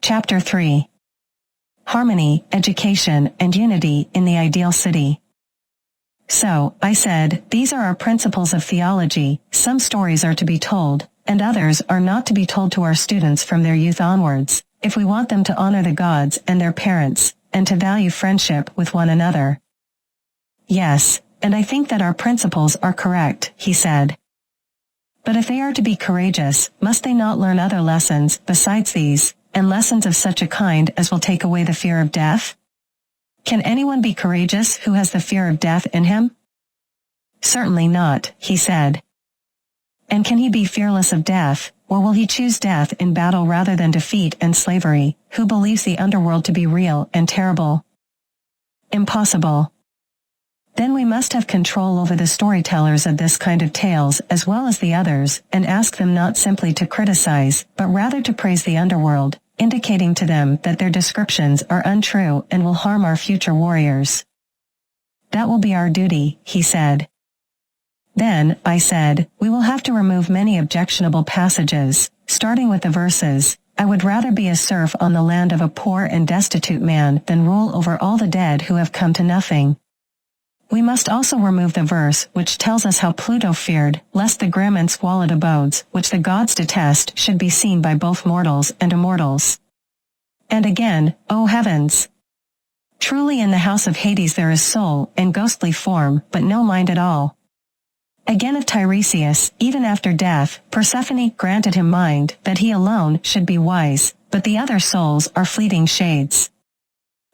Chapter 3. Harmony, Education, and Unity in the Ideal City. So, I said, these are our principles of theology. Some stories are to be told, and others are not to be told to our students from their youth onwards, if we want them to honor the gods and their parents, and to value friendship with one another. Yes, and I think that our principles are correct, he said. But if they are to be courageous, must they not learn other lessons besides these, and lessons of such a kind as will take away the fear of death? Can anyone be courageous who has the fear of death in him? Certainly not, he said. And can he be fearless of death, or will he choose death in battle rather than defeat and slavery, who believes the underworld to be real and terrible? Impossible. Then we must have control over the storytellers of this kind of tales as well as the others, and ask them not simply to criticize, but rather to praise the underworld, indicating to them that their descriptions are untrue and will harm our future warriors. That will be our duty, he said. Then, I said, we will have to remove many objectionable passages, starting with the verses, I would rather be a serf on the land of a poor and destitute man than rule over all the dead who have come to nothing. We must also remove the verse which tells us how Plato feared, lest the grim and squalid abodes, which the gods detest, should be seen by both mortals and immortals. And again, O heavens! Truly in the house of Hades there is soul and ghostly form, but no mind at all. Again of Tiresias, even after death, Persephone granted him mind, that he alone should be wise, but the other souls are fleeting shades.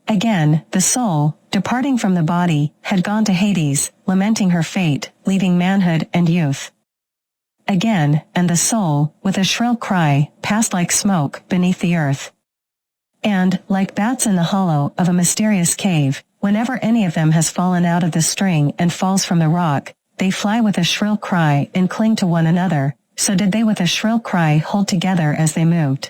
Again, the soul, departing from the body, had gone to Hades, lamenting her fate, leaving manhood and youth. Again, and the soul, with a shrill cry, passed like smoke beneath the earth. And, like bats in the hollow of a mysterious cave, whenever any of them has fallen out of the string and falls from the rock, they fly with a shrill cry and cling to one another, so did they with a shrill cry hold together as they moved.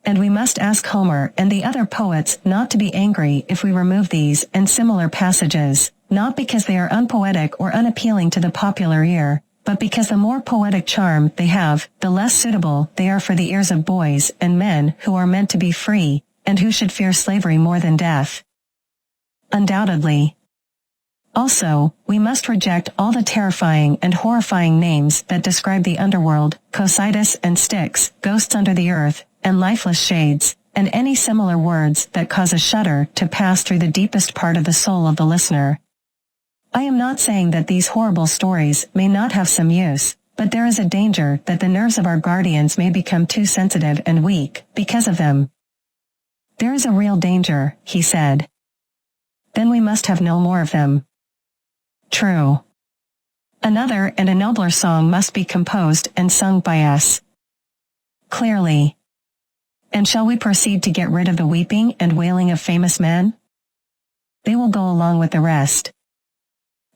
And we must ask Homer and the other poets not to be angry if we remove these and similar passages, not because they are unpoetic or unappealing to the popular ear, but because the more poetic charm they have, the less suitable they are for the ears of boys and men who are meant to be free, and who should fear slavery more than death. Undoubtedly. Also, we must reject all the terrifying and horrifying names that describe the underworld, Cocytus and Styx, ghosts under the earth, and lifeless shades, and any similar words that cause a shudder to pass through the deepest part of the soul of the listener. I am not saying that these horrible stories may not have some use, but there is a danger that the nerves of our guardians may become too sensitive and weak because of them. There is a real danger, he said. Then we must have no more of them. True. Another and a nobler song must be composed and sung by us. Clearly. And shall we proceed to get rid of the weeping and wailing of famous men? They will go along with the rest.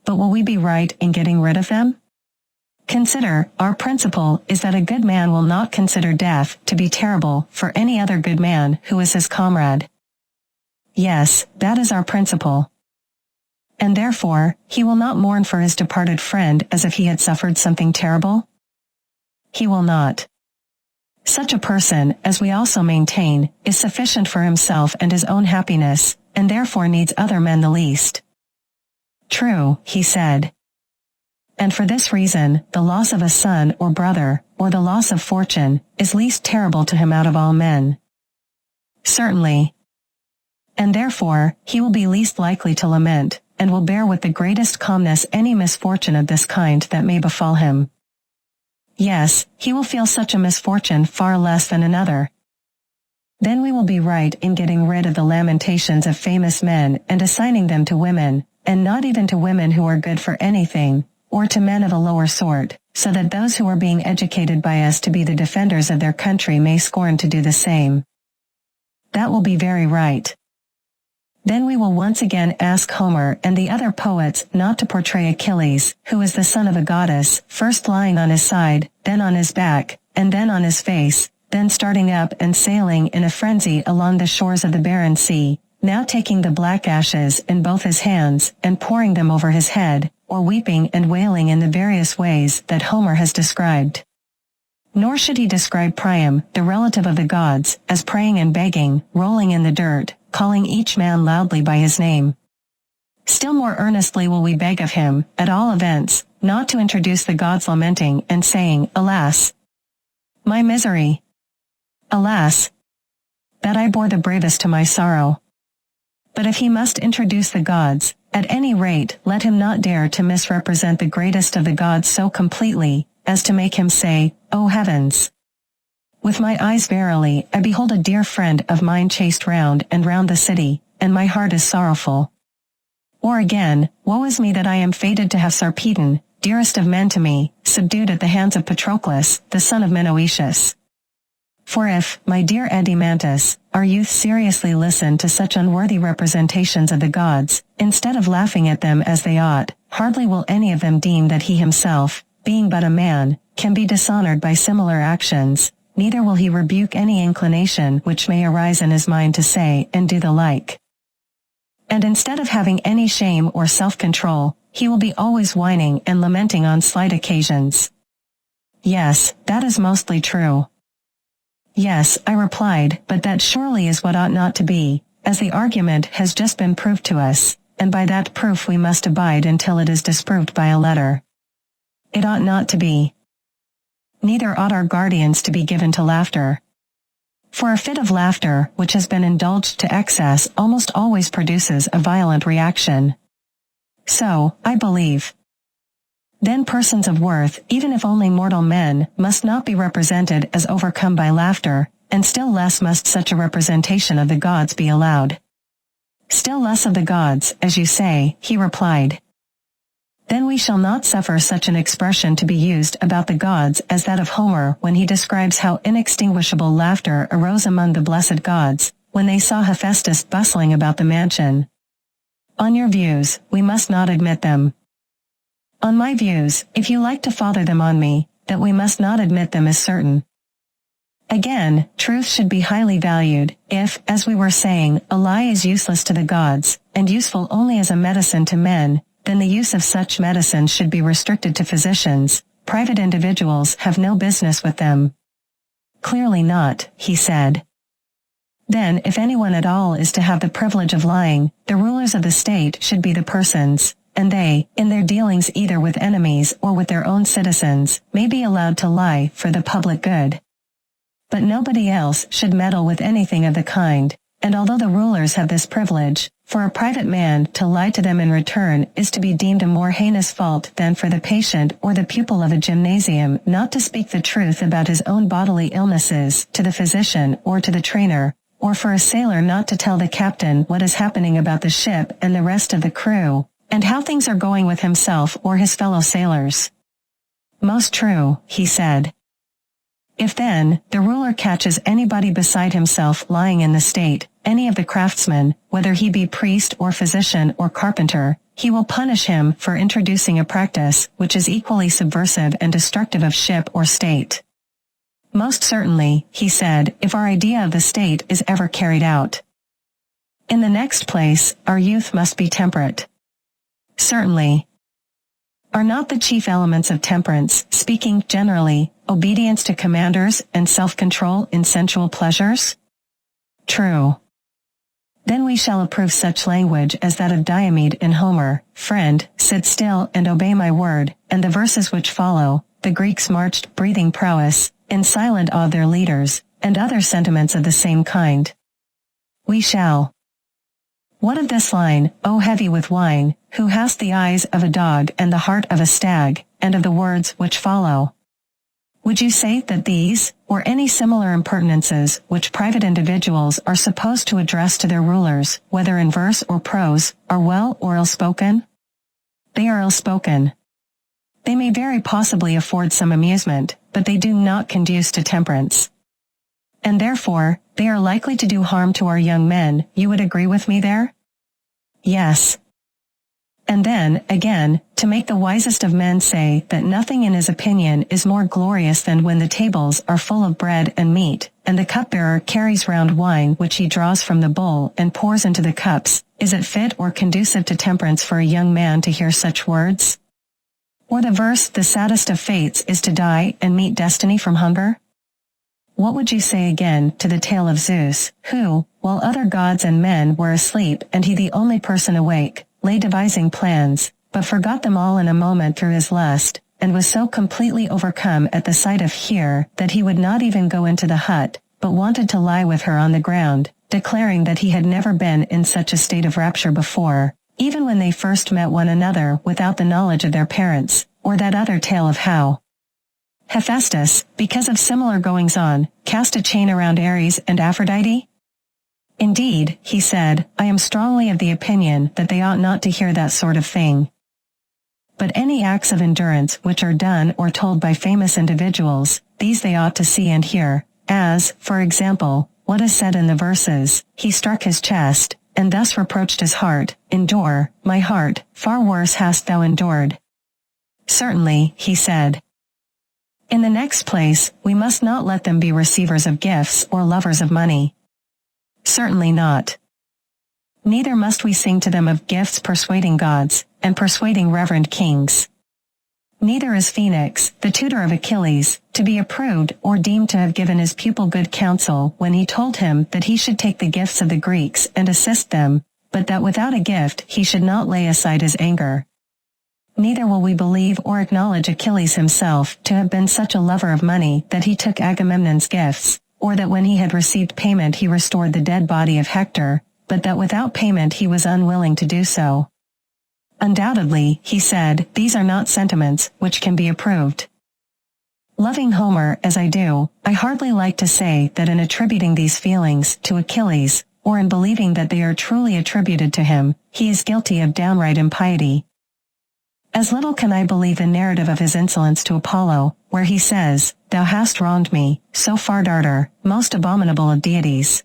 But will we be right in getting rid of them? Consider, our principle is that a good man will not consider death to be terrible for any other good man who is his comrade. Yes, that is our principle. And therefore, he will not mourn for his departed friend as if he had suffered something terrible? He will not. Such a person, as we also maintain, is sufficient for himself and his own happiness, and therefore needs other men the least. True, he said. And for this reason, the loss of a son or brother, or the loss of fortune, is least terrible to him out of all men. Certainly. And therefore, he will be least likely to lament, and will bear with the greatest calmness any misfortune of this kind that may befall him. Yes, he will feel such a misfortune far less than another. Then we will be right in getting rid of the lamentations of famous men and assigning them to women, and not even to women who are good for anything, or to men of a lower sort, so that those who are being educated by us to be the defenders of their country may scorn to do the same. That will be very right. Then we will once again ask Homer and the other poets not to portray Achilles, who is the son of a goddess, first lying on his side, then on his back, and then on his face, then starting up and sailing in a frenzy along the shores of the barren sea, now taking the black ashes in both his hands and pouring them over his head, or weeping and wailing in the various ways that Homer has described. Nor should he describe Priam, the relative of the gods, as praying and begging, rolling in the dirt, calling each man loudly by his name. Still more earnestly will we beg of him, at all events, not to introduce the gods lamenting and saying, Alas! My misery! Alas! That I bore the bravest to my sorrow. But if he must introduce the gods, at any rate let him not dare to misrepresent the greatest of the gods so completely, as to make him say, O heavens! With my eyes verily I behold a dear friend of mine chased round and round the city, and my heart is sorrowful. Or again, woe is me that I am fated to have Sarpedon, dearest of men to me, subdued at the hands of Patroclus, the son of Menoetius. For if, my dear Adeimantus, our youth seriously listen to such unworthy representations of the gods, instead of laughing at them as they ought, hardly will any of them deem that he himself, being but a man, can be dishonored by similar actions, neither will he rebuke any inclination which may arise in his mind to say and do the like. And instead of having any shame or self-control, he will be always whining and lamenting on slight occasions. Yes, that is mostly true. Yes, I replied, but that surely is what ought not to be, as the argument has just been proved to us, and by that proof we must abide until it is disproved by a letter. It ought not to be. Neither ought our guardians to be given to laughter. For a fit of laughter, which has been indulged to excess, almost always produces a violent reaction. So, I believe. Then persons of worth, even if only mortal men, must not be represented as overcome by laughter, and still less must such a representation of the gods be allowed. Still less of the gods, as you say, he replied. Then we shall not suffer such an expression to be used about the gods as that of Homer when he describes how inextinguishable laughter arose among the blessed gods, when they saw Hephaestus bustling about the mansion. On your views, we must not admit them. On my views, if you like to father them on me, that we must not admit them is certain. Again, truth should be highly valued, if, as we were saying, a lie is useless to the gods, and useful only as a medicine to men, then the use of such medicine should be restricted to physicians. Private individuals have no business with them. Clearly not, he said. Then, if anyone at all is to have the privilege of lying, the rulers of the state should be the persons, and they, in their dealings either with enemies or with their own citizens, may be allowed to lie for the public good. But nobody else should meddle with anything of the kind, and although the rulers have this privilege, for a private man to lie to them in return is to be deemed a more heinous fault than for the patient or the pupil of a gymnasium not to speak the truth about his own bodily illnesses to the physician or to the trainer, or for a sailor not to tell the captain what is happening about the ship and the rest of the crew, and how things are going with himself or his fellow sailors. Most true, he said. If then, the ruler catches anybody beside himself lying in the state, any of the craftsmen, whether he be priest or physician or carpenter, he will punish him for introducing a practice which is equally subversive and destructive of ship or state. Most certainly, he said, if our idea of the state is ever carried out. In the next place, our youth must be temperate. Certainly. Are not the chief elements of temperance, speaking generally, obedience to commanders and self-control in sensual pleasures? True. Then we shall approve such language as that of Diomed in Homer, friend, sit still and obey my word, and the verses which follow, the Greeks marched breathing prowess, in silent awe of their leaders, and other sentiments of the same kind. We shall. What of this line, O heavy with wine, who hast the eyes of a dog and the heart of a stag, and of the words which follow? Would you say that these, or any similar impertinences which private individuals are supposed to address to their rulers, whether in verse or prose, are well or ill-spoken? They are ill-spoken. They may very possibly afford some amusement, but they do not conduce to temperance. And therefore, they are likely to do harm to our young men. You would agree with me there? Yes. And then, again, to make the wisest of men say that nothing in his opinion is more glorious than when the tables are full of bread and meat, and the cupbearer carries round wine which he draws from the bowl and pours into the cups, is it fit or conducive to temperance for a young man to hear such words? Or the verse, the saddest of fates is to die and meet destiny from hunger? What would you say again to the tale of Zeus, who, while other gods and men were asleep and he the only person awake, lay devising plans, but forgot them all in a moment through his lust, and was so completely overcome at the sight of Hera that he would not even go into the hut, but wanted to lie with her on the ground, declaring that he had never been in such a state of rapture before, even when they first met one another without the knowledge of their parents, or that other tale of how Hephaestus, because of similar goings-on, cast a chain around Ares and Aphrodite? Indeed, he said, I am strongly of the opinion that they ought not to hear that sort of thing. But any acts of endurance which are done or told by famous individuals, these they ought to see and hear, as, for example, what is said in the verses, he struck his chest, and thus reproached his heart, endure, my heart, far worse hast thou endured. Certainly, he said. In the next place, we must not let them be receivers of gifts or lovers of money. Certainly not. Neither must we sing to them of gifts persuading gods, and persuading reverend kings. Neither is Phoenix, the tutor of Achilles, to be approved or deemed to have given his pupil good counsel when he told him that he should take the gifts of the Greeks and assist them, but that without a gift he should not lay aside his anger. Neither will we believe or acknowledge Achilles himself to have been such a lover of money that he took Agamemnon's gifts, or that when he had received payment he restored the dead body of Hector, but that without payment he was unwilling to do so. Undoubtedly, he said, these are not sentiments which can be approved. Loving Homer as I do, I hardly like to say that in attributing these feelings to Achilles, or in believing that they are truly attributed to him, he is guilty of downright impiety. As little can I believe the narrative of his insolence to Apollo, where he says, Thou hast wronged me, so far darter, most abominable of deities.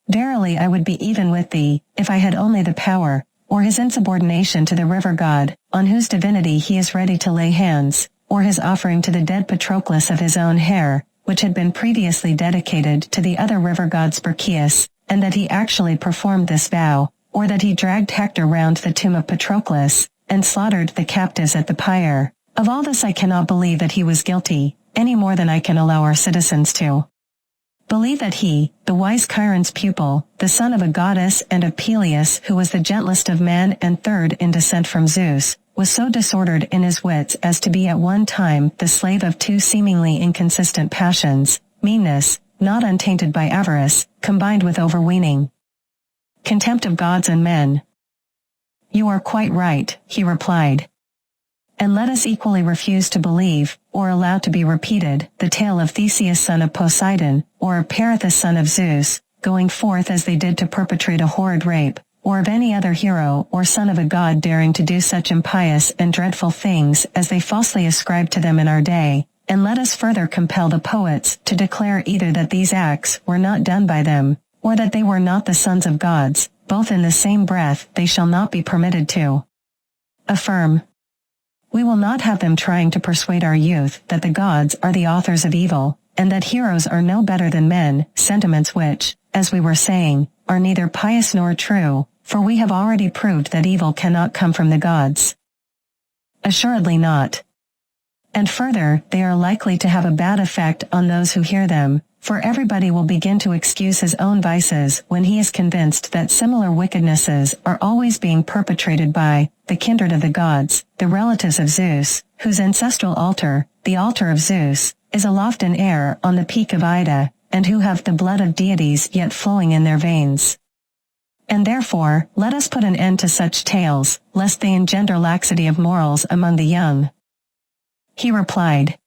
Verily I would be even with thee, if I had only the power, or his insubordination to the river god, on whose divinity he is ready to lay hands, or his offering to the dead Patroclus of his own hair, which had been previously dedicated to the other river god Spercheius, and that he actually performed this vow, or that he dragged Hector round the tomb of Patroclus, and slaughtered the captives at the pyre. Of all this I cannot believe that he was guilty, any more than I can allow our citizens to believe that he, the wise Chiron's pupil, the son of a goddess and of Peleus who was the gentlest of men and third in descent from Zeus, was so disordered in his wits as to be at one time the slave of two seemingly inconsistent passions, meanness, not untainted by avarice, combined with overweening contempt of gods and men. You are quite right, he replied. And let us equally refuse to believe, or allow to be repeated, the tale of Theseus son of Poseidon, or of Perithous son of Zeus, going forth as they did to perpetrate a horrid rape, or of any other hero or son of a god daring to do such impious and dreadful things as they falsely ascribe to them in our day, and let us further compel the poets to declare either that these acts were not done by them, or that they were not the sons of gods, both in the same breath they shall not be permitted to affirm. We will not have them trying to persuade our youth that the gods are the authors of evil, and that heroes are no better than men, sentiments which, as we were saying, are neither pious nor true, for we have already proved that evil cannot come from the gods. Assuredly not. And further, they are likely to have a bad effect on those who hear them, for everybody will begin to excuse his own vices when he is convinced that similar wickednesses are always being perpetrated by the kindred of the gods, the relatives of Zeus, whose ancestral altar, the altar of Zeus, is aloft in air on the peak of Ida, and who have the blood of deities yet flowing in their veins. And therefore, let us put an end to such tales, lest they engender laxity of morals among the young. He replied,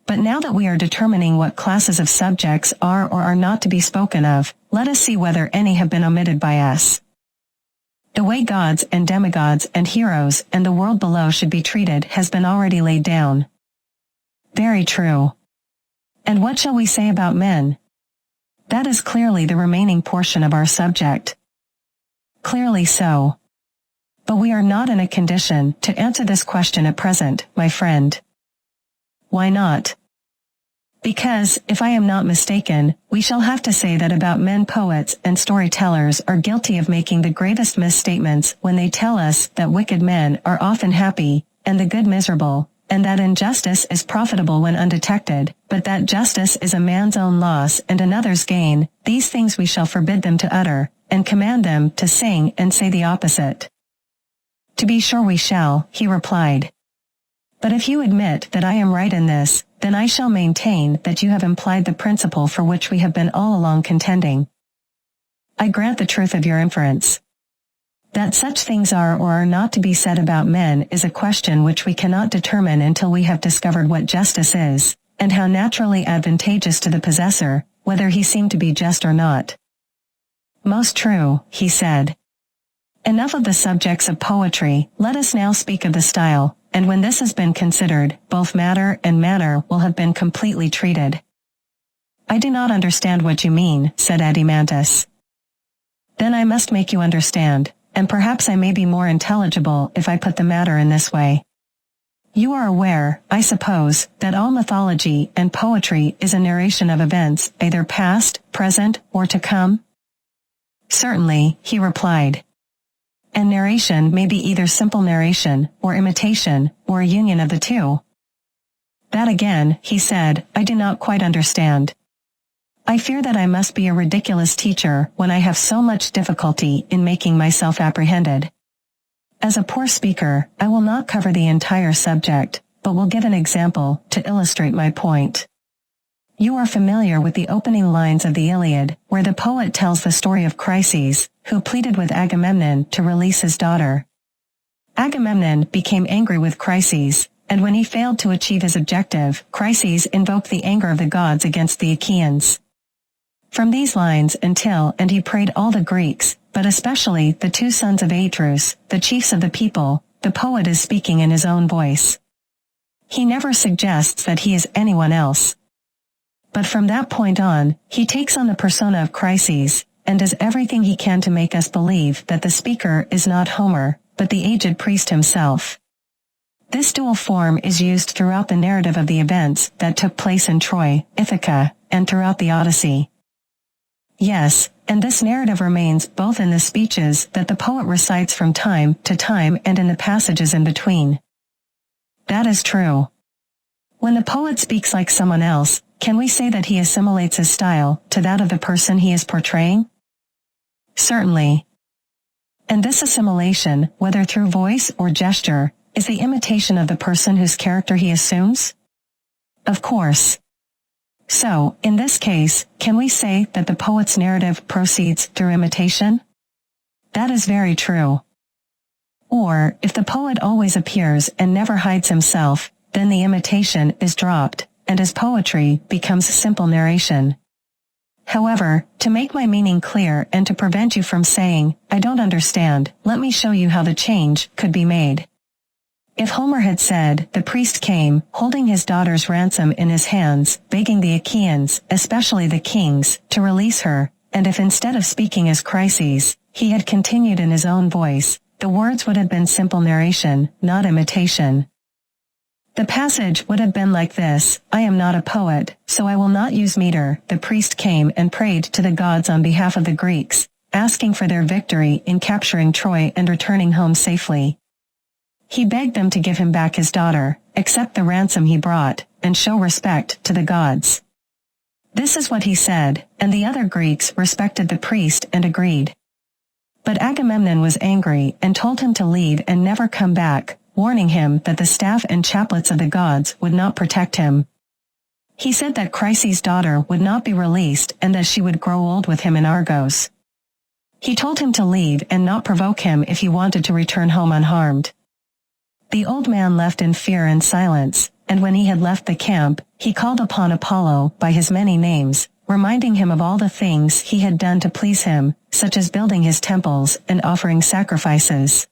But now that we are determining what classes of subjects are or are not to be spoken of, let us see whether any have been omitted by us. The way gods and demigods and heroes and the world below should be treated has been already laid down. Very true. And what shall we say about men? That is clearly the remaining portion of our subject. Clearly so. But we are not in a condition to answer this question at present, my friend. Why not? Because, if I am not mistaken, we shall have to say that about men poets and storytellers are guilty of making the gravest misstatements when they tell us that wicked men are often happy, and the good miserable, and that injustice is profitable when undetected, but that justice is a man's own loss and another's gain, these things we shall forbid them to utter, and command them to sing and say the opposite. To be sure we shall, he replied. But if you admit that I am right in this, then I shall maintain that you have implied the principle for which we have been all along contending. I grant the truth of your inference. That such things are or are not to be said about men is a question which we cannot determine until we have discovered what justice is, and how naturally advantageous to the possessor, whether he seem to be just or not. Most true, he said. Enough of the subjects of poetry, let us now speak of the style, and when this has been considered, both matter and manner will have been completely treated. I do not understand what you mean, said Adeimantus. Then I must make you understand, and perhaps I may be more intelligible if I put the matter in this way. You are aware, I suppose, that all mythology and poetry is a narration of events, either past, present, or to come? Certainly, he replied. And narration may be either simple narration, or imitation, or a union of the two. That again, he said, I do not quite understand. I fear that I must be a ridiculous teacher when I have so much difficulty in making myself apprehended. As a poor speaker, I will not cover the entire subject, but will give an example to illustrate my point. You are familiar with the opening lines of the Iliad, where the poet tells the story of Chryses, who pleaded with Agamemnon to release his daughter. Agamemnon became angry with Chryses, and when he failed to achieve his objective, Chryses invoked the anger of the gods against the Achaeans. From these lines until and he prayed all the Greeks, but especially the two sons of Atreus, the chiefs of the people, the poet is speaking in his own voice. He never suggests that he is anyone else. But from that point on, he takes on the persona of Chryses, and does everything he can to make us believe that the speaker is not Homer, but the aged priest himself. This dual form is used throughout the narrative of the events that took place in Troy, Ithaca, and throughout the Odyssey. Yes, and this narrative remains both in the speeches that the poet recites from time to time and in the passages in between. That is true. When the poet speaks like someone else, can we say that he assimilates his style to that of the person he is portraying? Certainly. And this assimilation, whether through voice or gesture, is the imitation of the person whose character he assumes? Of course. So, in this case, can we say that the poet's narrative proceeds through imitation? That is very true. Or, if the poet always appears and never hides himself, then the imitation is dropped, and his poetry becomes simple narration. However, to make my meaning clear and to prevent you from saying, I don't understand, let me show you how the change could be made. If Homer had said, the priest came, holding his daughter's ransom in his hands, begging the Achaeans, especially the kings, to release her, and if instead of speaking as Chryses, he had continued in his own voice, the words would have been simple narration, not imitation. The passage would have been like this, I am not a poet, so I will not use meter. The priest came and prayed to the gods on behalf of the Greeks, asking for their victory in capturing Troy and returning home safely. He begged them to give him back his daughter, accept the ransom he brought, and show respect to the gods. This is what he said, and the other Greeks respected the priest and agreed. But Agamemnon was angry and told him to leave and never come back, warning him that the staff and chaplets of the gods would not protect him. He said that Chryses' daughter would not be released and that she would grow old with him in Argos. He told him to leave and not provoke him if he wanted to return home unharmed. The old man left in fear and silence, and when he had left the camp, he called upon Apollo by his many names, reminding him of all the things he had done to please him, such as building his temples and offering sacrifices.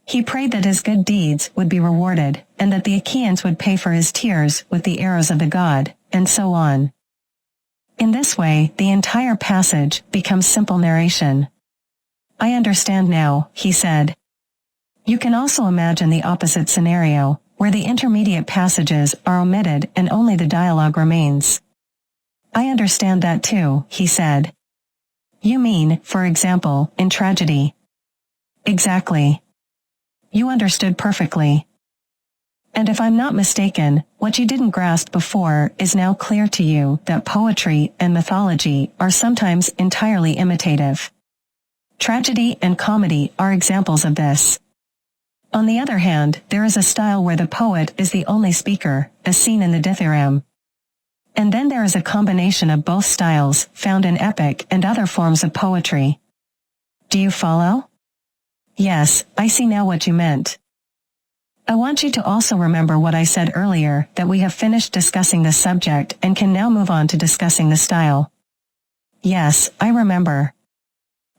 He prayed that his good deeds would be rewarded, and that the Achaeans would pay for his tears with the arrows of the god, and so on. In this way, the entire passage becomes simple narration. I understand now, he said. You can also imagine the opposite scenario, where the intermediate passages are omitted and only the dialogue remains. I understand that too, he said. You mean, for example, in tragedy? Exactly. You understood perfectly. And if I'm not mistaken, what you didn't grasp before is now clear to you, that poetry and mythology are sometimes entirely imitative. Tragedy and comedy are examples of this. On the other hand, there is a style where the poet is the only speaker, as seen in the dithyramb. And then there is a combination of both styles, found in epic and other forms of poetry. Do you follow? Yes, I see now what you meant. I want you to also remember what I said earlier, that we have finished discussing the subject and can now move on to discussing the style. Yes, I remember.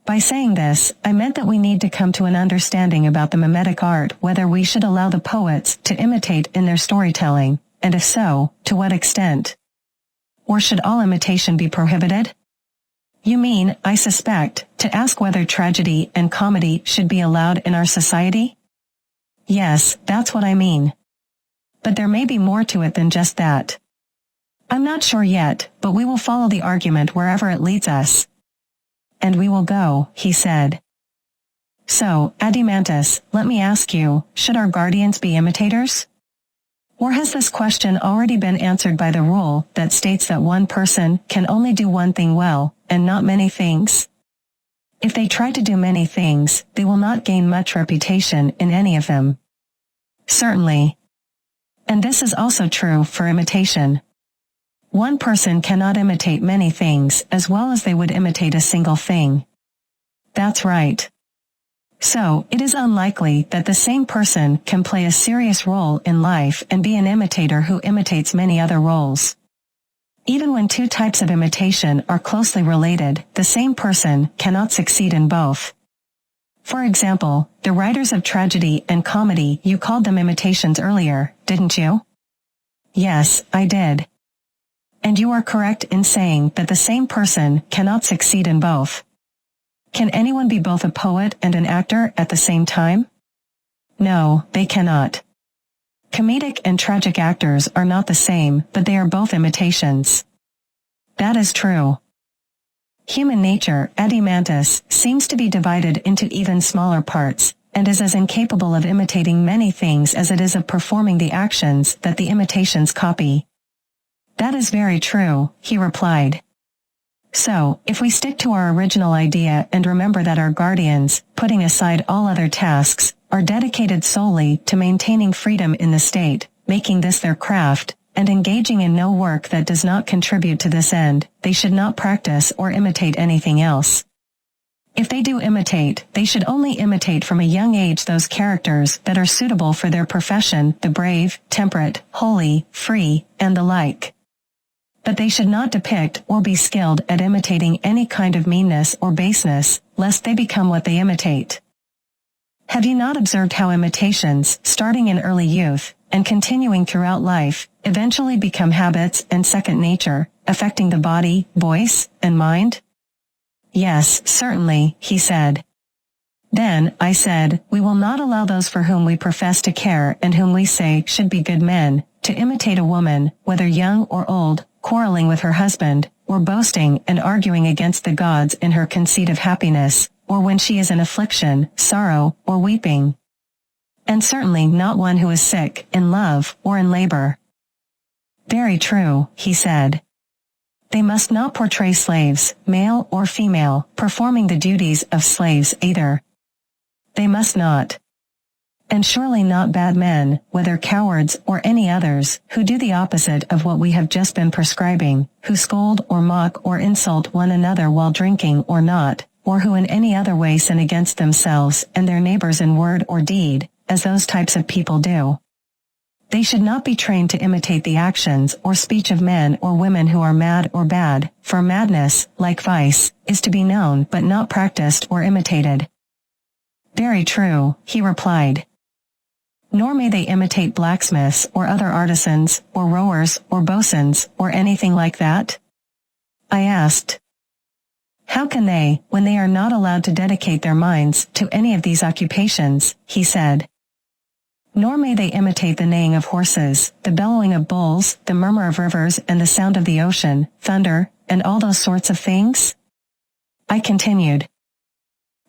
By saying this, I meant that we need to come to an understanding about the mimetic art, whether we should allow the poets to imitate in their storytelling, and if so, to what extent. Or should all imitation be prohibited? You mean, I suspect, to ask whether tragedy and comedy should be allowed in our society? Yes, that's what I mean. But there may be more to it than just that. I'm not sure yet, but we will follow the argument wherever it leads us. And we will go, he said. So, Adeimantus, let me ask you, should our guardians be imitators? Or has this question already been answered by the rule that states that one person can only do one thing well, and not many things? If they try to do many things, they will not gain much reputation in any of them. Certainly. And this is also true for imitation. One person cannot imitate many things as well as they would imitate a single thing. That's right. So, it is unlikely that the same person can play a serious role in life and be an imitator who imitates many other roles. Even when two types of imitation are closely related, the same person cannot succeed in both. For example, the writers of tragedy and comedy, you called them imitations earlier, didn't you? Yes, I did. And you are correct in saying that the same person cannot succeed in both. Can anyone be both a poet and an actor at the same time? No, they cannot. Comedic and tragic actors are not the same, but they are both imitations. That is true. Human nature, Adeimantus, seems to be divided into even smaller parts, and is as incapable of imitating many things as it is of performing the actions that the imitations copy. That is very true, he replied. So, if we stick to our original idea and remember that our guardians, putting aside all other tasks, are dedicated solely to maintaining freedom in the state, making this their craft, and engaging in no work that does not contribute to this end, they should not practice or imitate anything else. If they do imitate, they should only imitate from a young age those characters that are suitable for their profession, the brave, temperate, holy, free, and the like. But they should not depict or be skilled at imitating any kind of meanness or baseness, lest they become what they imitate. Have you not observed how imitations, starting in early youth, and continuing throughout life, eventually become habits and second nature, affecting the body, voice, and mind? Yes, certainly, he said. Then, I said, we will not allow those for whom we profess to care and whom we say should be good men, to imitate a woman, whether young or old, quarreling with her husband, or boasting and arguing against the gods in her conceit of happiness, or when she is in affliction, sorrow, or weeping. And certainly not one who is sick, in love, or in labor. Very true, he said. They must not portray slaves, male or female, performing the duties of slaves either. They must not. And surely not bad men, whether cowards or any others, who do the opposite of what we have just been prescribing, who scold or mock or insult one another while drinking or not, or who in any other way sin against themselves and their neighbors in word or deed, as those types of people do. They should not be trained to imitate the actions or speech of men or women who are mad or bad, for madness, like vice, is to be known but not practiced or imitated. Very true, he replied. Nor may they imitate blacksmiths or other artisans, or rowers, or boatswains, or anything like that? I asked. How can they, when they are not allowed to dedicate their minds to any of these occupations, he said. Nor may they imitate the neighing of horses, the bellowing of bulls, the murmur of rivers and the sound of the ocean, thunder, and all those sorts of things? I continued.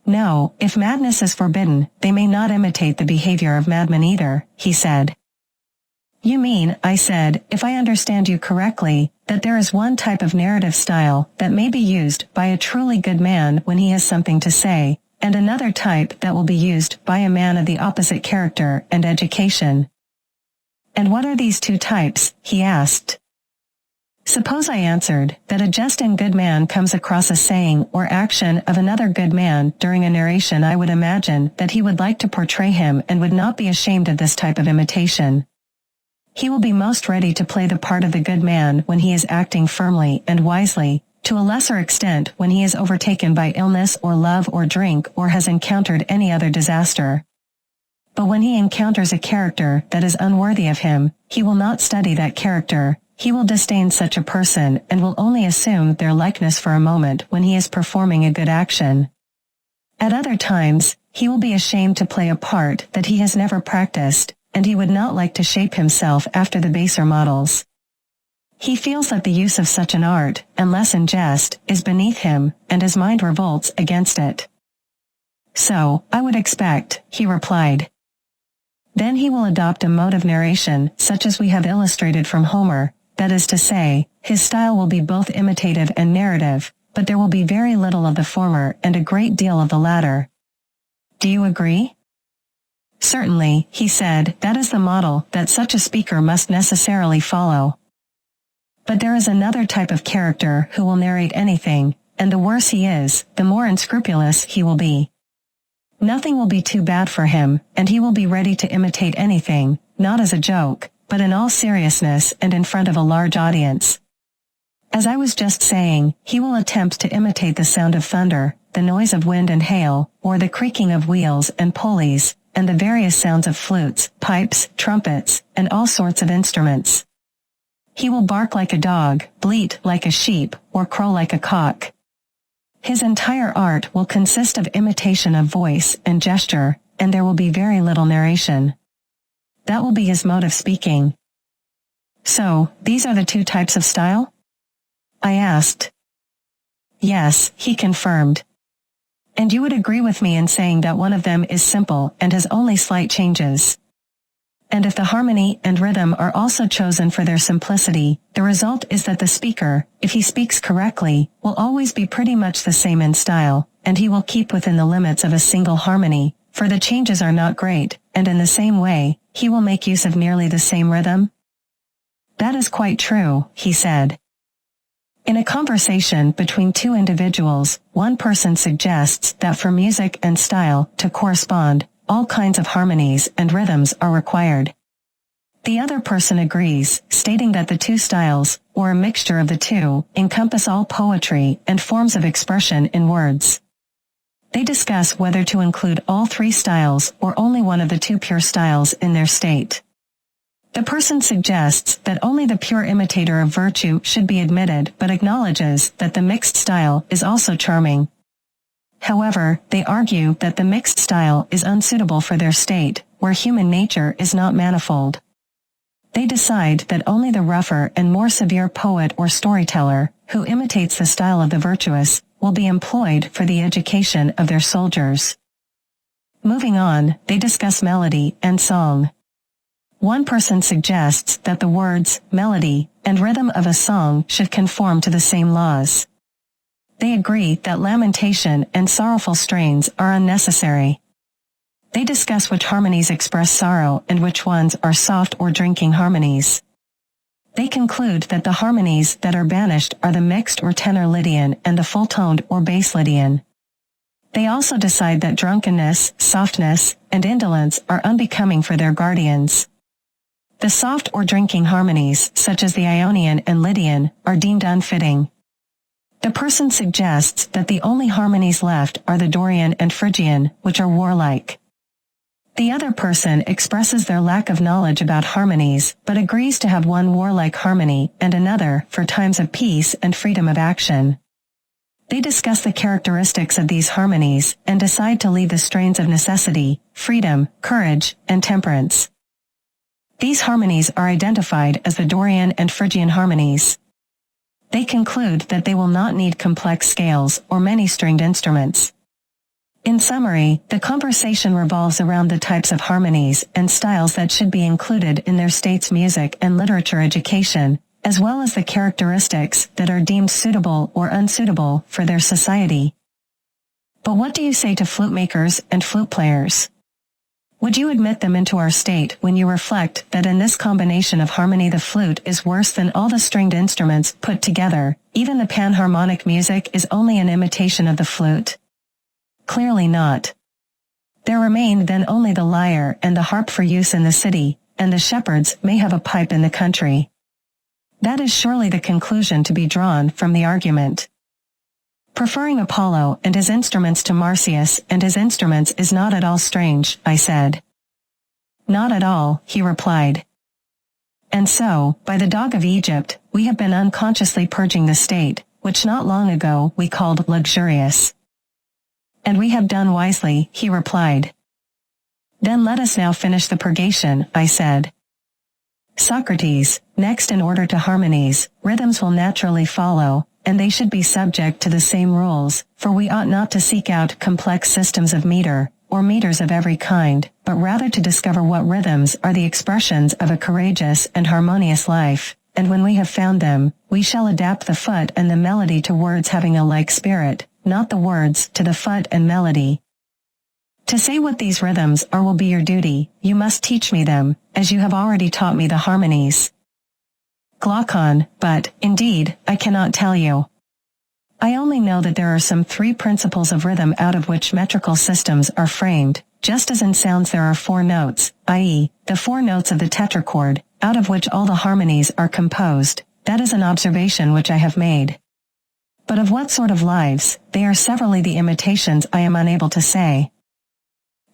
No, if madness is forbidden, they may not imitate the behavior of madmen either, he said. You mean, I said, if I understand you correctly, that there is one type of narrative style that may be used by a truly good man when he has something to say, and another type that will be used by a man of the opposite character and education. And what are these two types? He asked. Suppose I answered that a just and good man comes across a saying or action of another good man during a narration. I would imagine that he would like to portray him and would not be ashamed of this type of imitation. He will be most ready to play the part of the good man when he is acting firmly and wisely, to a lesser extent when he is overtaken by illness or love or drink or has encountered any other disaster. But when he encounters a character that is unworthy of him, he will not study that character. He will disdain such a person and will only assume their likeness for a moment when he is performing a good action. At other times, he will be ashamed to play a part that he has never practiced, and he would not like to shape himself after the baser models. He feels that the use of such an art, unless in jest, is beneath him, and his mind revolts against it. So, I would expect, he replied. Then he will adopt a mode of narration, such as we have illustrated from Homer, that is to say, his style will be both imitative and narrative, but there will be very little of the former and a great deal of the latter. Do you agree? Certainly, he said, that is the model that such a speaker must necessarily follow. But there is another type of character who will narrate anything, and the worse he is, the more unscrupulous he will be. Nothing will be too bad for him, and he will be ready to imitate anything, not as a joke, but in all seriousness and in front of a large audience. As I was just saying, he will attempt to imitate the sound of thunder, the noise of wind and hail, or the creaking of wheels and pulleys, and the various sounds of flutes, pipes, trumpets, and all sorts of instruments. He will bark like a dog, bleat like a sheep, or crow like a cock. His entire art will consist of imitation of voice and gesture, and there will be very little narration. That will be his mode of speaking. So, these are the two types of style? I asked. Yes, he confirmed. And you would agree with me in saying that one of them is simple and has only slight changes. And if the harmony and rhythm are also chosen for their simplicity, the result is that the speaker, if he speaks correctly, will always be pretty much the same in style, and he will keep within the limits of a single harmony, for the changes are not great, and in the same way, he will make use of nearly the same rhythm? That is quite true, he said. In a conversation between two individuals, one person suggests that for music and style to correspond, all kinds of harmonies and rhythms are required. The other person agrees, stating that the two styles, or a mixture of the two, encompass all poetry and forms of expression in words. They discuss whether to include all three styles or only one of the two pure styles in their state. The person suggests that only the pure imitator of virtue should be admitted, but acknowledges that the mixed style is also charming. However, they argue that the mixed style is unsuitable for their state, where human nature is not manifold. They decide that only the rougher and more severe poet or storyteller, who imitates the style of the virtuous, will be employed for the education of their soldiers. Moving on, they discuss melody and song. One person suggests that the words, melody, and rhythm of a song should conform to the same laws. They agree that lamentation and sorrowful strains are unnecessary. They discuss which harmonies express sorrow and which ones are soft or drinking harmonies. They conclude that the harmonies that are banished are the mixed or tenor Lydian and the full-toned or bass Lydian. They also decide that drunkenness, softness, and indolence are unbecoming for their guardians. The soft or drinking harmonies, such as the Ionian and Lydian, are deemed unfitting. The person suggests that the only harmonies left are the Dorian and Phrygian, which are warlike. The other person expresses their lack of knowledge about harmonies, but agrees to have one warlike harmony and another for times of peace and freedom of action. They discuss the characteristics of these harmonies and decide to leave the strains of necessity, freedom, courage, and temperance. These harmonies are identified as the Dorian and Phrygian harmonies. They conclude that they will not need complex scales or many stringed instruments. In summary, the conversation revolves around the types of harmonies and styles that should be included in their state's music and literature education, as well as the characteristics that are deemed suitable or unsuitable for their society. But what do you say to flute makers and flute players? Would you admit them into our state when you reflect that in this combination of harmony the flute is worse than all the stringed instruments put together, even the panharmonic music is only an imitation of the flute? Clearly not. There remain then only the lyre and the harp for use in the city, and the shepherds may have a pipe in the country. That is surely the conclusion to be drawn from the argument. Preferring Apollo and his instruments to Marsyas and his instruments is not at all strange, I said. Not at all, he replied. And so, by the dog of Egypt, we have been unconsciously purging the state, which not long ago we called luxurious. And we have done wisely, he replied. Then let us now finish the purgation, I said. Socrates, next in order to harmonies, rhythms will naturally follow, and they should be subject to the same rules, for we ought not to seek out complex systems of meter, or meters of every kind, but rather to discover what rhythms are the expressions of a courageous and harmonious life, and when we have found them, we shall adapt the foot and the melody to words having a like spirit, not the words to the foot and melody. To say what these rhythms are will be your duty, you must teach me them, as you have already taught me the harmonies. Glaucon, but, indeed, I cannot tell you. I only know that there are some 3 principles of rhythm out of which metrical systems are framed, just as in sounds there are 4 notes, i.e., the 4 notes of the tetrachord, out of which all the harmonies are composed. That is an observation which I have made. But of what sort of lives, they are severally the imitations I am unable to say.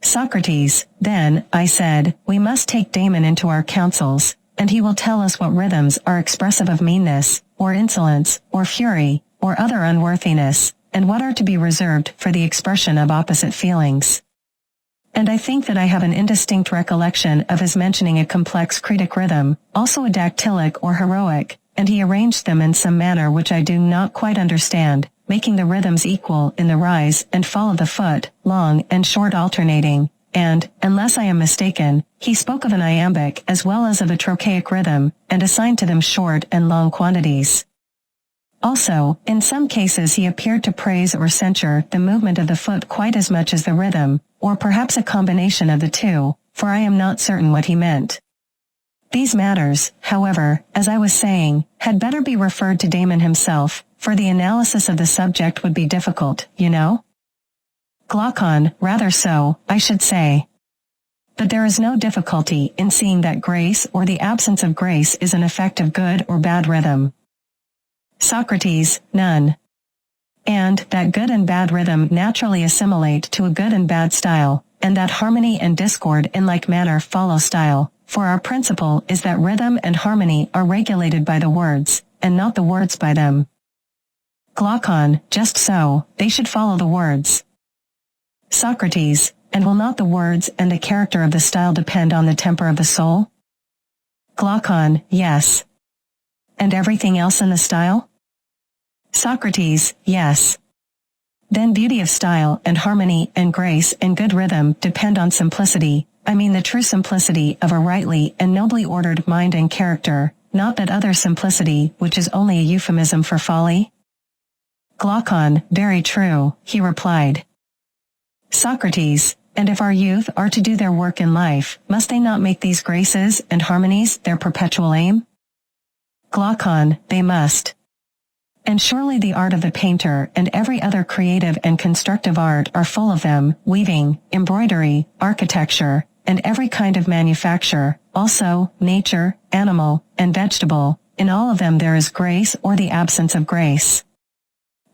Socrates, then, I said, we must take Damon into our counsels, and he will tell us what rhythms are expressive of meanness, or insolence, or fury, or other unworthiness, and what are to be reserved for the expression of opposite feelings. And I think that I have an indistinct recollection of his mentioning a complex Cretic rhythm, also a dactylic or heroic, and he arranged them in some manner which I do not quite understand, making the rhythms equal in the rise and fall of the foot, long and short alternating, and, unless I am mistaken, he spoke of an iambic as well as of a trochaic rhythm, and assigned to them short and long quantities. Also, in some cases he appeared to praise or censure the movement of the foot quite as much as the rhythm, or perhaps a combination of the two, for I am not certain what he meant. These matters, however, as I was saying, had better be referred to Damon himself, for the analysis of the subject would be difficult, you know? Glaucon, rather so, I should say. But there is no difficulty in seeing that grace or the absence of grace is an effect of good or bad rhythm. Socrates, none. And that good and bad rhythm naturally assimilate to a good and bad style, and that harmony and discord in like manner follow style, for our principle is that rhythm and harmony are regulated by the words, and not the words by them. Glaucon, just so, they should follow the words. Socrates, and will not the words and the character of the style depend on the temper of the soul? Glaucon, yes. And everything else in the style? Socrates, yes. Then beauty of style and harmony and grace and good rhythm depend on simplicity, I mean the true simplicity of a rightly and nobly ordered mind and character, not that other simplicity which is only a euphemism for folly? Glaucon, very true, he replied. Socrates, and if our youth are to do their work in life, must they not make these graces and harmonies their perpetual aim? Glaucon, they must. And surely the art of the painter and every other creative and constructive art are full of them, weaving, embroidery, architecture, and every kind of manufacture, also, nature, animal, and vegetable, in all of them there is grace or the absence of grace.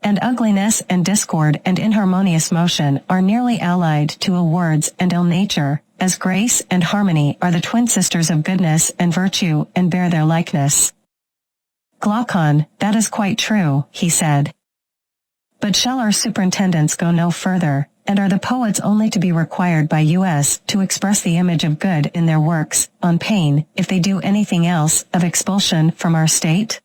And ugliness and discord and inharmonious motion are nearly allied to ill words and ill nature, as grace and harmony are the twin sisters of goodness and virtue and bear their likeness. Glaucon, that is quite true, he said. But shall our superintendents go no further, and are the poets only to be required by us to express the image of good in their works, on pain, if they do anything else, of expulsion from our state?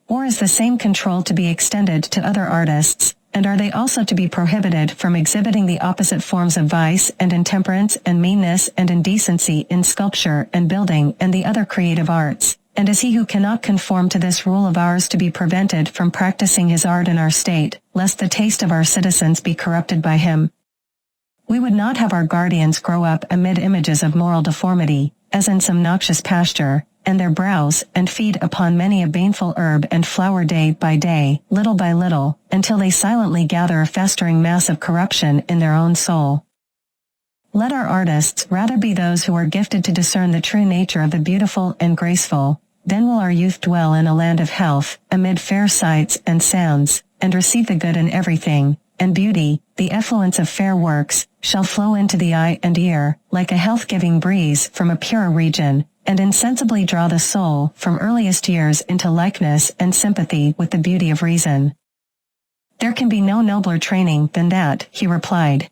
Or is the same control to be extended to other artists, And are they also to be prohibited from exhibiting the opposite forms of vice and intemperance and meanness and indecency in sculpture and building and the other creative arts? And is he who cannot conform to this rule of ours to be prevented from practicing his art in our state, lest the taste of our citizens be corrupted by him? We would not have our guardians grow up amid images of moral deformity, as in some noxious pasture, and their browse and feed upon many a baneful herb and flower day by day, little by little, until they silently gather a festering mass of corruption in their own soul. Let our artists rather be those who are gifted to discern the true nature of the beautiful and graceful. Then will our youth dwell in a land of health, amid fair sights and sounds, and receive the good in everything, and beauty, the effluence of fair works, shall flow into the eye and ear, like a health-giving breeze from a purer region, and insensibly draw the soul from earliest years into likeness and sympathy with the beauty of reason. There can be no nobler training than that, he replied.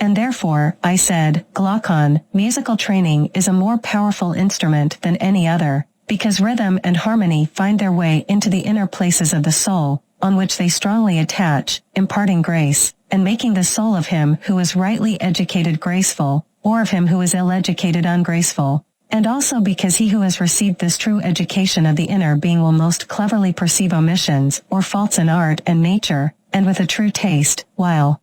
And therefore, I said, Glaucon, musical training is a more powerful instrument than any other, because rhythm and harmony find their way into the inner places of the soul, on which they strongly attach, imparting grace, and making the soul of him who is rightly educated graceful, or of him who is ill-educated ungraceful. And also because he who has received this true education of the inner being will most cleverly perceive omissions or faults in art and nature, and with a true taste, while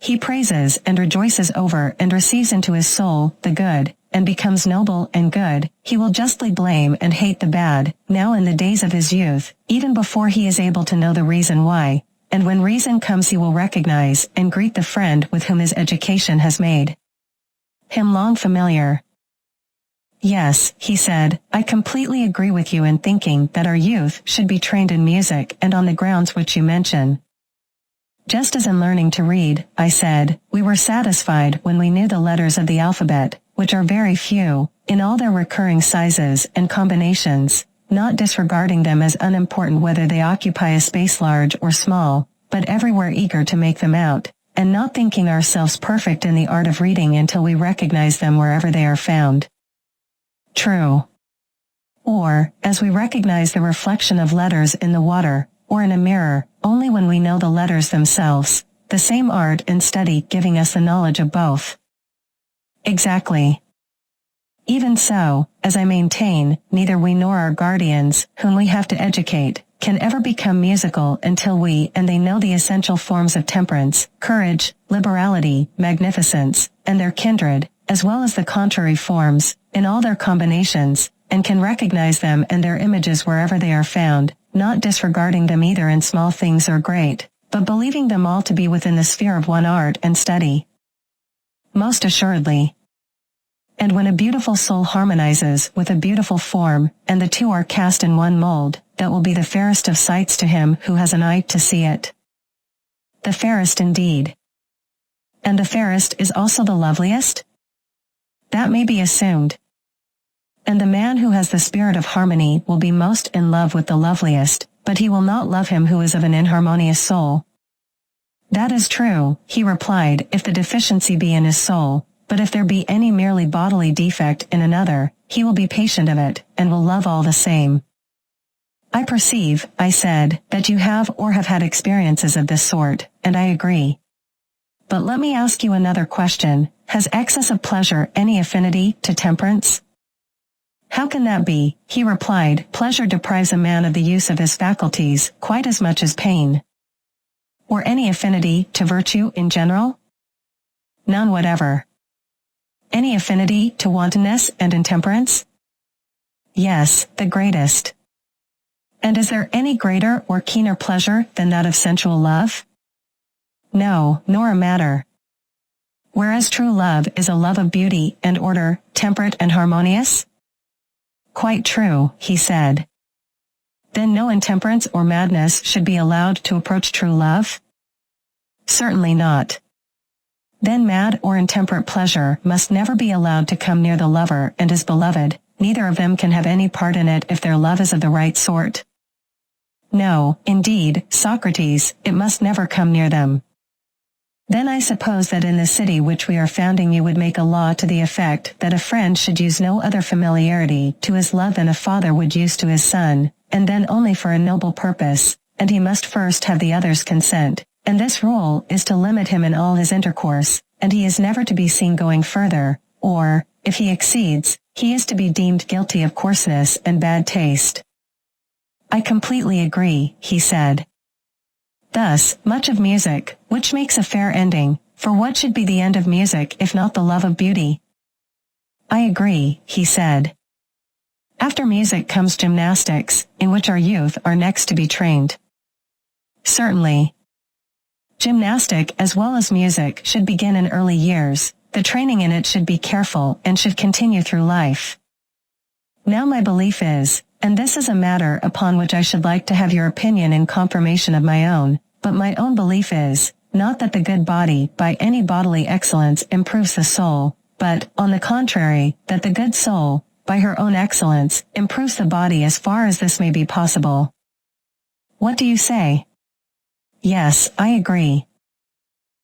he praises and rejoices over and receives into his soul the good, and becomes noble and good, he will justly blame and hate the bad, now in the days of his youth, even before he is able to know the reason why, and when reason comes he will recognize and greet the friend with whom his education has made him long familiar. Yes, he said, I completely agree with you in thinking that our youth should be trained in music and on the grounds which you mention. Just as in learning to read, I said, we were satisfied when we knew the letters of the alphabet, which are very few, in all their recurring sizes and combinations, not disregarding them as unimportant whether they occupy a space large or small, but everywhere eager to make them out, and not thinking ourselves perfect in the art of reading until we recognize them wherever they are found. True. Or, as we recognize the reflection of letters in the water, or in a mirror, only when we know the letters themselves, the same art and study giving us the knowledge of both. Exactly. Even so, as I maintain, neither we nor our guardians, whom we have to educate, can ever become musical until we and they know the essential forms of temperance, courage, liberality, magnificence, and their kindred, as well as the contrary forms, in all their combinations, and can recognize them and their images wherever they are found, not disregarding them either in small things or great, but believing them all to be within the sphere of one art and study. Most assuredly. And when a beautiful soul harmonizes with a beautiful form, and the two are cast in one mold, that will be the fairest of sights to him who has an eye to see it. The fairest indeed. And the fairest is also the loveliest? That may be assumed. And the man who has the spirit of harmony will be most in love with the loveliest, but he will not love him who is of an inharmonious soul. That is true, he replied, if the deficiency be in his soul, but if there be any merely bodily defect in another, he will be patient of it, and will love all the same. I perceive, I said, that you have or have had experiences of this sort, and I agree. But let me ask you another question. Has excess of pleasure any affinity to temperance? How can that be? He replied, pleasure deprives a man of the use of his faculties quite as much as pain. Or any affinity to virtue in general? None whatever. Any affinity to wantonness and intemperance? Yes, the greatest. And is there any greater or keener pleasure than that of sensual love? No, nor a matter. Whereas true love is a love of beauty and order, temperate and harmonious? Quite true, he said. Then no intemperance or madness should be allowed to approach true love? Certainly not. Then mad or intemperate pleasure must never be allowed to come near the lover and his beloved, neither of them can have any part in it if their love is of the right sort. No, indeed, Socrates, it must never come near them. Then I suppose that in the city which we are founding you would make a law to the effect that a friend should use no other familiarity to his love than a father would use to his son, and then only for a noble purpose, and he must first have the other's consent, and this rule is to limit him in all his intercourse, and he is never to be seen going further, or, if he exceeds, he is to be deemed guilty of coarseness and bad taste. I completely agree, he said. Thus, much of music, which makes a fair ending, for what should be the end of music if not the love of beauty? I agree, he said. After music comes gymnastics, in which our youth are next to be trained. Certainly. Gymnastic as well as music should begin in early years, the training in it should be careful and should continue through life. Now my belief is, and this is a matter upon which I should like to have your opinion in confirmation of my own, but my own belief is, not that the good body by any bodily excellence improves the soul, but, on the contrary, that the good soul, by her own excellence, improves the body as far as this may be possible. What do you say? Yes, I agree.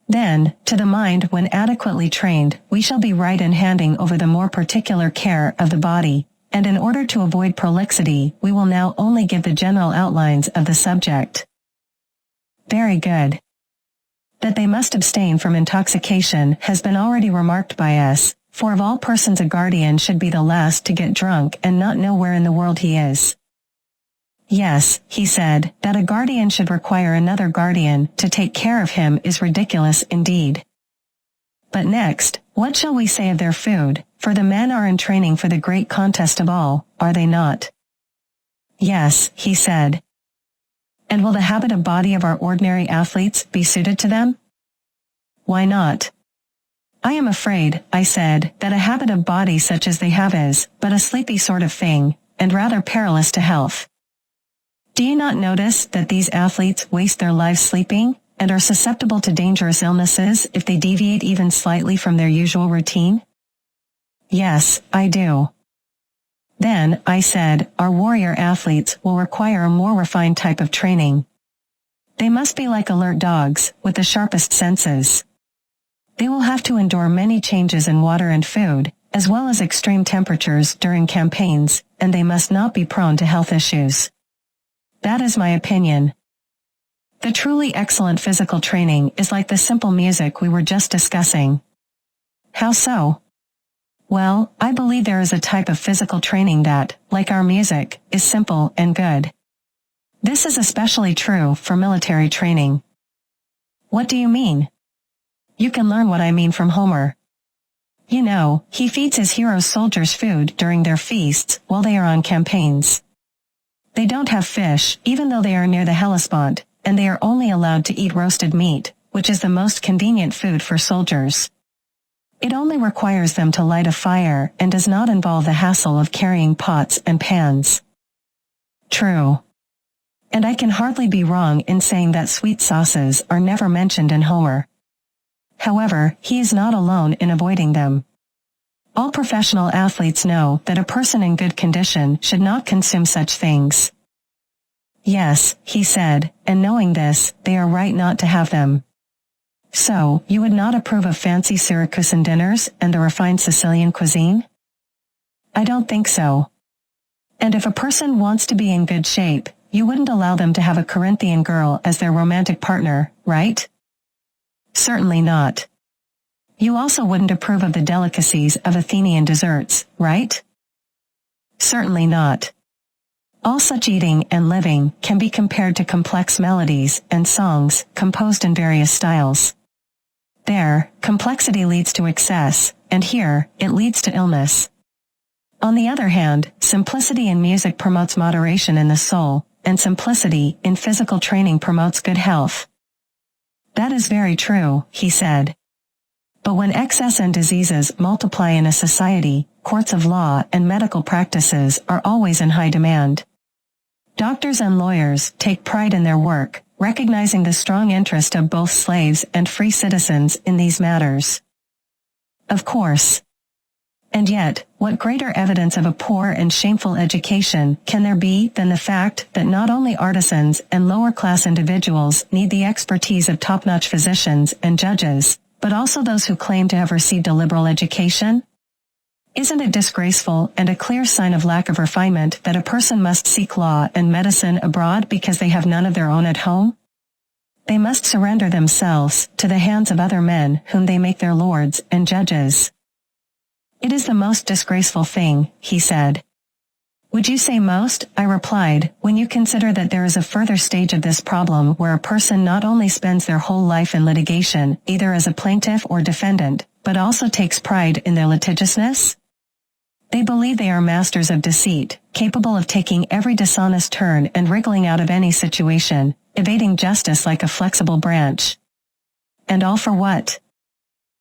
Then, to the mind when adequately trained, we shall be right in handing over the more particular care of the body, and in order to avoid prolixity, we will now only give the general outlines of the subject. Very good. That they must abstain from intoxication has been already remarked by us, for of all persons a guardian should be the last to get drunk and not know where in the world he is. Yes, he said, that a guardian should require another guardian to take care of him is ridiculous indeed. But next, what shall we say of their food, for the men are in training for the great contest of all, are they not? Yes, he said. And will the habit of body of our ordinary athletes be suited to them? Why not? I am afraid, I said, that a habit of body such as they have is but a sleepy sort of thing, and rather perilous to health. Do you not notice that these athletes waste their lives sleeping, and are susceptible to dangerous illnesses if they deviate even slightly from their usual routine? Yes, I do. Then, I said, our warrior athletes will require a more refined type of training. They must be like alert dogs, with the sharpest senses. They will have to endure many changes in water and food, as well as extreme temperatures during campaigns, and they must not be prone to health issues. That is my opinion. The truly excellent physical training is like the simple music we were just discussing. How so? Well, I believe there is a type of physical training that, like our music, is simple and good. This is especially true for military training. What do you mean? You can learn what I mean from Homer. You know, he feeds his hero soldiers food during their feasts while they are on campaigns. They don't have fish, even though they are near the Hellespont, and they are only allowed to eat roasted meat, which is the most convenient food for soldiers. It only requires them to light a fire and does not involve the hassle of carrying pots and pans. True. And I can hardly be wrong in saying that sweet sauces are never mentioned in Homer. However, he is not alone in avoiding them. All professional athletes know that a person in good condition should not consume such things. Yes, he said, and knowing this, they are right not to have them. So, you would not approve of fancy Syracusan dinners and the refined Sicilian cuisine? I don't think so. And if a person wants to be in good shape, you wouldn't allow them to have a Corinthian girl as their romantic partner, right? Certainly not. You also wouldn't approve of the delicacies of Athenian desserts, right? Certainly not. All such eating and living can be compared to complex melodies and songs composed in various styles. There, complexity leads to excess, and here, it leads to illness. On the other hand, simplicity in music promotes moderation in the soul, and simplicity in physical training promotes good health. That is very true, he said. But when excess and diseases multiply in a society, courts of law and medical practices are always in high demand. Doctors and lawyers take pride in their work, recognizing the strong interest of both slaves and free citizens in these matters. Of course. And yet, what greater evidence of a poor and shameful education can there be than the fact that not only artisans and lower-class individuals need the expertise of top-notch physicians and judges, but also those who claim to have received a liberal education? Isn't it disgraceful and a clear sign of lack of refinement that a person must seek law and medicine abroad because they have none of their own at home? They must surrender themselves to the hands of other men whom they make their lords and judges. It is the most disgraceful thing, he said. Would you say most? I replied, when you consider that there is a further stage of this problem where a person not only spends their whole life in litigation, either as a plaintiff or defendant, but also takes pride in their litigiousness? They believe they are masters of deceit, capable of taking every dishonest turn and wriggling out of any situation, evading justice like a flexible branch. And all for what?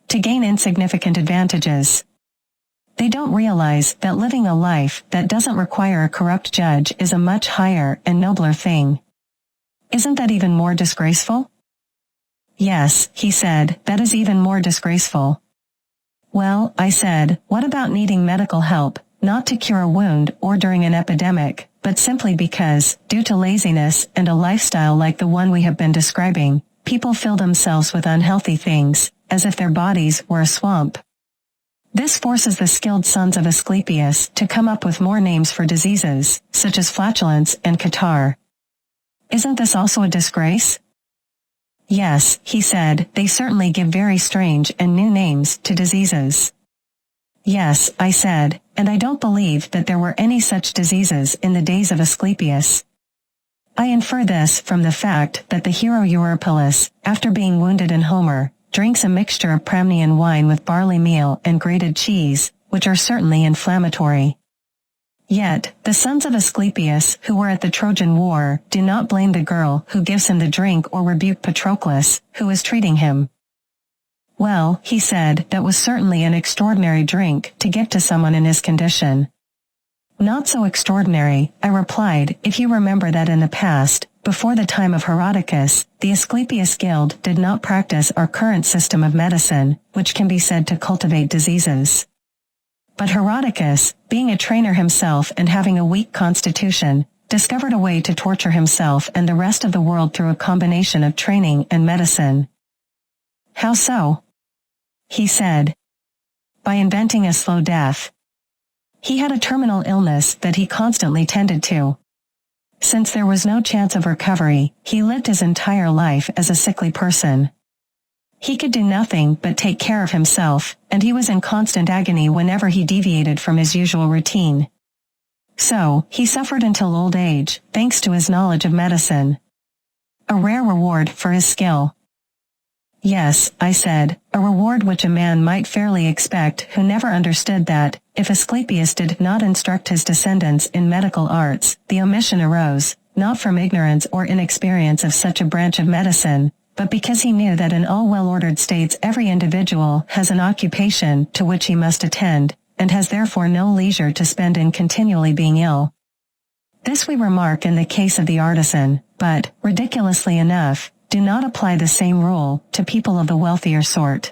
To gain insignificant advantages. They don't realize that living a life that doesn't require a corrupt judge is a much higher and nobler thing. Isn't that even more disgraceful? Yes, he said, that is even more disgraceful. Well, I said, what about needing medical help, not to cure a wound or during an epidemic, but simply because, due to laziness and a lifestyle like the one we have been describing, people fill themselves with unhealthy things, as if their bodies were a swamp. This forces the skilled sons of Asclepius to come up with more names for diseases, such as flatulence and catarrh. Isn't this also a disgrace? Yes, he said, they certainly give very strange and new names to diseases. Yes, I said, and I don't believe that there were any such diseases in the days of Asclepius. I infer this from the fact that the hero Eurypylus, after being wounded in Homer, drinks a mixture of Pramnian wine with barley meal and grated cheese, which are certainly inflammatory. Yet, the sons of Asclepius who were at the Trojan War do not blame the girl who gives him the drink or rebuke Patroclus, who is treating him. Well, he said, that was certainly an extraordinary drink to give to someone in his condition. Not so extraordinary, I replied, if you remember that in the past, before the time of Herodicus, the Asclepius Guild did not practice our current system of medicine, which can be said to cultivate diseases. But Herodicus, being a trainer himself and having a weak constitution, discovered a way to torture himself and the rest of the world through a combination of training and medicine. How so? He said. By inventing a slow death. He had a terminal illness that he constantly tended to. Since there was no chance of recovery, he lived his entire life as a sickly person. He could do nothing but take care of himself, and he was in constant agony whenever he deviated from his usual routine. So, he suffered until old age, thanks to his knowledge of medicine. A rare reward for his skill. Yes, I said, a reward which a man might fairly expect who never understood that, if Asclepius did not instruct his descendants in medical arts, the omission arose, not from ignorance or inexperience of such a branch of medicine, but because he knew that in all well-ordered states every individual has an occupation to which he must attend, and has therefore no leisure to spend in continually being ill. This we remark in the case of the artisan, but, ridiculously enough, do not apply the same rule to people of the wealthier sort.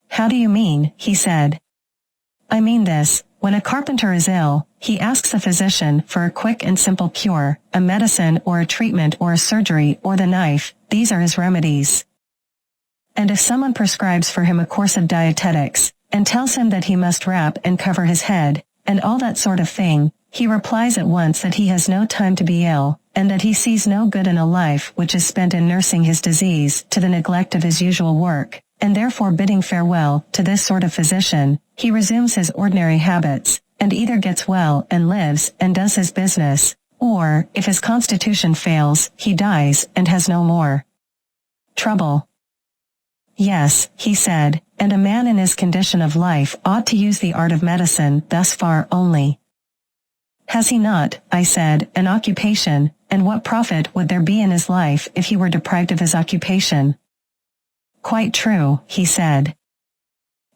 How do you mean? He said. I mean this, when a carpenter is ill, he asks a physician for a quick and simple cure, a medicine or a treatment or a surgery or the knife, these are his remedies. And if someone prescribes for him a course of dietetics, and tells him that he must wrap and cover his head, and all that sort of thing, he replies at once that he has no time to be ill, and that he sees no good in a life which is spent in nursing his disease to the neglect of his usual work, and therefore bidding farewell to this sort of physician, he resumes his ordinary habits, and either gets well and lives and does his business, or, if his constitution fails, he dies and has no more trouble. Yes, he said, and a man in his condition of life ought to use the art of medicine thus far only. Has he not, I said, an occupation, and what profit would there be in his life if he were deprived of his occupation? Quite true, he said.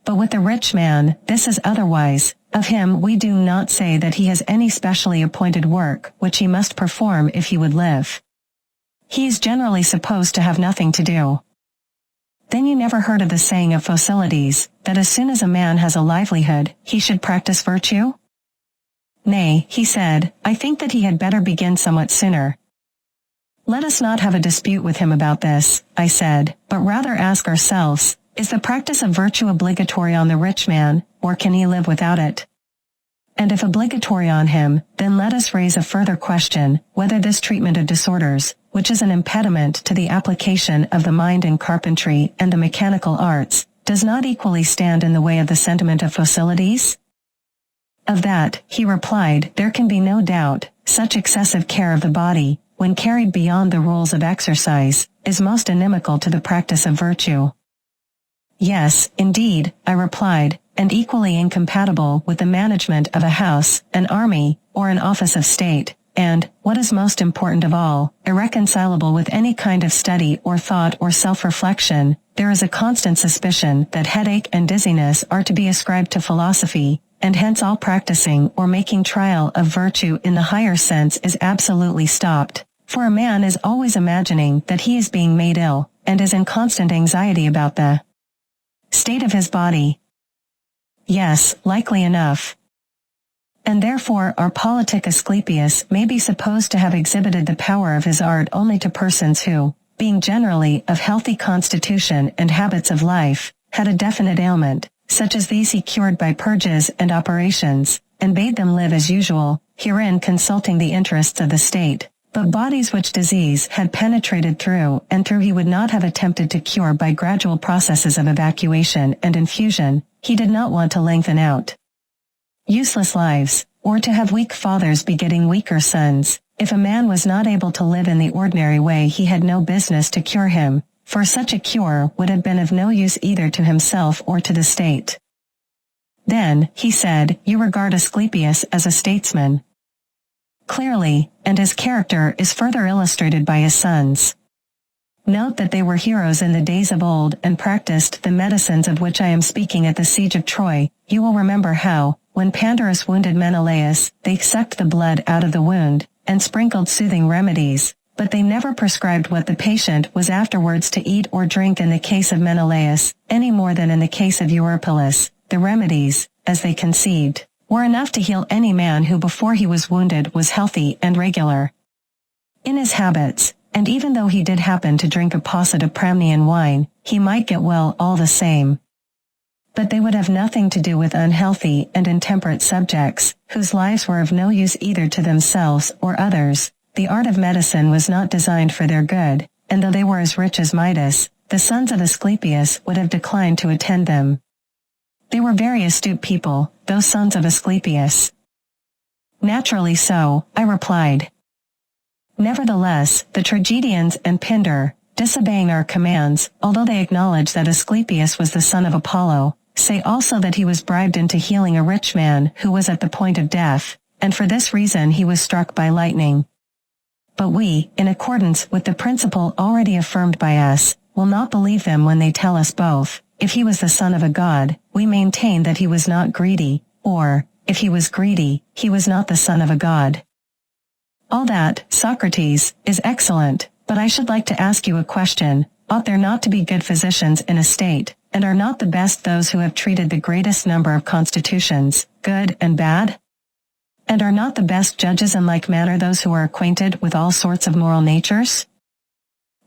But with the rich man, this is otherwise. Of him we do not say that he has any specially appointed work which he must perform if he would live. He is generally supposed to have nothing to do. Then you never heard of the saying of Phocylides, that as soon as a man has a livelihood, he should practice virtue? Nay, he said, I think that he had better begin somewhat sooner. Let us not have a dispute with him about this, I said, but rather ask ourselves, is the practice of virtue obligatory on the rich man, or can he live without it? And if obligatory on him, then let us raise a further question, whether this treatment of disorders, which is an impediment to the application of the mind in carpentry and the mechanical arts, does not equally stand in the way of the sentiment of facilities? Of that, he replied, there can be no doubt. Such excessive care of the body, when carried beyond the rules of exercise, is most inimical to the practice of virtue. Yes, indeed, I replied, and equally incompatible with the management of a house, an army, or an office of state, and, what is most important of all, irreconcilable with any kind of study or thought or self-reflection. There is a constant suspicion that headache and dizziness are to be ascribed to philosophy, and hence all practicing or making trial of virtue in the higher sense is absolutely stopped, for a man is always imagining that he is being made ill, and is in constant anxiety about the state of his body. Yes, likely enough. And therefore our politic Asclepius may be supposed to have exhibited the power of his art only to persons who, being generally of healthy constitution and habits of life, had a definite ailment, such as these he cured by purges and operations, and bade them live as usual, herein consulting the interests of the state. But bodies which disease had penetrated through and through he would not have attempted to cure by gradual processes of evacuation and infusion, he did not want to lengthen out useless lives, or to have weak fathers begetting weaker sons. If a man was not able to live in the ordinary way he had no business to cure him, for such a cure would have been of no use either to himself or to the state. Then, he said, you regard Asclepius as a statesman. Clearly, and his character is further illustrated by his sons. Note that they were heroes in the days of old and practiced the medicines of which I am speaking at the siege of Troy. You will remember how, when Pandarus wounded Menelaus, they sucked the blood out of the wound, and sprinkled soothing remedies, but they never prescribed what the patient was afterwards to eat or drink in the case of Menelaus, any more than in the case of Eurypylus. The remedies, as they conceived, were enough to heal any man who before he was wounded was healthy and regular in his habits, and even though he did happen to drink a posset of Pramnian wine, he might get well all the same. But they would have nothing to do with unhealthy and intemperate subjects, whose lives were of no use either to themselves or others. The art of medicine was not designed for their good, and though they were as rich as Midas, the sons of Asclepius would have declined to attend them. They were very astute people, those sons of Asclepius. Naturally so, I replied. Nevertheless, the tragedians and Pindar, disobeying our commands, although they acknowledge that Asclepius was the son of Apollo, say also that he was bribed into healing a rich man who was at the point of death, and for this reason he was struck by lightning. But we, in accordance with the principle already affirmed by us, will not believe them when they tell us both. If he was the son of a god, we maintain that he was not greedy, or, if he was greedy, he was not the son of a god. All that, Socrates, is excellent, but I should like to ask you a question. Ought there not to be good physicians in a state, and are not the best those who have treated the greatest number of constitutions, good and bad? And are not the best judges in like manner those who are acquainted with all sorts of moral natures?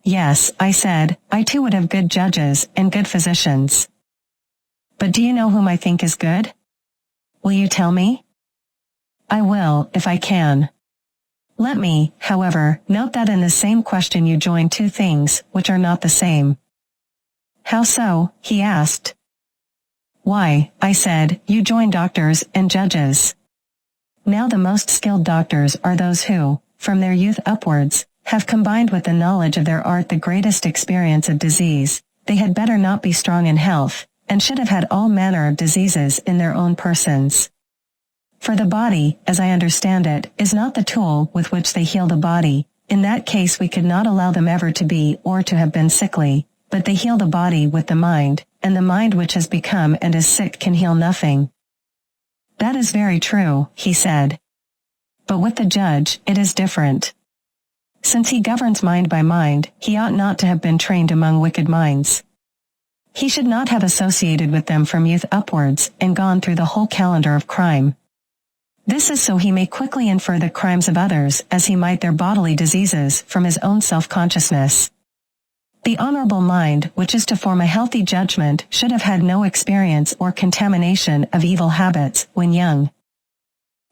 Yes, I said, I too would have good judges and good physicians. But do you know whom I think is good? Will you tell me? I will, if I can. Let me, however, note that in the same question you join two things, which are not the same. How so? He asked. Why, I said, you join doctors and judges. Now the most skilled doctors are those who, from their youth upwards, have combined with the knowledge of their art the greatest experience of disease. They had better not be strong in health, and should have had all manner of diseases in their own persons. For the body, as I understand it, is not the tool with which they heal the body. In that case we could not allow them ever to be or to have been sickly, but they heal the body with the mind, and the mind which has become and is sick can heal nothing. That is very true, he said. But with the judge, it is different. Since he governs mind by mind, he ought not to have been trained among wicked minds. He should not have associated with them from youth upwards and gone through the whole calendar of crime. This is so he may quickly infer the crimes of others as he might their bodily diseases from his own self-consciousness. The honorable mind, which is to form a healthy judgment, should have had no experience or contamination of evil habits when young.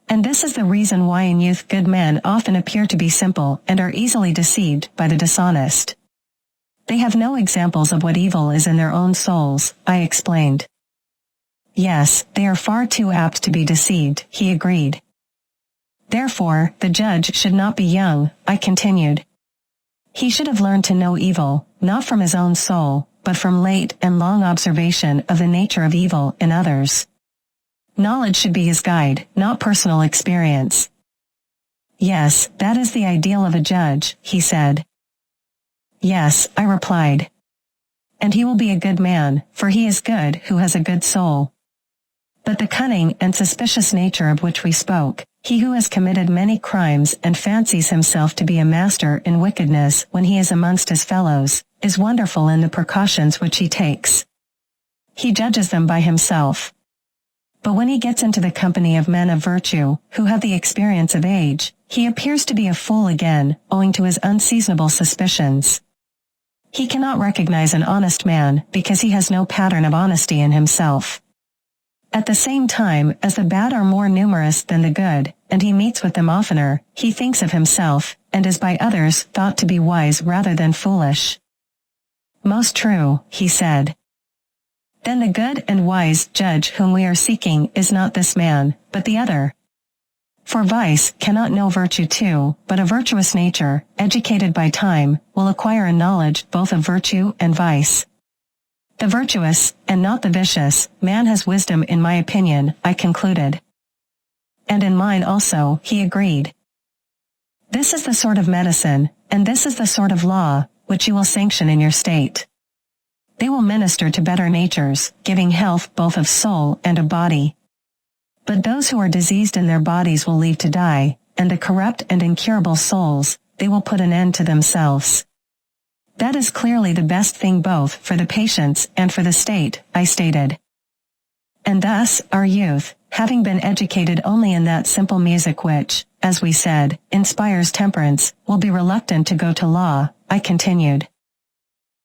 And this is the reason why in youth good men often appear to be simple and are easily deceived by the dishonest. They have no examples of what evil is in their own souls, I explained. Yes, they are far too apt to be deceived, he agreed. Therefore, the judge should not be young, I continued. He should have learned to know evil, not from his own soul, but from late and long observation of the nature of evil in others. Knowledge should be his guide, not personal experience. Yes, that is the ideal of a judge, he said. Yes, I replied. And he will be a good man, for he is good who has a good soul. But the cunning and suspicious nature of which we spoke, he who has committed many crimes and fancies himself to be a master in wickedness when he is amongst his fellows, is wonderful in the precautions which he takes. He judges them by himself. But when he gets into the company of men of virtue, who have the experience of age, he appears to be a fool again, owing to his unseasonable suspicions. He cannot recognize an honest man because he has no pattern of honesty in himself. At the same time, as the bad are more numerous than the good, and he meets with them oftener, he thinks of himself, and is by others thought to be wise rather than foolish. Most true, he said. Then the good and wise judge whom we are seeking is not this man, but the other. For vice cannot know virtue too, but a virtuous nature, educated by time, will acquire a knowledge both of virtue and vice. The virtuous, and not the vicious, man has wisdom in my opinion, I concluded. And in mine also, he agreed. This is the sort of medicine, and this is the sort of law, which you will sanction in your state. They will minister to better natures, giving health both of soul and of body. But those who are diseased in their bodies will leave to die, and the corrupt and incurable souls, they will put an end to themselves. That is clearly the best thing both for the patients and for the state, I stated. And thus, our youth, having been educated only in that simple music which, as we said, inspires temperance, will be reluctant to go to law, I continued.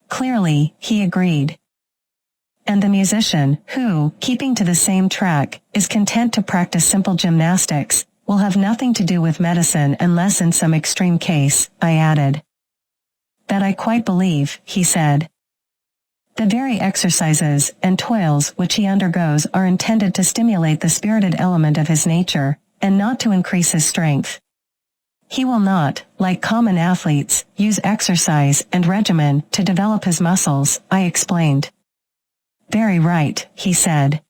Clearly, he agreed. And the musician, who, keeping to the same track, is content to practice simple gymnastics, will have nothing to do with medicine unless in some extreme case, I added. That I quite believe, he said. The very exercises and toils which he undergoes are intended to stimulate the spirited element of his nature, and not to increase his strength. He will not, like common athletes, use exercise and regimen to develop his muscles, I explained. Very right, he said.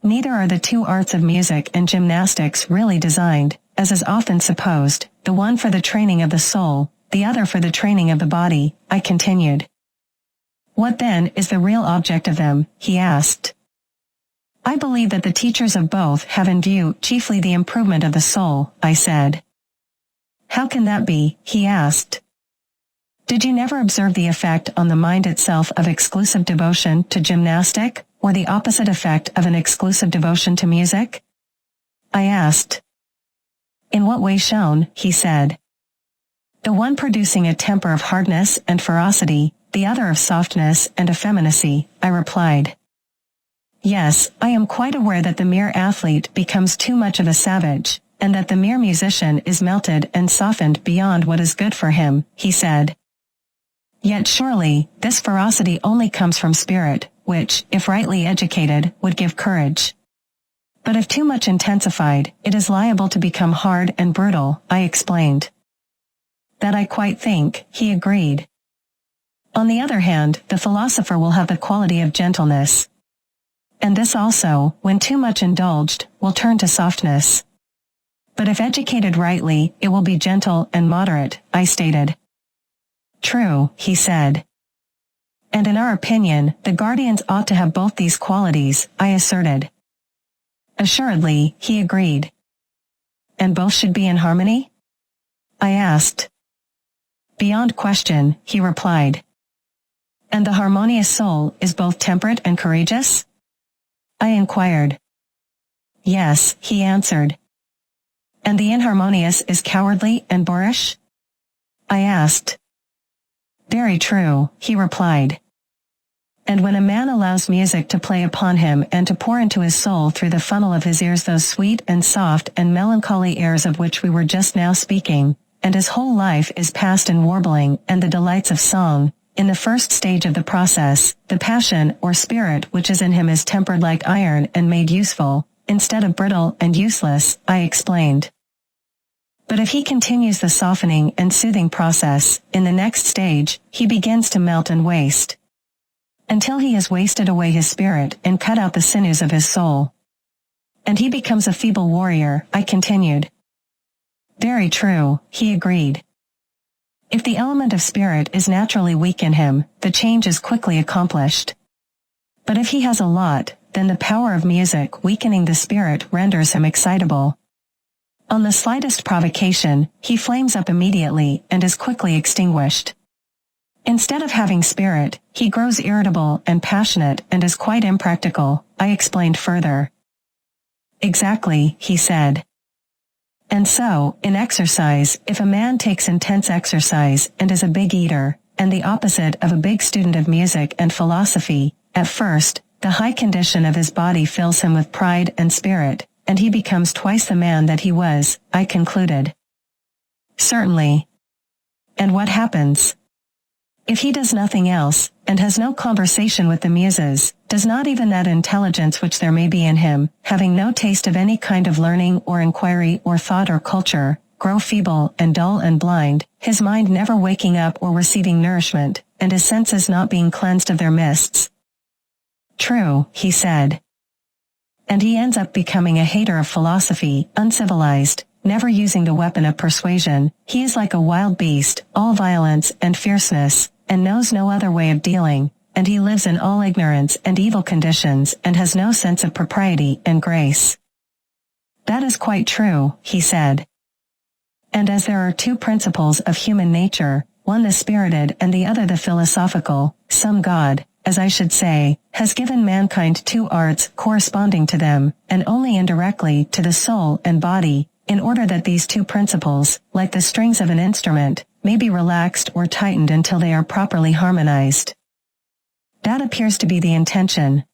Neither are the two arts of music and gymnastics really designed, as is often supposed, the one for the training of the soul, the other for the training of the body, I continued. What then is the real object of them, he asked. I believe that the teachers of both have in view chiefly the improvement of the soul, I said. How can that be, he asked. Did you never observe the effect on the mind itself of exclusive devotion to gymnastic, or the opposite effect of an exclusive devotion to music? I asked. In what way shown, he said. The one producing a temper of hardness and ferocity, the other of softness and effeminacy, I replied. Yes, I am quite aware that the mere athlete becomes too much of a savage, and that the mere musician is melted and softened beyond what is good for him, he said. Yet surely, this ferocity only comes from spirit, which, if rightly educated, would give courage. But if too much intensified, it is liable to become hard and brutal, I explained. That I quite think, he agreed. On the other hand, the philosopher will have the quality of gentleness. And this also, when too much indulged, will turn to softness. But if educated rightly, it will be gentle and moderate, I stated. True, he said. And in our opinion, the guardians ought to have both these qualities, I asserted. Assuredly, he agreed. And both should be in harmony? I asked. Beyond question, he replied. And the harmonious soul is both temperate and courageous? I inquired. Yes, he answered. And the inharmonious is cowardly and boorish? I asked. Very true, he replied. And when a man allows music to play upon him and to pour into his soul through the funnel of his ears those sweet and soft and melancholy airs of which we were just now speaking, and his whole life is passed in warbling and the delights of song, in the first stage of the process, the passion or spirit which is in him is tempered like iron and made useful, instead of brittle and useless, I explained. But if he continues the softening and soothing process, in the next stage, he begins to melt and waste, until he has wasted away his spirit and cut out the sinews of his soul. And he becomes a feeble warrior, I continued. Very true, he agreed. If the element of spirit is naturally weak in him, the change is quickly accomplished. But if he has a lot, then the power of music weakening the spirit renders him excitable. On the slightest provocation, he flames up immediately and is quickly extinguished. Instead of having spirit, he grows irritable and passionate and is quite impractical, I explained further. Exactly, he said. And so, in exercise, if a man takes intense exercise and is a big eater, and the opposite of a big student of music and philosophy, at first, the high condition of his body fills him with pride and spirit, and he becomes twice the man that he was, I concluded. Certainly. And what happens? If he does nothing else, and has no conversation with the muses, does not even that intelligence which there may be in him, having no taste of any kind of learning or inquiry or thought or culture, grow feeble and dull and blind, his mind never waking up or receiving nourishment, and his senses not being cleansed of their mists? True, he said. And he ends up becoming a hater of philosophy, uncivilized, never using the weapon of persuasion. He is like a wild beast, all violence and fierceness, and knows no other way of dealing, and he lives in all ignorance and evil conditions and has no sense of propriety and grace. That is quite true, he said. And as there are two principles of human nature, one the spirited and the other the philosophical, some God, as I should say, has given mankind two arts corresponding to them, and only indirectly to the soul and body, in order that these two principles, like the strings of an instrument, may be relaxed or tightened until they are properly harmonized. That appears to be the intention.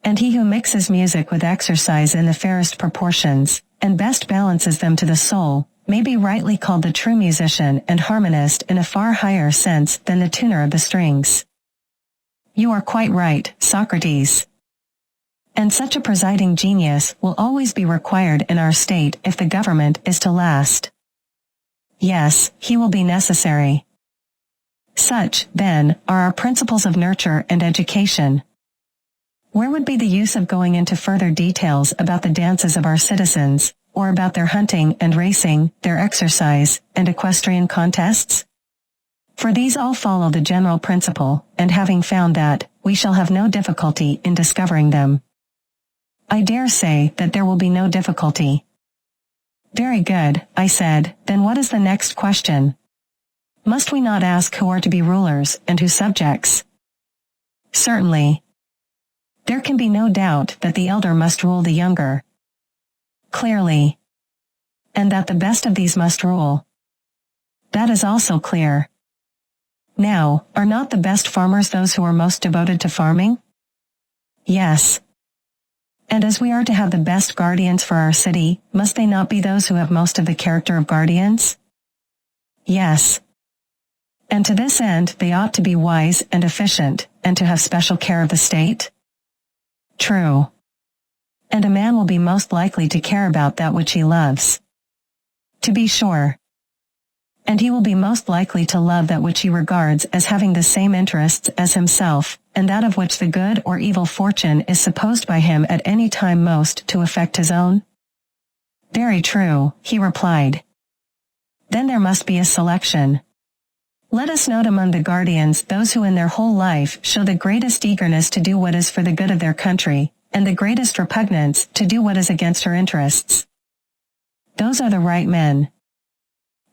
And he who mixes music with exercise in the fairest proportions, and best balances them to the soul, may be rightly called the true musician and harmonist in a far higher sense than the tuner of the strings. You are quite right, Socrates. And such a presiding genius will always be required in our state if the government is to last. Yes, he will be necessary. Such, then, are our principles of nurture and education. Where would be the use of going into further details about the dances of our citizens, or about their hunting and racing, their exercise, and equestrian contests? For these all follow the general principle, and having found that, we shall have no difficulty in discovering them. I dare say that there will be no difficulty. Very good, I said, then what is the next question? Must we not ask who are to be rulers and who subjects? Certainly. There can be no doubt that the elder must rule the younger. Clearly. And that the best of these must rule. That is also clear. Now, are not the best farmers those who are most devoted to farming? Yes. And as we are to have the best guardians for our city, must they not be those who have most of the character of guardians? Yes. And to this end they ought to be wise and efficient, and to have special care of the state? True. And a man will be most likely to care about that which he loves. To be sure. And he will be most likely to love that which he regards as having the same interests as himself, and that of which the good or evil fortune is supposed by him at any time most to affect his own? Very true, he replied. Then there must be a selection. Let us note among the guardians those who in their whole life show the greatest eagerness to do what is for the good of their country, and the greatest repugnance to do what is against her interests. Those are the right men.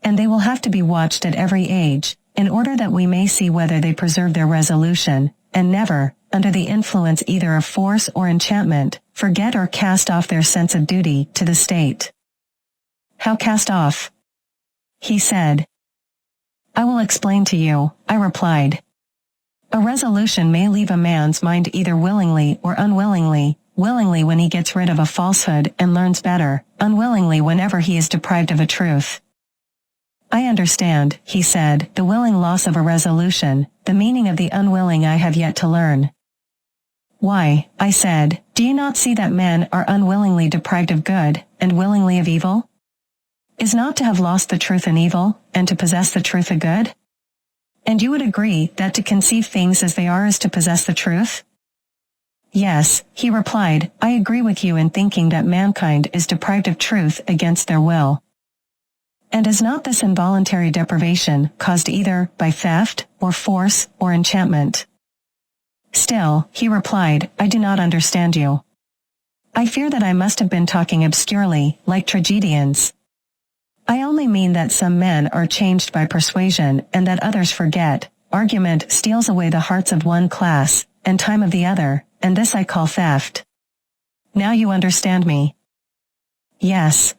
And they will have to be watched at every age, in order that we may see whether they preserve their resolution, and never, under the influence either of force or enchantment, forget or cast off their sense of duty to the state. How cast off? He said. I will explain to you, I replied. A resolution may leave a man's mind either willingly or unwillingly, willingly when he gets rid of a falsehood and learns better, unwillingly whenever he is deprived of a truth. I understand, he said, the willing loss of a resolution, the meaning of the unwilling I have yet to learn. Why, I said, do you not see that men are unwillingly deprived of good, and willingly of evil? Is not to have lost the truth an evil, and to possess the truth a good? And you would agree that to conceive things as they are is to possess the truth? Yes, he replied, I agree with you in thinking that mankind is deprived of truth against their will. And is not this involuntary deprivation caused either by theft, or force, or enchantment? Still, he replied, I do not understand you. I fear that I must have been talking obscurely, like tragedians. I only mean that some men are changed by persuasion and that others forget. Argument steals away the hearts of one class, and time of the other, and this I call theft. Now you understand me. Yes.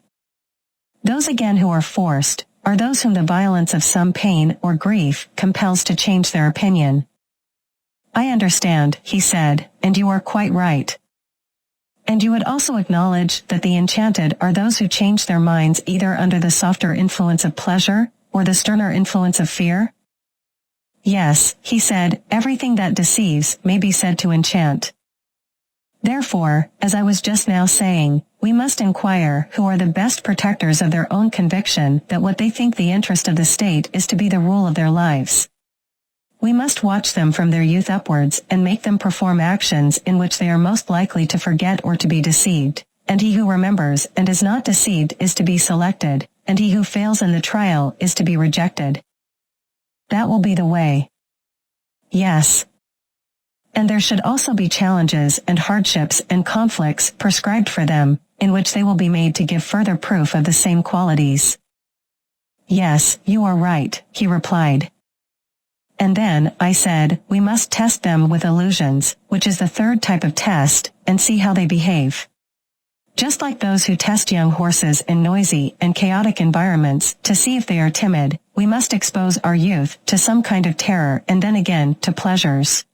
Those again who are forced, are those whom the violence of some pain or grief compels to change their opinion. I understand, he said, and you are quite right. And you would also acknowledge that the enchanted are those who change their minds either under the softer influence of pleasure, or the sterner influence of fear? Yes, he said, everything that deceives may be said to enchant. Therefore, as I was just now saying, we must inquire who are the best protectors of their own conviction that what they think the interest of the state is to be the rule of their lives. We must watch them from their youth upwards and make them perform actions in which they are most likely to forget or to be deceived, and he who remembers and is not deceived is to be selected, and he who fails in the trial is to be rejected. That will be the way. Yes. And there should also be challenges and hardships and conflicts prescribed for them, in which they will be made to give further proof of the same qualities. Yes, you are right, he replied. And then, I said, we must test them with illusions, which is the third type of test, and see how they behave. Just like those who test young horses in noisy and chaotic environments to see if they are timid, we must expose our youth to some kind of terror and then again to pleasures.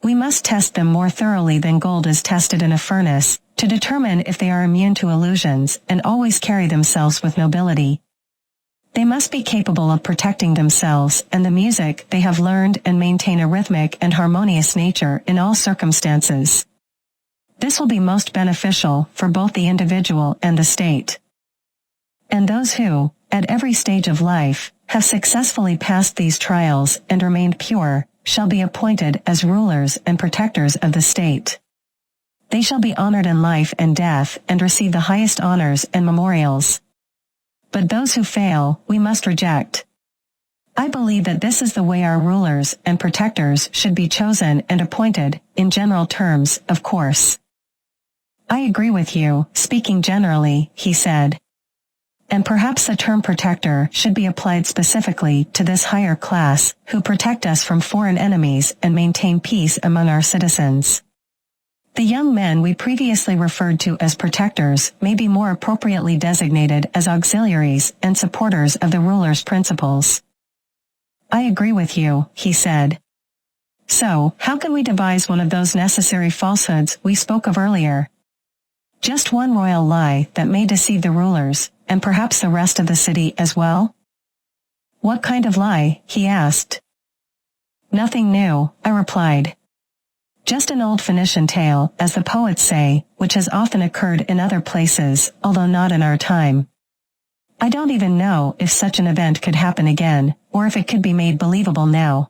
We must test them more thoroughly than gold is tested in a furnace, to determine if they are immune to illusions and always carry themselves with nobility. They must be capable of protecting themselves and the music they have learned and maintain a rhythmic and harmonious nature in all circumstances. This will be most beneficial for both the individual and the state. And those who, at every stage of life, have successfully passed these trials and remained pure, shall be appointed as rulers and protectors of the state. They shall be honored in life and death and receive the highest honors and memorials. But those who fail, we must reject. I believe that this is the way our rulers and protectors should be chosen and appointed, in general terms, of course. I agree with you, speaking generally, he said. And perhaps the term protector should be applied specifically to this higher class, who protect us from foreign enemies and maintain peace among our citizens. The young men we previously referred to as protectors may be more appropriately designated as auxiliaries and supporters of the ruler's principles. I agree with you, he said. So, how can we devise one of those necessary falsehoods we spoke of earlier? Just one royal lie that may deceive the rulers, and perhaps the rest of the city as well? What kind of lie? He asked. Nothing new, I replied. Just an old Phoenician tale, as the poets say, which has often occurred in other places, although not in our time. I don't even know if such an event could happen again, or if it could be made believable now.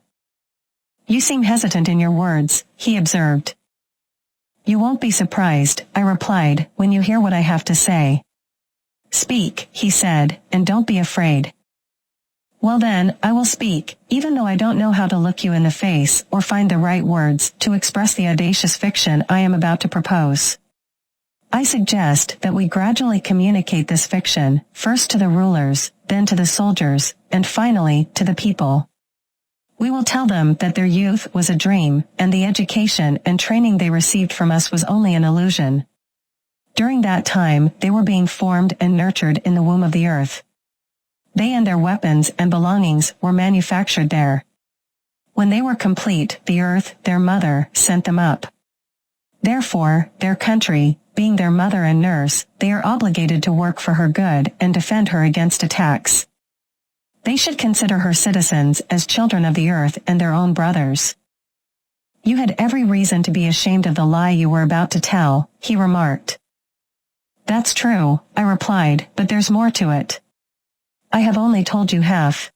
You seem hesitant in your words, he observed. You won't be surprised, I replied, when you hear what I have to say. Speak, he said, and don't be afraid. Well then, I will speak, even though I don't know how to look you in the face or find the right words to express the audacious fiction I am about to propose. I suggest that we gradually communicate this fiction, first to the rulers, then to the soldiers, and finally to the people. We will tell them that their youth was a dream, and the education and training they received from us was only an illusion. During that time, they were being formed and nurtured in the womb of the earth. They and their weapons and belongings were manufactured there. When they were complete, the earth, their mother, sent them up. Therefore, their country, being their mother and nurse, they are obligated to work for her good and defend her against attacks. They should consider her citizens as children of the earth and their own brothers. You had every reason to be ashamed of the lie you were about to tell, he remarked. That's true, I replied, but there's more to it. I have only told you half.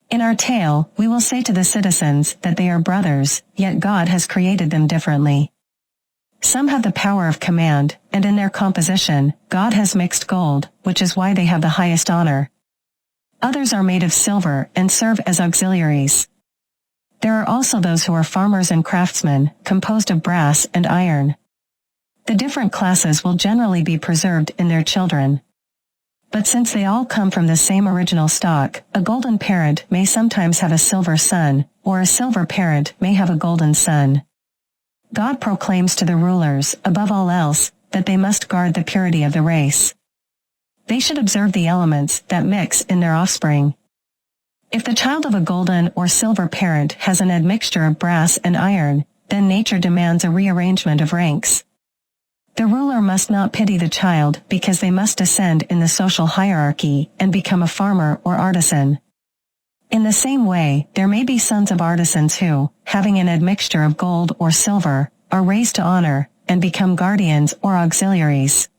In our tale, we will say to the citizens that they are brothers, yet God has created them differently. Some have the power of command, and in their composition, God has mixed gold, which is why they have the highest honor. Others are made of silver and serve as auxiliaries. There are also those who are farmers and craftsmen, composed of brass and iron. The different classes will generally be preserved in their children. But since they all come from the same original stock, a golden parent may sometimes have a silver son, or a silver parent may have a golden son. God proclaims to the rulers, above all else, that they must guard the purity of the race. They should observe the elements that mix in their offspring. If the child of a golden or silver parent has an admixture of brass and iron, then nature demands a rearrangement of ranks. The ruler must not pity the child because they must ascend in the social hierarchy and become a farmer or artisan. In the same way, there may be sons of artisans who, having an admixture of gold or silver, are raised to honor and become guardians or auxiliaries.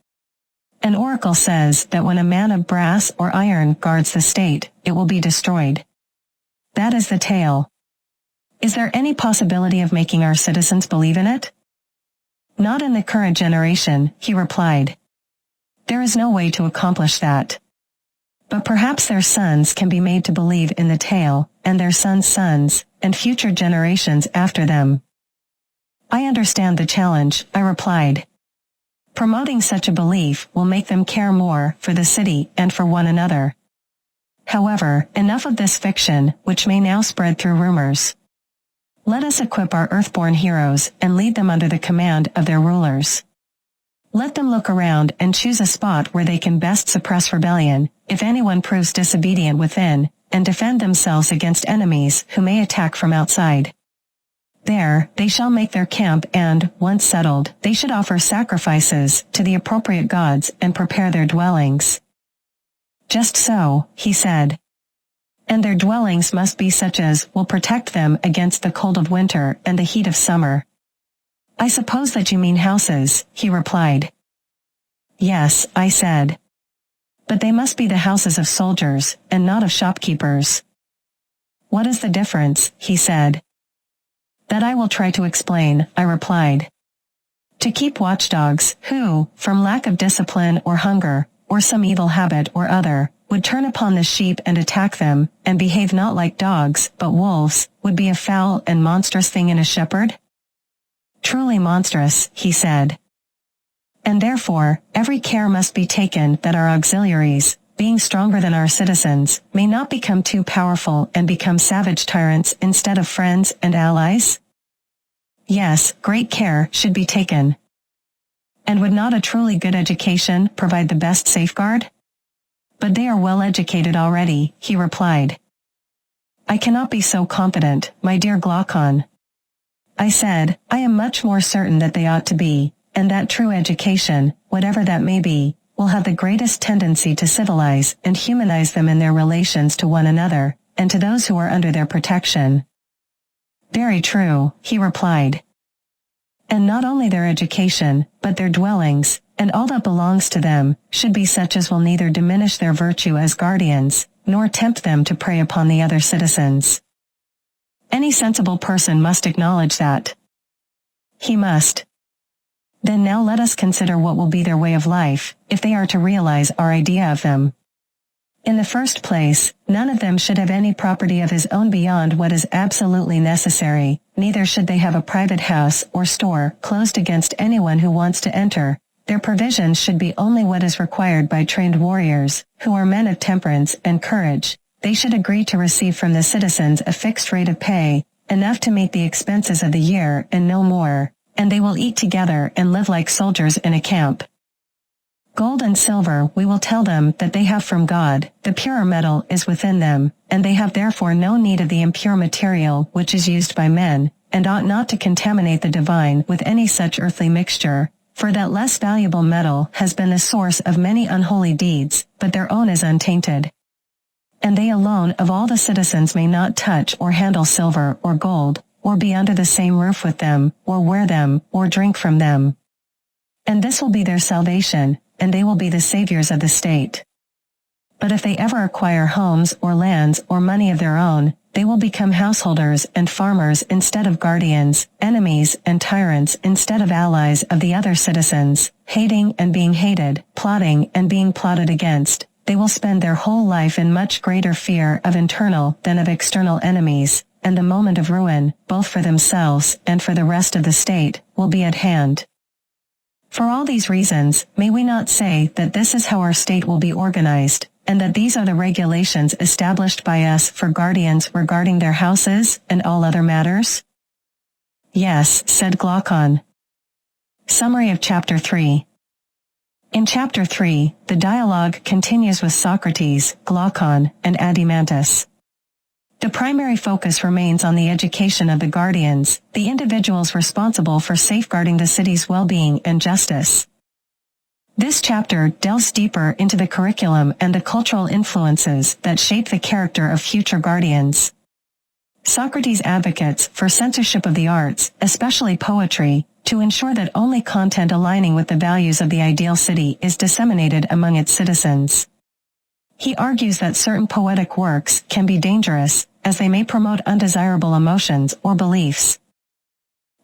An oracle says that when a man of brass or iron guards the state, it will be destroyed. That is the tale. Is there any possibility of making our citizens believe in it? Not in the current generation, he replied. There is no way to accomplish that. But perhaps their sons can be made to believe in the tale, and their sons' sons, and future generations after them. I understand the challenge, I replied. Promoting such a belief will make them care more for the city and for one another. However, enough of this fiction, which may now spread through rumors. Let us equip our earthborn heroes and lead them under the command of their rulers. Let them look around and choose a spot where they can best suppress rebellion, if anyone proves disobedient within, and defend themselves against enemies who may attack from outside. There, they shall make their camp and, once settled, they should offer sacrifices to the appropriate gods and prepare their dwellings. Just so, he said. And their dwellings must be such as will protect them against the cold of winter and the heat of summer. I suppose that you mean houses, he replied. Yes, I said. But they must be the houses of soldiers, and not of shopkeepers. What is the difference, he said. That I will try to explain, I replied. To keep watchdogs, who, from lack of discipline or hunger, or some evil habit or other, would turn upon the sheep and attack them, and behave not like dogs, but wolves, would be a foul and monstrous thing in a shepherd? Truly monstrous, he said. And therefore, every care must be taken that our auxiliaries, being stronger than our citizens, may not become too powerful and become savage tyrants instead of friends and allies? Yes, great care should be taken. And would not a truly good education provide the best safeguard? But they are well educated already, he replied. I cannot be so confident, my dear Glaucon. I said, I am much more certain that they ought to be, and that true education, whatever that may be, will have the greatest tendency to civilize and humanize them in their relations to one another, and to those who are under their protection. Very true, he replied. And not only their education, but their dwellings, and all that belongs to them, should be such as will neither diminish their virtue as guardians, nor tempt them to prey upon the other citizens. Any sensible person must acknowledge that. He must. Then now let us consider what will be their way of life, if they are to realize our idea of them. In the first place, none of them should have any property of his own beyond what is absolutely necessary, neither should they have a private house or store closed against anyone who wants to enter. Their provisions should be only what is required by trained warriors, who are men of temperance and courage. They should agree to receive from the citizens a fixed rate of pay, enough to meet the expenses of the year and no more, and they will eat together and live like soldiers in a camp. Gold and silver we will tell them that they have from God, the purer metal is within them, and they have therefore no need of the impure material which is used by men, and ought not to contaminate the divine with any such earthly mixture, for that less valuable metal has been the source of many unholy deeds, but their own is untainted. And they alone of all the citizens may not touch or handle silver or gold, or be under the same roof with them, or wear them, or drink from them. And this will be their salvation, and they will be the saviors of the state. But if they ever acquire homes or lands or money of their own, they will become householders and farmers instead of guardians, enemies and tyrants instead of allies of the other citizens, hating and being hated, plotting and being plotted against. They will spend their whole life in much greater fear of internal than of external enemies, and the moment of ruin, both for themselves and for the rest of the state, will be at hand. For all these reasons, may we not say that this is how our state will be organized, and that these are the regulations established by us for guardians regarding their houses and all other matters? Yes, said Glaucon. Summary of Chapter 3. In Chapter 3, the dialogue continues with Socrates, Glaucon, and Adeimantus. The primary focus remains on the education of the guardians, the individuals responsible for safeguarding the city's well-being and justice. This chapter delves deeper into the curriculum and the cultural influences that shape the character of future guardians. Socrates advocates for censorship of the arts, especially poetry, to ensure that only content aligning with the values of the ideal city is disseminated among its citizens. He argues that certain poetic works can be dangerous, as they may promote undesirable emotions or beliefs.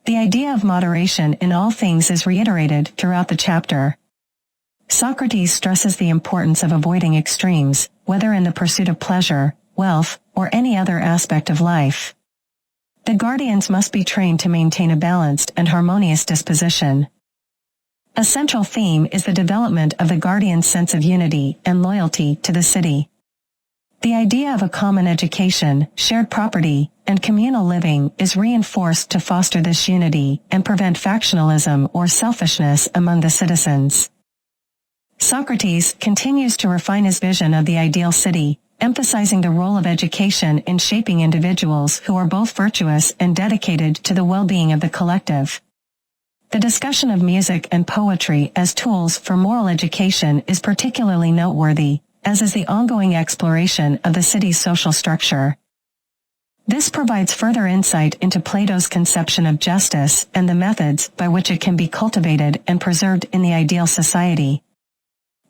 The idea of moderation in all things is reiterated throughout the chapter. Socrates stresses the importance of avoiding extremes, whether in the pursuit of pleasure, wealth, or any other aspect of life. The guardians must be trained to maintain a balanced and harmonious disposition. A central theme is the development of the guardian's sense of unity and loyalty to the city. The idea of a common education, shared property, and communal living is reinforced to foster this unity and prevent factionalism or selfishness among the citizens. Socrates continues to refine his vision of the ideal city, emphasizing the role of education in shaping individuals who are both virtuous and dedicated to the well-being of the collective. The discussion of music and poetry as tools for moral education is particularly noteworthy, as is the ongoing exploration of the city's social structure. This provides further insight into Plato's conception of justice and the methods by which it can be cultivated and preserved in the ideal society.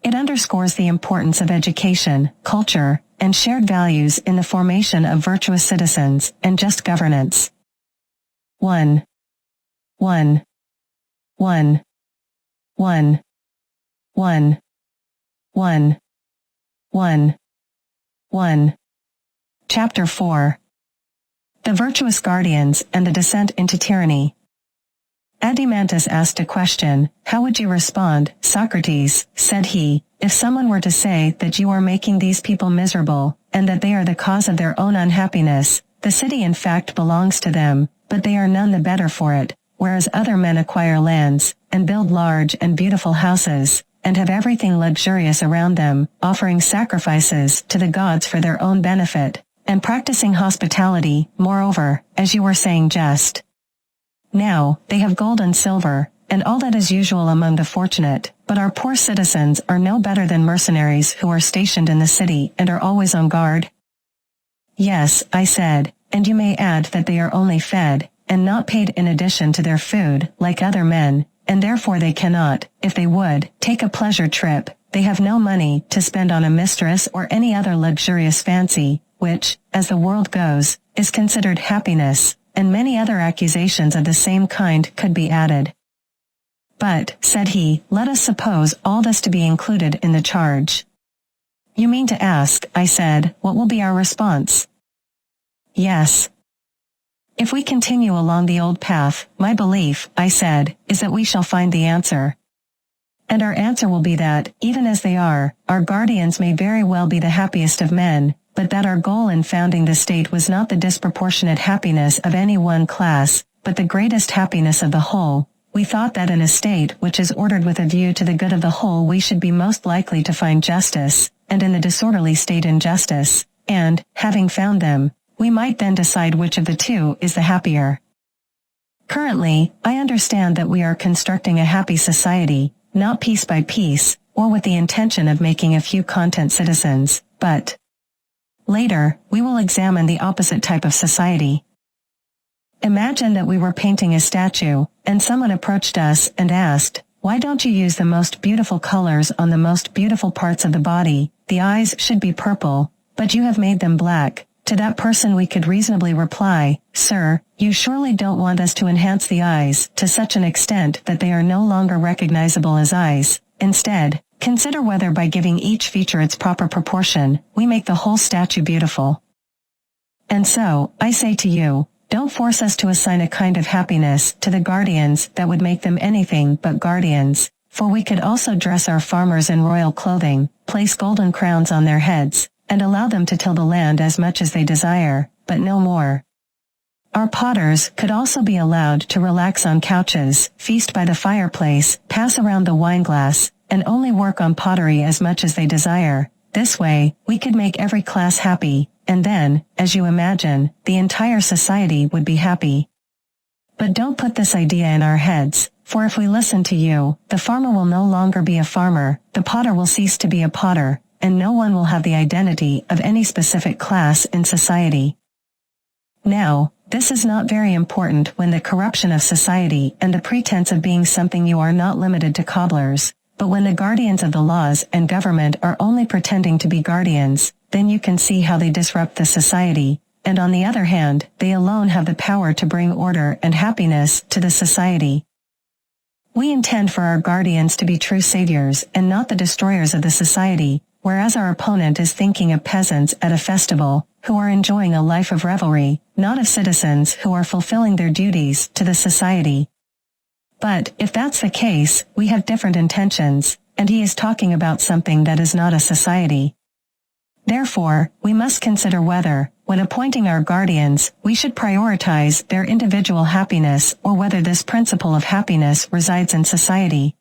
It underscores the importance of education, culture, and shared values in the formation of virtuous citizens and just governance. 1. 1. 1. 1. 1. 1. 1. 1. Chapter 4. The Virtuous Guardians and the Descent into Tyranny. Adeimantus asked a question, "How would you respond, Socrates," said he, "if someone were to say that you are making these people miserable, and that they are the cause of their own unhappiness? The city in fact belongs to them, but they are none the better for it, whereas other men acquire lands, and build large and beautiful houses, and have everything luxurious around them, offering sacrifices to the gods for their own benefit, and practicing hospitality, moreover, as you were saying just now, they have gold and silver, and all that is usual among the fortunate, but our poor citizens are no better than mercenaries who are stationed in the city and are always on guard." "Yes," I said, "and you may add that they are only fed, and not paid in addition to their food, like other men, and therefore they cannot, if they would, take a pleasure trip. They have no money to spend on a mistress or any other luxurious fancy, which, as the world goes, is considered happiness," and many other accusations of the same kind could be added. "But," said he, "let us suppose all this to be included in the charge." "You mean to ask," I said, "what will be our response?" "Yes. If we continue along the old path, my belief," I said, "is that we shall find the answer. And our answer will be that, even as they are, our guardians may very well be the happiest of men, but that our goal in founding the state was not the disproportionate happiness of any one class, but the greatest happiness of the whole. we thought that in a state which is ordered with a view to the good of the whole we should be most likely to find justice, and in the disorderly state injustice, and, having found them, we might then decide which of the two is the happier. Currently, I understand that we are constructing a happy society, not piece by piece, or with the intention of making a few content citizens, but later, we will examine the opposite type of society. Imagine that we were painting a statue, and someone approached us and asked, "Why don't you use the most beautiful colors on the most beautiful parts of the body? The eyes should be purple, but you have made them black." To that person we could reasonably reply, "Sir, you surely don't want us to enhance the eyes to such an extent that they are no longer recognizable as eyes. Instead, consider whether by giving each feature its proper proportion, we make the whole statue beautiful." And so, I say to you, don't force us to assign a kind of happiness to the guardians that would make them anything but guardians, for we could also dress our farmers in royal clothing, place golden crowns on their heads, and allow them to till the land as much as they desire, but no more. Our potters could also be allowed to relax on couches, feast by the fireplace, pass around the wineglass, and only work on pottery as much as they desire. This way, we could make every class happy, and then, as you imagine, the entire society would be happy. But don't put this idea in our heads, for if we listen to you, the farmer will no longer be a farmer, the potter will cease to be a potter, and no one will have the identity of any specific class in society. Now, this is not very important when the corruption of society and the pretense of being something you are not limited to cobblers, but when the guardians of the laws and government are only pretending to be guardians, then you can see how they disrupt the society, and on the other hand, they alone have the power to bring order and happiness to the society. We intend for our guardians to be true saviors and not the destroyers of the society, whereas our opponent is thinking of peasants at a festival, who are enjoying a life of revelry, not of citizens who are fulfilling their duties to the society. But, if that's the case, we have different intentions, and he is talking about something that is not a society. Therefore, we must consider whether, when appointing our guardians, we should prioritize their individual happiness or whether this principle of happiness resides in society.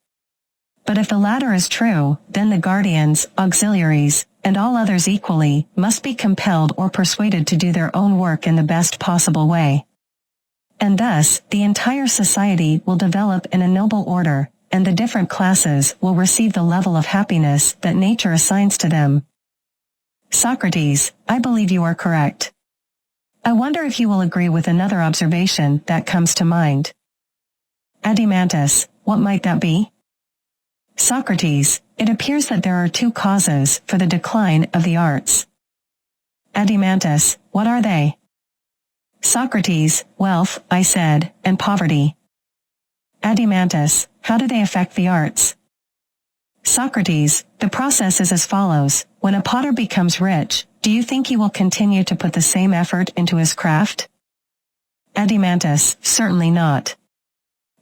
But if the latter is true, then the guardians, auxiliaries, and all others equally, must be compelled or persuaded to do their own work in the best possible way. And thus, the entire society will develop in a noble order, and the different classes will receive the level of happiness that nature assigns to them. Socrates, I believe you are correct. I wonder if you will agree with another observation that comes to mind. Adeimantus, what might that be? Socrates, it appears that there are two causes for the decline of the arts. Adeimantus, what are they? Socrates, wealth, I said, and poverty. Adeimantus, how do they affect the arts? Socrates, the process is as follows. When a potter becomes rich, do you think he will continue to put the same effort into his craft? Adeimantus, certainly not.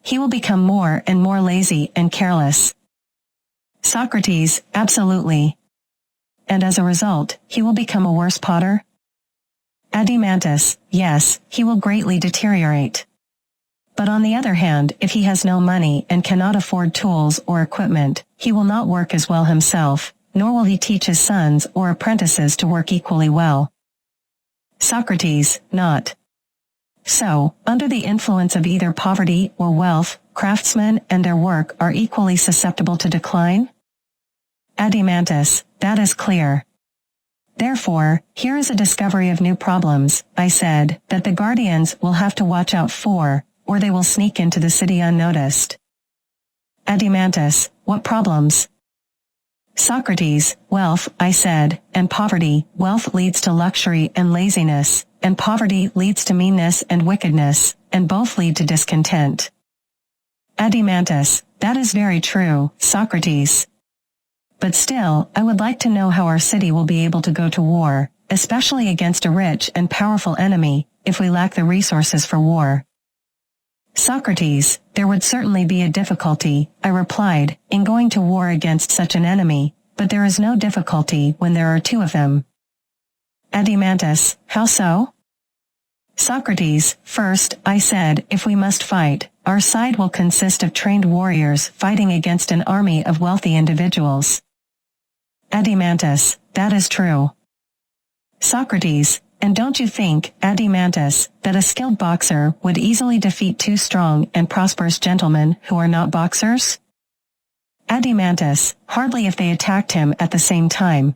He will become more and more lazy and careless. Socrates, absolutely. And as a result, he will become a worse potter? Adeimantus, yes, he will greatly deteriorate. But on the other hand, if he has no money and cannot afford tools or equipment, he will not work as well himself, nor will he teach his sons or apprentices to work equally well. Socrates, not. So, under the influence of either poverty or wealth, craftsmen and their work are equally susceptible to decline? Adeimantus, that is clear. Therefore, here is a discovery of new problems, I said, that the guardians will have to watch out for, or they will sneak into the city unnoticed. Adeimantus, what problems? Socrates, wealth, I said, and poverty. Wealth leads to luxury and laziness, and poverty leads to meanness and wickedness, and both lead to discontent. Adeimantus, that is very true, Socrates. But still, I would like to know how our city will be able to go to war, especially against a rich and powerful enemy, if we lack the resources for war. Socrates, there would certainly be a difficulty, I replied, in going to war against such an enemy, but there is no difficulty when there are two of them. Adeimantus, how so? Socrates, first, I said, if we must fight, our side will consist of trained warriors fighting against an army of wealthy individuals. Adeimantus, that is true. Socrates, and don't you think, Adeimantus, that a skilled boxer would easily defeat two strong and prosperous gentlemen who are not boxers? Adeimantus, hardly if they attacked him at the same time.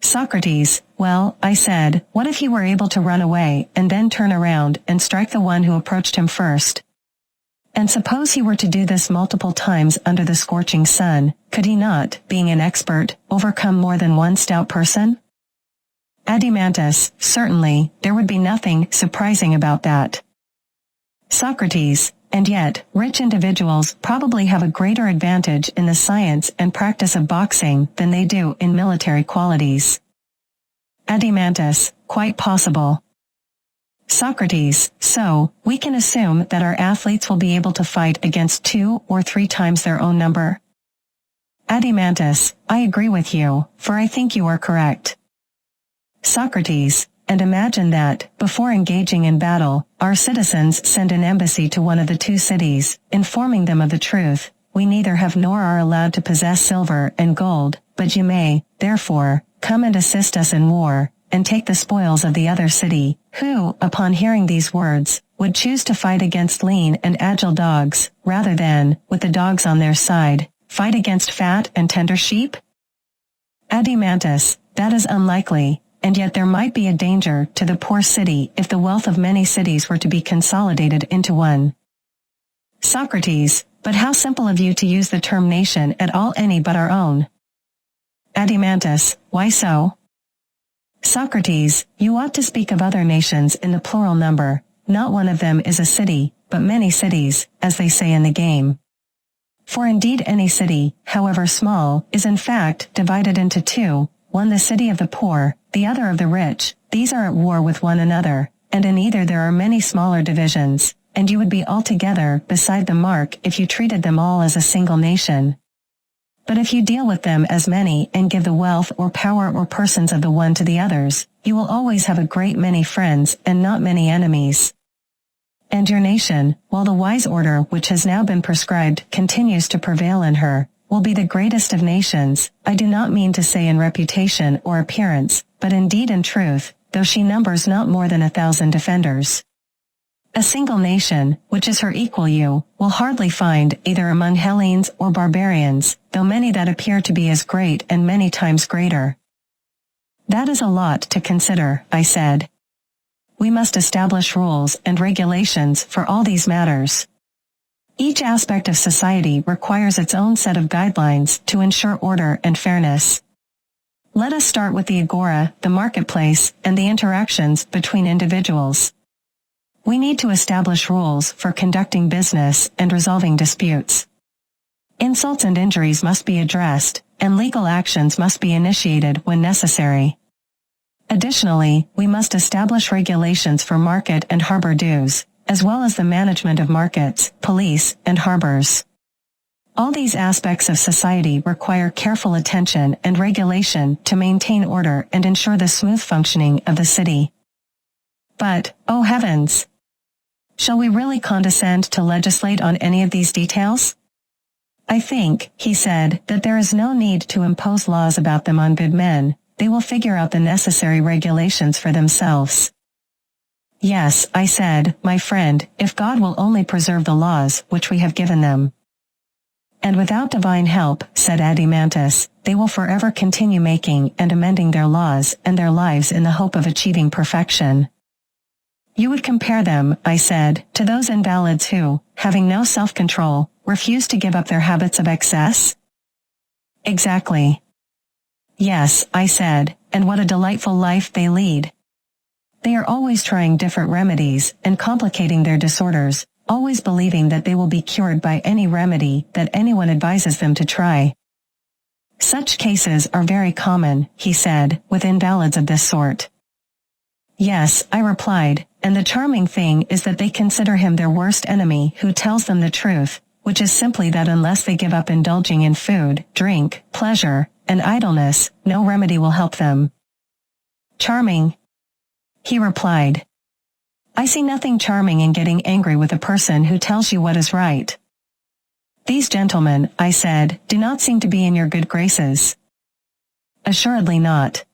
Socrates, well, I said, what if he were able to run away and then turn around and strike the one who approached him first? And suppose he were to do this multiple times under the scorching sun, could he not, being an expert, overcome more than one stout person? Adeimantus, certainly, there would be nothing surprising about that. Socrates, and yet, rich individuals probably have a greater advantage in the science and practice of boxing than they do in military qualities. Adeimantus, quite possible. Socrates, so, we can assume that our athletes will be able to fight against 2 or 3 times their own number? Adeimantus, I agree with you, for I think you are correct. Socrates, and imagine that, before engaging in battle, our citizens send an embassy to one of the 2 cities, informing them of the truth. We neither have nor are allowed to possess silver and gold, but you may, therefore, come and assist us in war, and take the spoils of the other city, who, upon hearing these words, would choose to fight against lean and agile dogs, rather than, with the dogs on their side, fight against fat and tender sheep? Adeimantus, that is unlikely. And yet there might be a danger to the poor city if the wealth of many cities were to be consolidated into one. Socrates, but how simple of you to use the term nation at all any but our own. Adeimantus, why so? Socrates, you ought to speak of other nations in the plural number. Not one of them is a city, but many cities, as they say in the game. For indeed any city, however small, is in fact divided into 2, one the city of the poor, the other of the rich. These are at war with one another, and in either there are many smaller divisions, and you would be altogether beside the mark if you treated them all as a single nation. But if you deal with them as many and give the wealth or power or persons of the one to the others, you will always have a great many friends and not many enemies. And your nation, while the wise order which has now been prescribed continues to prevail in her, will be the greatest of nations, I do not mean to say in reputation or appearance, but indeed in truth, though she numbers not more than 1,000 defenders. A single nation, which is her equal you, will hardly find either among Hellenes or barbarians, though many that appear to be as great and many times greater. That is a lot to consider, I said. We must establish rules and regulations for all these matters. Each aspect of society requires its own set of guidelines to ensure order and fairness. Let us start with the agora, the marketplace, and the interactions between individuals. We need to establish rules for conducting business and resolving disputes. Insults and injuries must be addressed, and legal actions must be initiated when necessary. Additionally, we must establish regulations for market and harbor dues, as well as the management of markets, police, and harbors. All these aspects of society require careful attention and regulation to maintain order and ensure the smooth functioning of the city. But, oh heavens! Shall we really condescend to legislate on any of these details? I think, he said, that there is no need to impose laws about them on good men. They will figure out the necessary regulations for themselves. Yes, I said, my friend, if God will only preserve the laws which we have given them. And without divine help, said Adeimantus, they will forever continue making and amending their laws and their lives in the hope of achieving perfection. You would compare them, I said, to those invalids who, having no self-control, refuse to give up their habits of excess? Exactly. Yes, I said, and what a delightful life they lead. They are always trying different remedies and complicating their disorders, always believing that they will be cured by any remedy that anyone advises them to try. Such cases are very common, he said, with invalids of this sort. Yes, I replied, and the charming thing is that they consider him their worst enemy who tells them the truth, which is simply that unless they give up indulging in food, drink, pleasure, and idleness, no remedy will help them. Charming, he replied. I see nothing charming in getting angry with a person who tells you what is right. These gentlemen, I said, do not seem to be in your good graces. Assuredly not.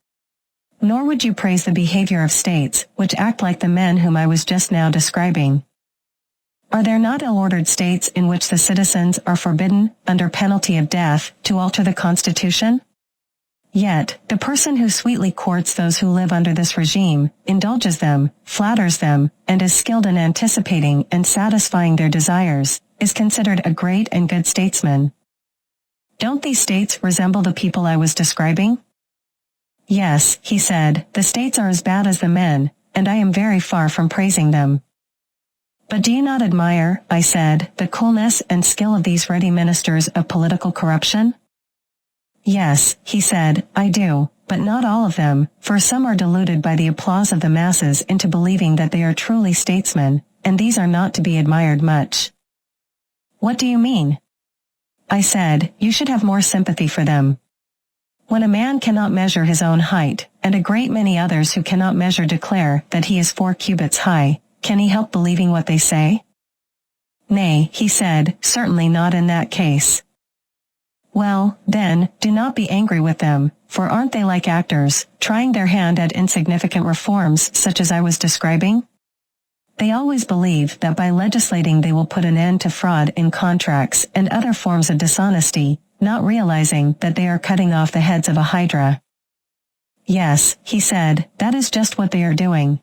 Nor would you praise the behavior of states, which act like the men whom I was just now describing. Are there not ill-ordered states in which the citizens are forbidden, under penalty of death, to alter the constitution? Yet, the person who sweetly courts those who live under this regime, indulges them, flatters them, and is skilled in anticipating and satisfying their desires, is considered a great and good statesman. Don't these states resemble the people I was describing? Yes, he said, the states are as bad as the men, and I am very far from praising them. But do you not admire, I said, the coolness and skill of these ready ministers of political corruption? Yes, he said, I do, but not all of them, for some are deluded by the applause of the masses into believing that they are truly statesmen, and these are not to be admired much. What do you mean? I said, you should have more sympathy for them. When a man cannot measure his own height, and a great many others who cannot measure declare that he is 4 cubits high, can he help believing what they say? Nay, he said, certainly not in that case. Well, then, do not be angry with them, for aren't they like actors, trying their hand at insignificant reforms such as I was describing? They always believe that by legislating they will put an end to fraud in contracts and other forms of dishonesty, not realizing that they are cutting off the heads of a hydra. Yes, he said, that is just what they are doing.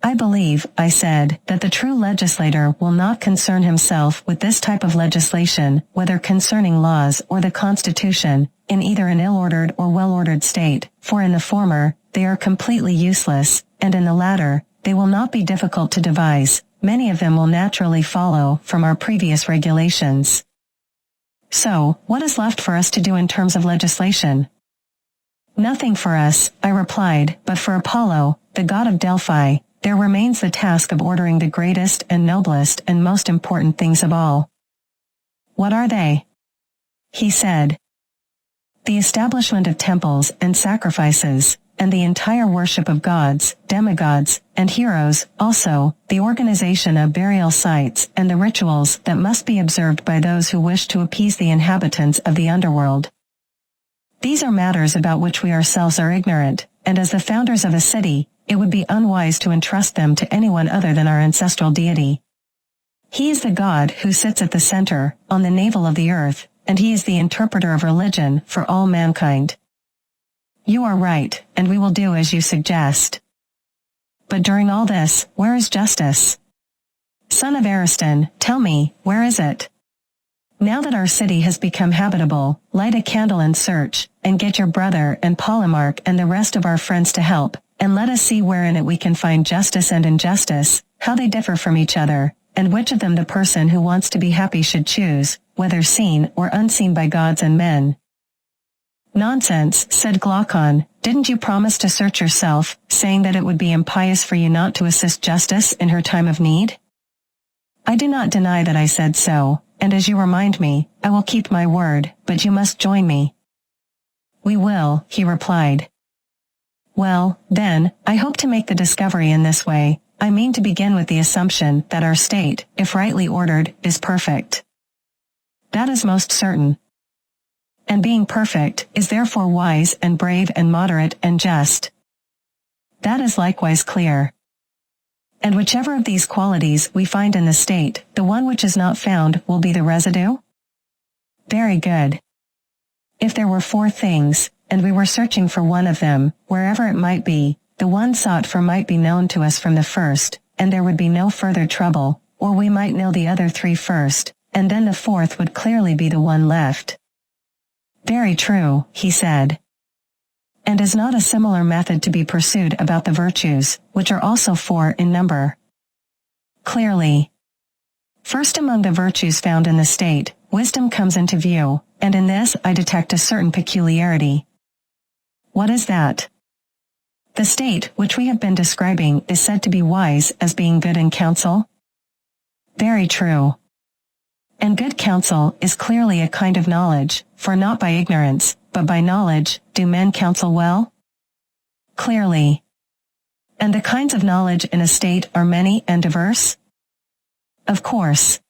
I believe, I said, that the true legislator will not concern himself with this type of legislation, whether concerning laws or the Constitution, in either an ill-ordered or well-ordered state, for in the former, they are completely useless, and in the latter, they will not be difficult to devise. Many of them will naturally follow from our previous regulations. So, what is left for us to do in terms of legislation? Nothing for us, I replied, but for Apollo, the god of Delphi, there remains the task of ordering the greatest and noblest and most important things of all. What are they? He said. The establishment of temples and sacrifices, and the entire worship of gods, demigods, and heroes, also, the organization of burial sites and the rituals that must be observed by those who wish to appease the inhabitants of the underworld. These are matters about which we ourselves are ignorant, and as the founders of a city, it would be unwise to entrust them to anyone other than our ancestral deity. He is the God who sits at the center, on the navel of the earth, and he is the interpreter of religion for all mankind. You are right, and we will do as you suggest. But during all this, where is justice? Son of Ariston, tell me, where is it? Now that our city has become habitable, light a candle and search, and get your brother and Polemarch and the rest of our friends to help, and let us see where in it we can find justice and injustice, how they differ from each other, and which of them the person who wants to be happy should choose, whether seen or unseen by gods and men. Nonsense, said Glaucon, didn't you promise to search yourself, saying that it would be impious for you not to assist justice in her time of need? I do not deny that I said so, and as you remind me, I will keep my word, but you must join me. We will, he replied. Well, then, I hope to make the discovery in this way. I mean to begin with the assumption that our state, if rightly ordered, is perfect. That is most certain. And being perfect, is therefore wise and brave and moderate and just. That is likewise clear. And whichever of these qualities we find in the state, the one which is not found will be the residue? Very good. If there were 4 things, and we were searching for one of them, wherever it might be, the one sought for might be known to us from the first, and there would be no further trouble, or we might know the other 3 first, and then the 4th would clearly be the one left. Very true, he said. And is not a similar method to be pursued about the virtues, which are also 4 in number? Clearly. First among the virtues found in the state, wisdom comes into view, and in this I detect a certain peculiarity. What is that? The state which we have been describing is said to be wise as being good in counsel? Very true. And good counsel is clearly a kind of knowledge, for not by ignorance, but by knowledge, do men counsel well? Clearly. And the kinds of knowledge in a state are many and diverse? Of course.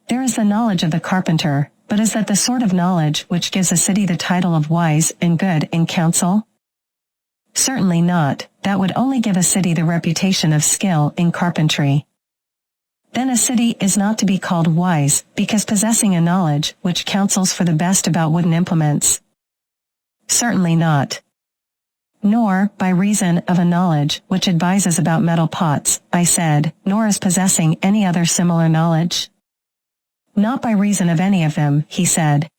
There is the knowledge of the carpenter, but is that the sort of knowledge which gives a city the title of wise and good in counsel? Certainly not, that would only give a city the reputation of skill in carpentry. Then a city is not to be called wise, because possessing a knowledge which counsels for the best about wooden implements. Certainly not. Nor, by reason of a knowledge which advises about metal pots, I said, nor as possessing any other similar knowledge. Not by reason of any of them, he said.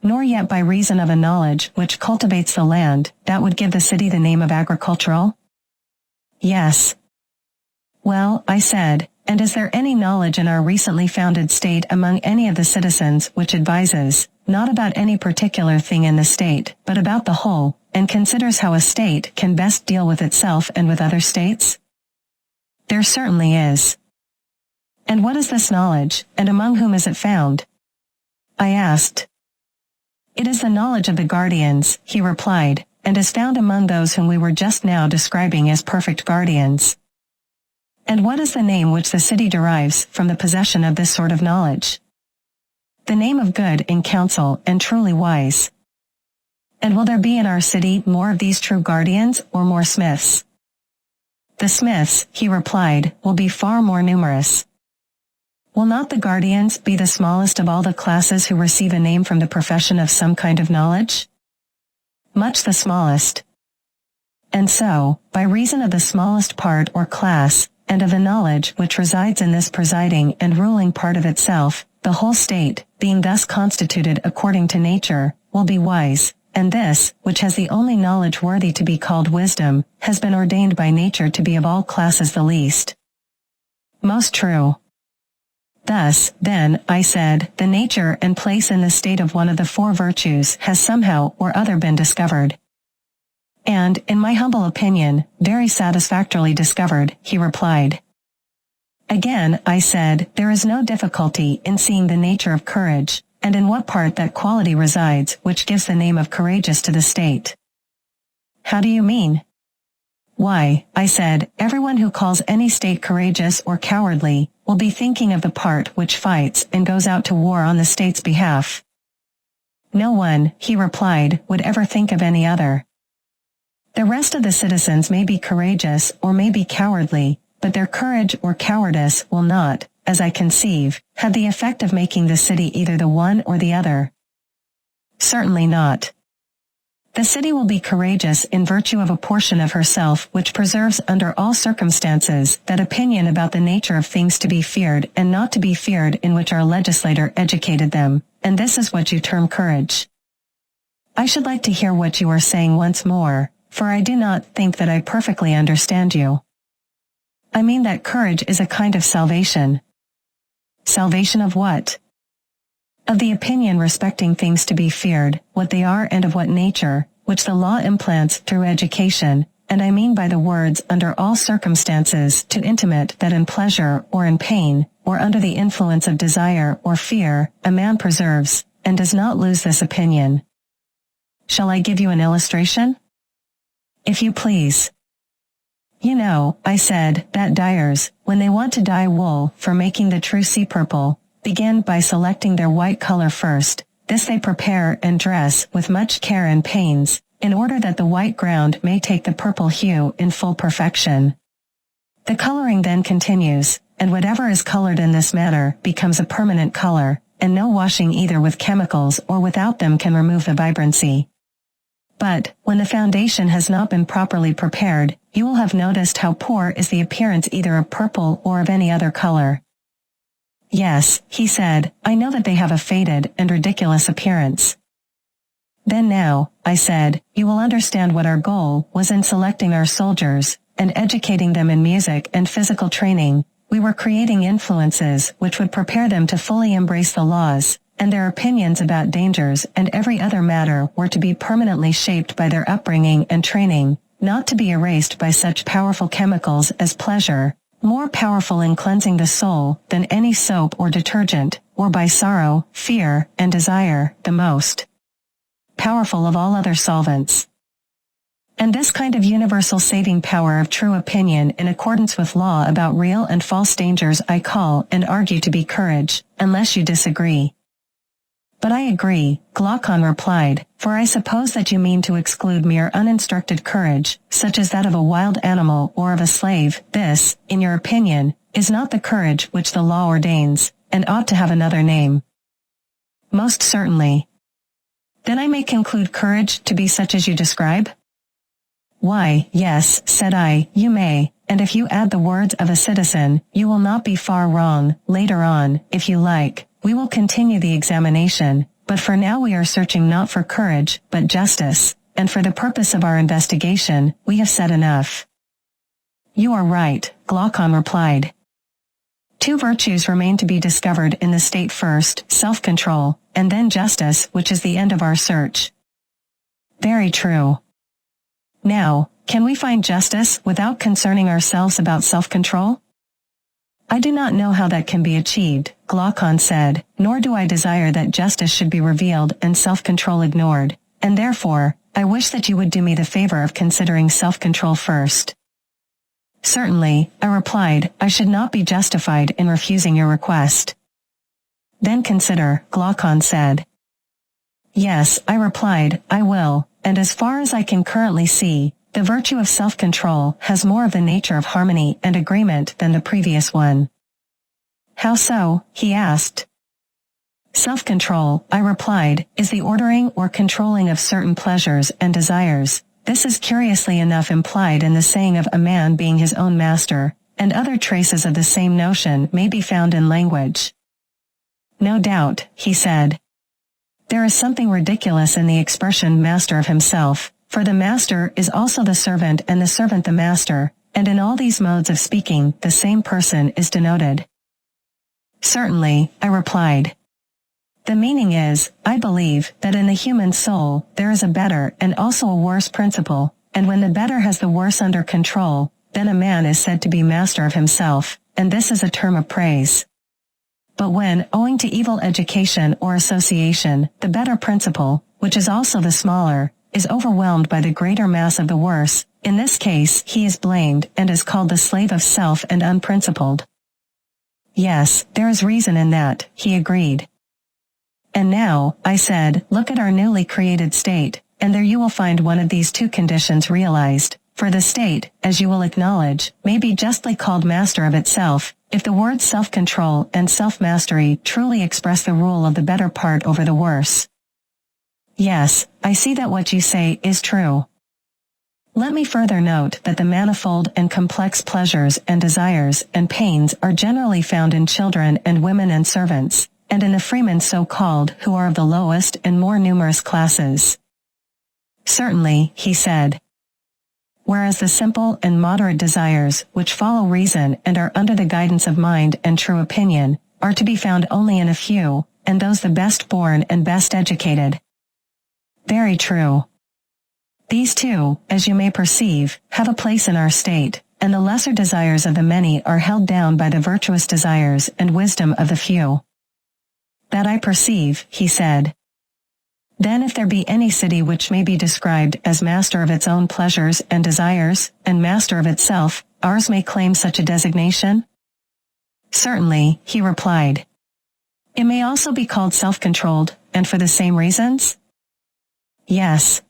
Nor yet by reason of a knowledge which cultivates the land, that would give the city the name of agricultural? Yes. Well, I said, and is there any knowledge in our recently founded state among any of the citizens which advises, not about any particular thing in the state, but about the whole, and considers how a state can best deal with itself and with other states? There certainly is. And what is this knowledge, and among whom is it found? I asked. It is the knowledge of the guardians, he replied, and is found among those whom we were just now describing as perfect guardians. And what is the name which the city derives from the possession of this sort of knowledge? The name of good in counsel and truly wise. And will there be in our city more of these true guardians or more smiths? The smiths, he replied, will be far more numerous. Will not the guardians be the smallest of all the classes who receive a name from the profession of some kind of knowledge? Much the smallest. And so, by reason of the smallest part or class, and of the knowledge which resides in this presiding and ruling part of itself, the whole state, being thus constituted according to nature, will be wise, and this, which has the only knowledge worthy to be called wisdom, has been ordained by nature to be of all classes the least. Most true. Thus, then, I said, the nature and place in the state of one of the four virtues has somehow or other been discovered. And, in my humble opinion, very satisfactorily discovered, he replied. Again, I said, there is no difficulty in seeing the nature of courage, and in what part that quality resides which gives the name of courageous to the state. How do you mean? Why, I said, everyone who calls any state courageous or cowardly will be thinking of the part which fights and goes out to war on the state's behalf. No one, he replied, would ever think of any other. The rest of the citizens may be courageous or may be cowardly, but their courage or cowardice will not, as I conceive, have the effect of making the city either the one or the other. Certainly not. The city will be courageous in virtue of a portion of herself which preserves under all circumstances that opinion about the nature of things to be feared and not to be feared in which our legislator educated them, and this is what you term courage. I should like to hear what you are saying once more, for I do not think that I perfectly understand you. I mean that courage is a kind of salvation. Salvation of what? Of the opinion respecting things to be feared, what they are and of what nature, which the law implants through education, and I mean by the words under all circumstances to intimate that in pleasure or in pain, or under the influence of desire or fear, a man preserves, and does not lose this opinion. Shall I give you an illustration? If you please. You know, I said, that dyers, when they want to dye wool for making the true sea purple, begin by selecting their white color first. This they prepare and dress with much care and pains, in order that the white ground may take the purple hue in full perfection. The coloring then continues, and whatever is colored in this manner becomes a permanent color, and no washing either with chemicals or without them can remove the vibrancy. But, when the foundation has not been properly prepared, you will have noticed how poor is the appearance either of purple or of any other color. Yes, he said, I know that they have a faded and ridiculous appearance. Then now, I said, you will understand what our goal was in selecting our soldiers, and educating them in music and physical training. We were creating influences which would prepare them to fully embrace the laws, and their opinions about dangers and every other matter were to be permanently shaped by their upbringing and training, not to be erased by such powerful chemicals as pleasure, more powerful in cleansing the soul than any soap or detergent, or by sorrow, fear, and desire, the most powerful of all other solvents. And this kind of universal saving power of true opinion in accordance with law about real and false dangers I call and argue to be courage, unless you disagree. But I agree, Glaucon replied, for I suppose that you mean to exclude mere uninstructed courage, such as that of a wild animal or of a slave. This, in your opinion, is not the courage which the law ordains, and ought to have another name. Most certainly. Then I may conclude courage to be such as you describe? Why, yes, said I, you may, and if you add the words of a citizen, you will not be far wrong. Later on, if you like, we will continue the examination, but for now we are searching not for courage, but justice, and for the purpose of our investigation, we have said enough. You are right, Glaucon replied. Two virtues remain to be discovered in the state: first, self-control, and then justice, which is the end of our search. Very true. Now, can we find justice without concerning ourselves about self-control? I do not know how that can be achieved, Glaucon said, nor do I desire that justice should be revealed and self-control ignored, and therefore, I wish that you would do me the favor of considering self-control first. Certainly, I replied, I should not be justified in refusing your request. Then consider, Glaucon said. Yes, I replied, I will, and as far as I can currently see, the virtue of self-control has more of the nature of harmony and agreement than the previous one. How so? He asked. Self-control, I replied, is the ordering or controlling of certain pleasures and desires. This is curiously enough implied in the saying of a man being his own master, and other traces of the same notion may be found in language. No doubt, he said. There is something ridiculous in the expression master of himself, for the master is also the servant and the servant the master, and in all these modes of speaking the same person is denoted. Certainly, I replied. The meaning is, I believe, that in the human soul there is a better and also a worse principle, and when the better has the worse under control, then a man is said to be master of himself, and this is a term of praise. But when, owing to evil education or association, the better principle, which is also the smaller, is overwhelmed by the greater mass of the worse, in this case he is blamed and is called the slave of self and unprincipled. Yes, there is reason in that, he agreed. And now, I said, look at our newly created state, and there you will find one of these two conditions realized, for the state, as you will acknowledge, may be justly called master of itself, if the words self-control and self-mastery truly express the rule of the better part over the worse. Yes, I see that what you say is true. Let me further note that the manifold and complex pleasures and desires and pains are generally found in children and women and servants, and in the freemen so-called who are of the lowest and more numerous classes. Certainly, he said. Whereas the simple and moderate desires, which follow reason and are under the guidance of mind and true opinion, are to be found only in a few, and those the best born and best educated. Very true. These two, as you may perceive, have a place in our state, and the lesser desires of the many are held down by the virtuous desires and wisdom of the few. That I perceive, he said. Then if there be any city which may be described as master of its own pleasures and desires, and master of itself, ours may claim such a designation? Certainly, he replied. It may also be called self-controlled, and for the same reasons? Yes.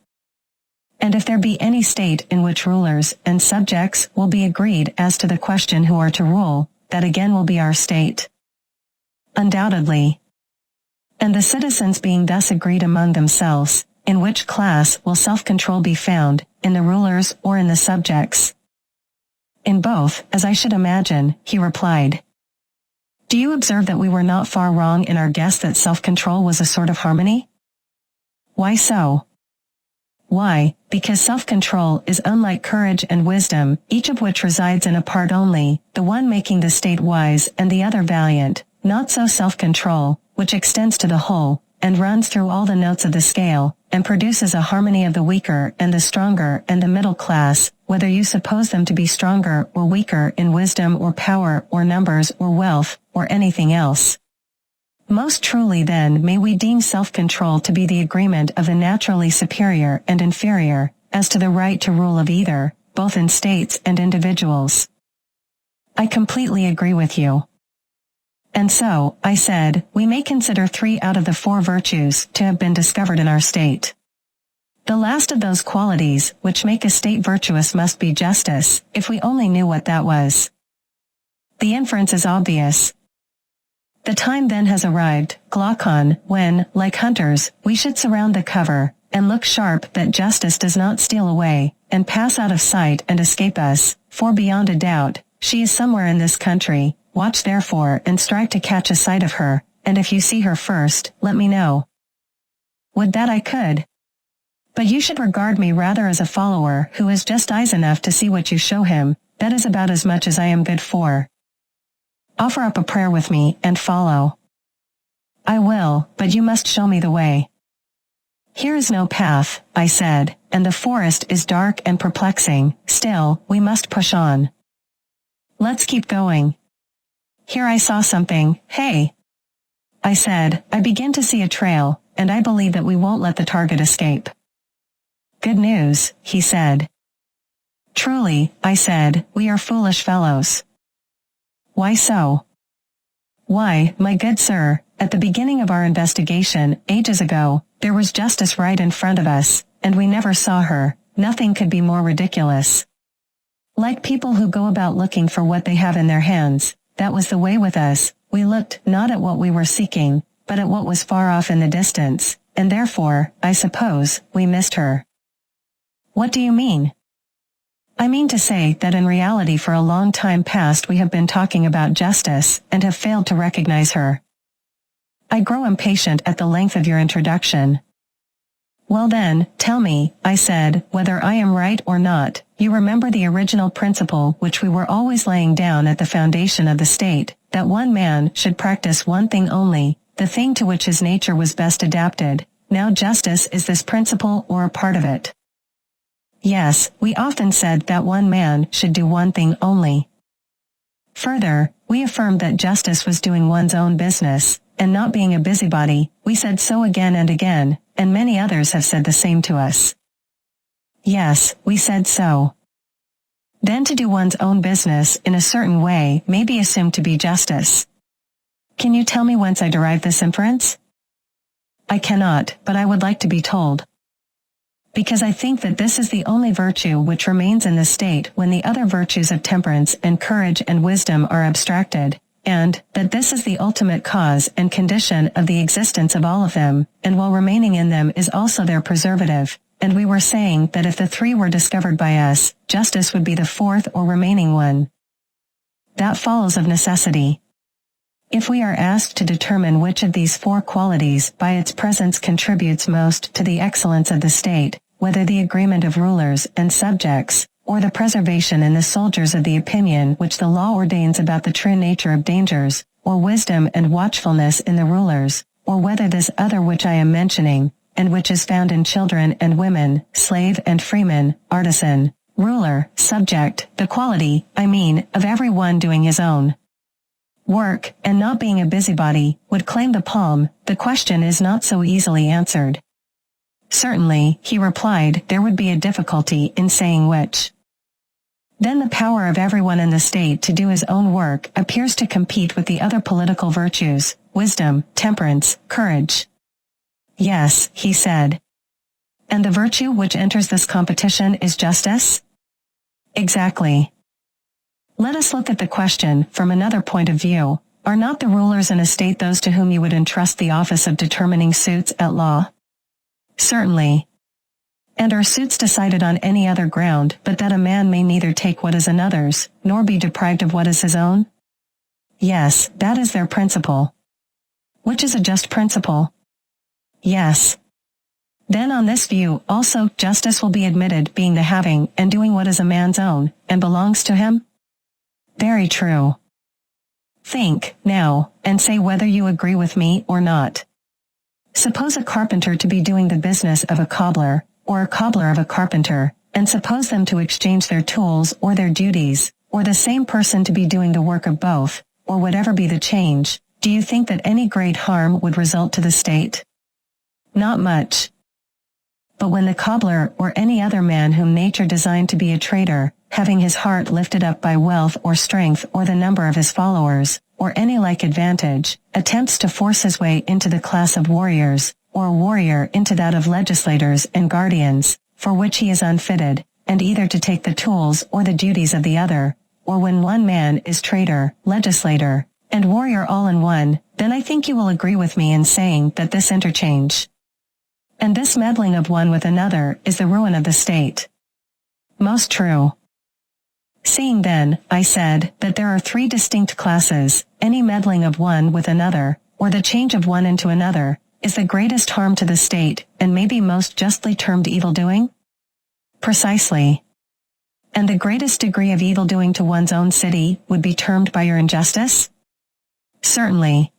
And if there be any state in which rulers and subjects will be agreed as to the question who are to rule, that again will be our state. Undoubtedly. And the citizens being thus agreed among themselves, in which class will self-control be found, in the rulers or in the subjects? In both, as I should imagine, he replied. Do you observe that we were not far wrong in our guess that self-control was a sort of harmony? Why so? Why, because self-control is unlike courage and wisdom, each of which resides in a part only, the one making the state wise and the other valiant, not so self-control, which extends to the whole, and runs through all the notes of the scale, and produces a harmony of the weaker and the stronger and the middle class, whether you suppose them to be stronger or weaker in wisdom or power or numbers or wealth, or anything else. Most truly then may we deem self-control to be the agreement of the naturally superior and inferior, as to the right to rule of either, both in states and individuals. I completely agree with you. And so, I said, we may consider 3 out of the 4 virtues to have been discovered in our state. The last of those qualities which make a state virtuous must be justice, if we only knew what that was. The inference is obvious. The time then has arrived, Glaucon, when, like hunters, we should surround the cover, and look sharp that justice does not steal away, and pass out of sight and escape us, for beyond a doubt, she is somewhere in this country. Watch therefore and strive to catch a sight of her, and if you see her first, let me know. Would that I could. But you should regard me rather as a follower who has just eyes enough to see what you show him. That is about as much as I am good for. Offer up a prayer with me and follow. I will, but you must show me the way. Here is no path, I said, and the forest is dark and perplexing. Still, we must push on. Let's keep going. Here I saw something. Hey! I said, I begin to see a trail, and I believe that we won't let the target escape. Good news, he said. Truly, I said, we are foolish fellows. Why so? Why, my good sir, at the beginning of our investigation, ages ago, there was justice right in front of us, and we never saw her. Nothing could be more ridiculous. Like people who go about looking for what they have in their hands, that was the way with us. We looked not at what we were seeking, but at what was far off in the distance, and therefore, I suppose, we missed her. What do you mean? I mean to say that in reality for a long time past we have been talking about justice, and have failed to recognize her. I grow impatient at the length of your introduction. Well then, tell me, I said, whether I am right or not. You remember the original principle which we were always laying down at the foundation of the state, that one man should practice one thing only, the thing to which his nature was best adapted. Now justice is this principle or a part of it. Yes, we often said that one man should do one thing only. Further, we affirmed that justice was doing one's own business, and not being a busybody. We said so again and again, and many others have said the same to us. Yes, we said so. Then to do one's own business in a certain way may be assumed to be justice. Can you tell me whence I derive this inference? I cannot, but I would like to be told. Because I think that this is the only virtue which remains in the state when the other virtues of temperance and courage and wisdom are abstracted, and that this is the ultimate cause and condition of the existence of all of them, and while remaining in them is also their preservative. And we were saying that if the 3 were discovered by us, justice would be the 4th or remaining one. That follows of necessity. If we are asked to determine which of these 4 qualities by its presence contributes most to the excellence of the state, whether the agreement of rulers and subjects, or the preservation in the soldiers of the opinion which the law ordains about the true nature of dangers, or wisdom and watchfulness in the rulers, or whether this other which I am mentioning, and which is found in children and women, slave and freeman, artisan, ruler, subject, the quality, I mean, of every one doing his own work, and not being a busybody, would claim the palm, the question is not so easily answered. Certainly, he replied, there would be a difficulty in saying which. Then the power of everyone in the state to do his own work appears to compete with the other political virtues, wisdom, temperance, courage. Yes, he said. And the virtue which enters this competition is justice? Exactly. Let us look at the question from another point of view. Are not the rulers in a state those to whom you would entrust the office of determining suits at law? Certainly. And are suits decided on any other ground but that a man may neither take what is another's, nor be deprived of what is his own? Yes, that is their principle. Which is a just principle? Yes. Then on this view also justice will be admitted being the having and doing what is a man's own, and belongs to him? Very true. Think, now, and say whether you agree with me or not. Suppose a carpenter to be doing the business of a cobbler, or a cobbler of a carpenter, and suppose them to exchange their tools or their duties, or the same person to be doing the work of both, or whatever be the change, do you think that any great harm would result to the state? Not much. But when the cobbler or any other man whom nature designed to be a traitor, having his heart lifted up by wealth or strength or the number of his followers, or any like advantage, attempts to force his way into the class of warriors, or a warrior into that of legislators and guardians, for which he is unfitted, and either to take the tools or the duties of the other, or when one man is traitor, legislator, and warrior all in one, then I think you will agree with me in saying that this interchange and this meddling of one with another is the ruin of the state. Most true. Seeing then, I said, that there are three distinct classes, any meddling of one with another, or the change of one into another, is the greatest harm to the state, and may be most justly termed evil-doing? Precisely. And the greatest degree of evil-doing to one's own city would be termed by your injustice? Certainly.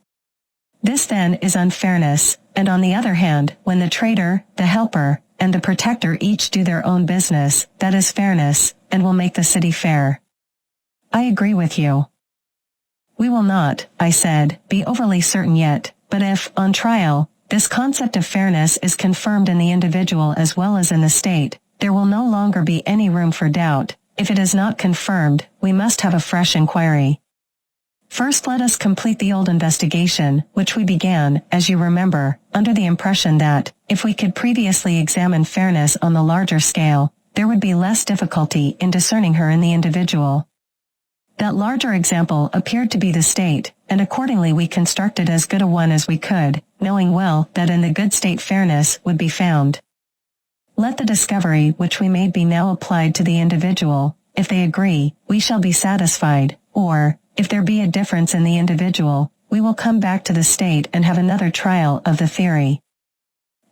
This then is unfairness, and on the other hand, when the traitor, the helper, and the protector each do their own business, that is fairness, and will make the city fair. I agree with you. We will not, I said, be overly certain yet, but if, on trial, this concept of fairness is confirmed in the individual as well as in the state, there will no longer be any room for doubt. If it is not confirmed, we must have a fresh inquiry. First let us complete the old investigation, which we began, as you remember, under the impression that, if we could previously examine fairness on the larger scale, there would be less difficulty in discerning her in the individual. That larger example appeared to be the state, and accordingly we constructed as good a one as we could, knowing well that in the good state fairness would be found. Let the discovery which we made be now applied to the individual. If they agree, we shall be satisfied, or, if there be a difference in the individual, we will come back to the state and have another trial of the theory.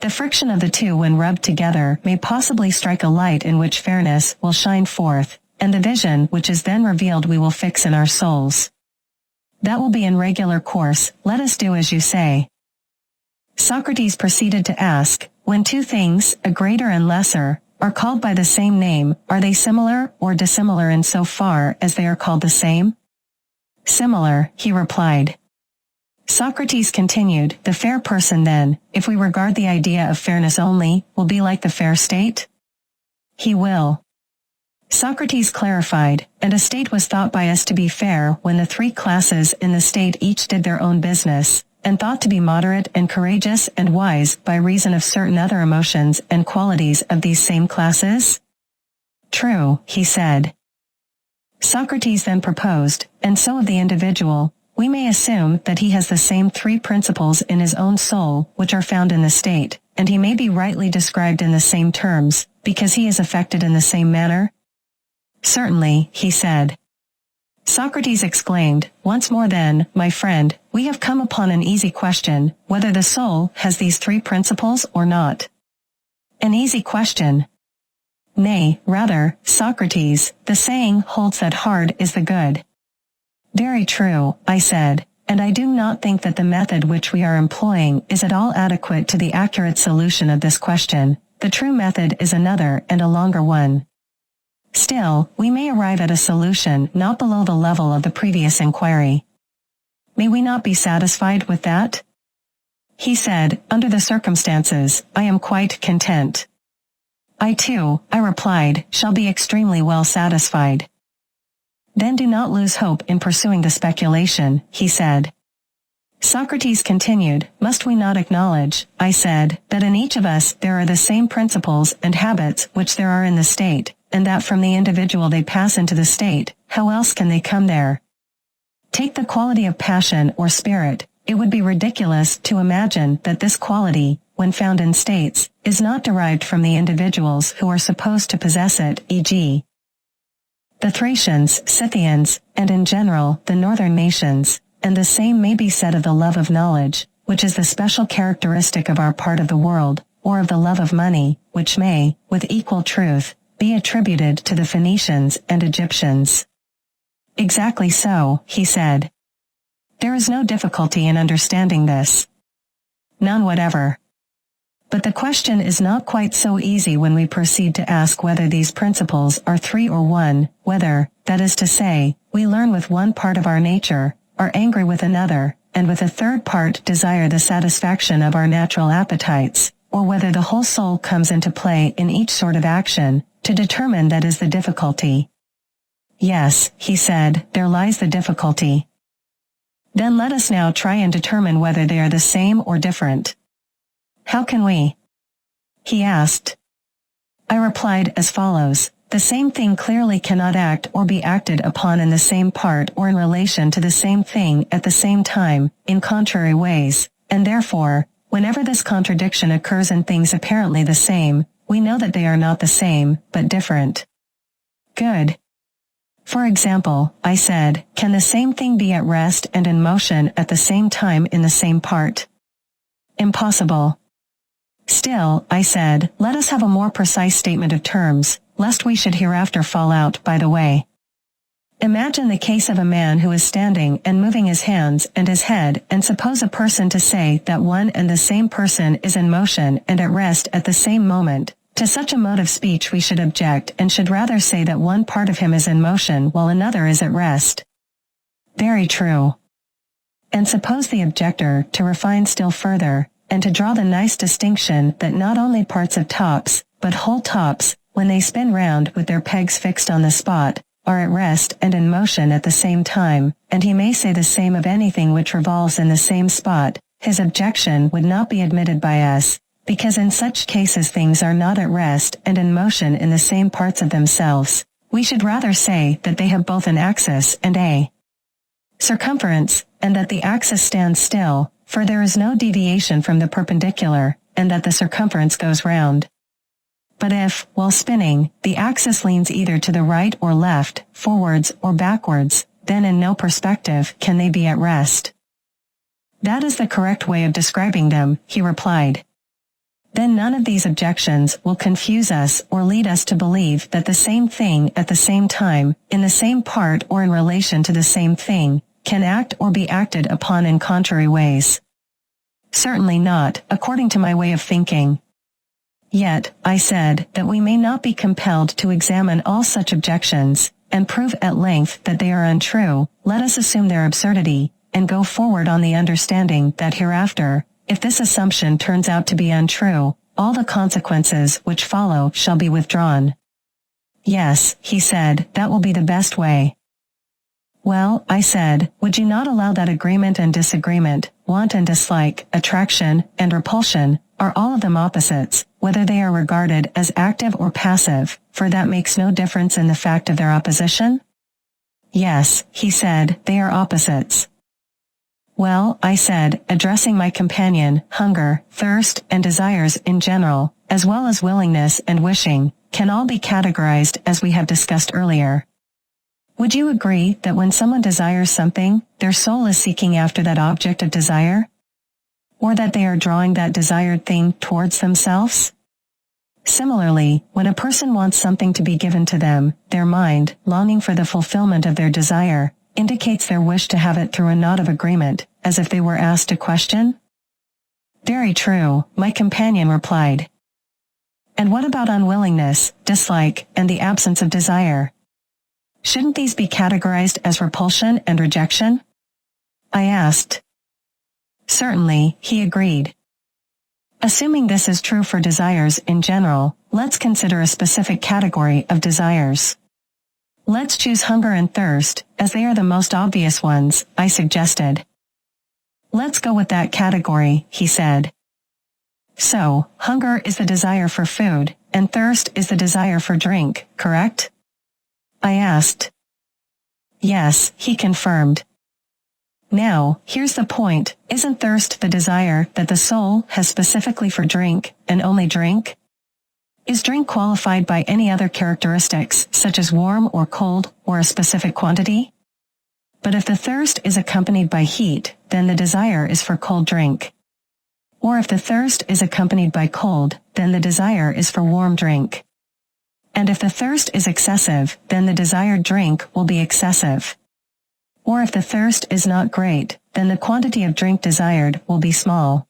The friction of the two when rubbed together may possibly strike a light in which fairness will shine forth, and the vision which is then revealed we will fix in our souls. That will be in regular course, let us do as you say. Socrates proceeded to ask, when two things, a greater and lesser, are called by the same name, are they similar or dissimilar in so far as they are called the same? Similar, he replied. Socrates continued, the fair person then, if we regard the idea of fairness only, will be like the fair state? He will. Socrates clarified, and a state was thought by us to be fair when the three classes in the state each did their own business, and thought to be moderate and courageous and wise by reason of certain other emotions and qualities of these same classes? True, he said. Socrates then proposed, and so of the individual, we may assume that he has the same three principles in his own soul which are found in the state, and he may be rightly described in the same terms, because he is affected in the same manner? Certainly, he said. Socrates exclaimed, once more then, my friend, we have come upon an easy question, whether the soul has these three principles or not. An easy question. Nay, rather, Socrates, the saying holds that hard is the good. Very true, I said, and I do not think that the method which we are employing is at all adequate to the accurate solution of this question. The true method is another and a longer one. Still, we may arrive at a solution not below the level of the previous inquiry. May we not be satisfied with that? He said, under the circumstances, I am quite content. I too, I replied, shall be extremely well satisfied. Then do not lose hope in pursuing the speculation, he said. Socrates continued, must we not acknowledge, I said, that in each of us there are the same principles and habits which there are in the state, and that from the individual they pass into the state, how else can they come there? Take the quality of passion or spirit, it would be ridiculous to imagine that this quality, when found in states, is not derived from the individuals who are supposed to possess it, e.g., the Thracians, Scythians, and in general, the northern nations, and the same may be said of the love of knowledge, which is the special characteristic of our part of the world, or of the love of money, which may, with equal truth, be attributed to the Phoenicians and Egyptians. Exactly so, he said. There is no difficulty in understanding this. None whatever. But the question is not quite so easy when we proceed to ask whether these principles are three or one, whether, that is to say, we learn with one part of our nature, are angry with another, and with a third part desire the satisfaction of our natural appetites, or whether the whole soul comes into play in each sort of action, to determine that is the difficulty. Yes, he said, there lies the difficulty. Then let us now try and determine whether they are the same or different. How can we? He asked. I replied as follows. The same thing clearly cannot act or be acted upon in the same part or in relation to the same thing at the same time, in contrary ways, and therefore, whenever this contradiction occurs in things apparently the same, we know that they are not the same, but different. Good. For example, I said, can the same thing be at rest and in motion at the same time in the same part? Impossible. Still, I said, let us have a more precise statement of terms, lest we should hereafter fall out by the way. Imagine the case of a man who is standing and moving his hands and his head, and suppose a person to say that one and the same person is in motion and at rest at the same moment. To such a mode of speech we should object and should rather say that one part of him is in motion while another is at rest. Very true. And suppose the objector to refine still further, and to draw the nice distinction that not only parts of tops, but whole tops, when they spin round with their pegs fixed on the spot, are at rest and in motion at the same time, and he may say the same of anything which revolves in the same spot, his objection would not be admitted by us, because in such cases things are not at rest and in motion in the same parts of themselves. We should rather say that they have both an axis and a circumference, and that the axis stands still, for there is no deviation from the perpendicular, and that the circumference goes round. But if, while spinning, the axis leans either to the right or left, forwards or backwards, then in no perspective can they be at rest. That is the correct way of describing them, he replied. Then none of these objections will confuse us or lead us to believe that the same thing at the same time, in the same part or in relation to the same thing, can act or be acted upon in contrary ways. Certainly not, according to my way of thinking. Yet, I said, that we may not be compelled to examine all such objections, and prove at length that they are untrue. Let us assume their absurdity, and go forward on the understanding that hereafter, if this assumption turns out to be untrue, all the consequences which follow shall be withdrawn. Yes, he said, that will be the best way. Well, I said, would you not allow that agreement and disagreement, want and dislike, attraction and repulsion, are all of them opposites, whether they are regarded as active or passive, for that makes no difference in the fact of their opposition? Yes, he said, they are opposites. Well, I said, addressing my companion, hunger, thirst, and desires in general, as well as willingness and wishing, can all be categorized as we have discussed earlier. Would you agree that when someone desires something, their soul is seeking after that object of desire? Or that they are drawing that desired thing towards themselves? Similarly, when a person wants something to be given to them, their mind, longing for the fulfillment of their desire, indicates their wish to have it through a nod of agreement, as if they were asked a question? Very true, my companion replied. And what about unwillingness, dislike, and the absence of desire? Shouldn't these be categorized as repulsion and rejection? I asked. Certainly, he agreed. Assuming this is true for desires in general, let's consider a specific category of desires. Let's choose hunger and thirst, as they are the most obvious ones, I suggested. Let's go with that category, he said. So, hunger is the desire for food, and thirst is the desire for drink, correct? I asked. Yes, he confirmed. Now, here's the point, isn't thirst the desire that the soul has specifically for drink, and only drink? Is drink qualified by any other characteristics, such as warm or cold, or a specific quantity? But if the thirst is accompanied by heat, then the desire is for cold drink. Or if the thirst is accompanied by cold, then the desire is for warm drink. And if the thirst is excessive, then the desired drink will be excessive. Or if the thirst is not great, then the quantity of drink desired will be small.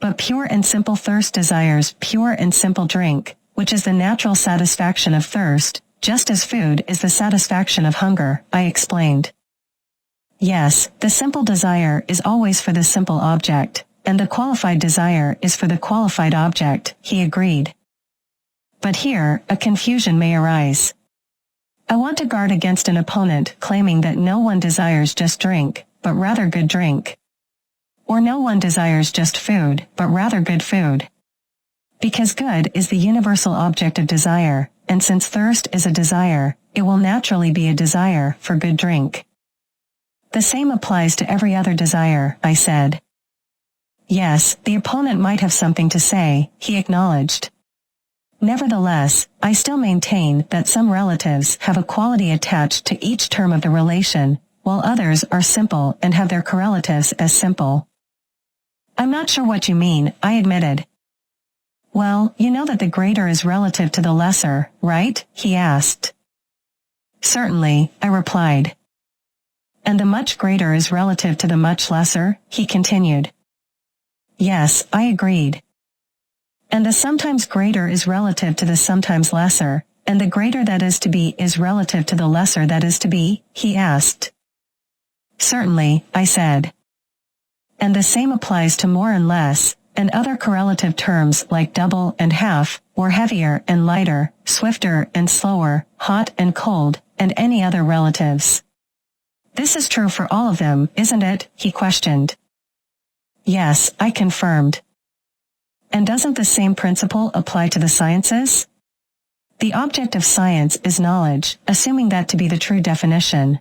But pure and simple thirst desires pure and simple drink, which is the natural satisfaction of thirst, just as food is the satisfaction of hunger, I explained. Yes, the simple desire is always for the simple object, and the qualified desire is for the qualified object, he agreed. But here, a confusion may arise. I want to guard against an opponent claiming that no one desires just drink, but rather good drink. Or no one desires just food, but rather good food. Because good is the universal object of desire, and since thirst is a desire, it will naturally be a desire for good drink. The same applies to every other desire, I said. Yes, the opponent might have something to say, he acknowledged. Nevertheless, I still maintain that some relatives have a quality attached to each term of the relation, while others are simple and have their correlatives as simple. I'm not sure what you mean, I admitted. Well, you know that the greater is relative to the lesser, right? He asked. Certainly, I replied. And the much greater is relative to the much lesser, he continued. Yes, I agreed. And the sometimes greater is relative to the sometimes lesser, and the greater that is to be is relative to the lesser that is to be, he asked. Certainly, I said. And the same applies to more and less, and other correlative terms like double and half, or heavier and lighter, swifter and slower, hot and cold, and any other relatives. This is true for all of them, isn't it? He questioned. Yes, I confirmed. And doesn't the same principle apply to the sciences? The object of science is knowledge, assuming that to be the true definition.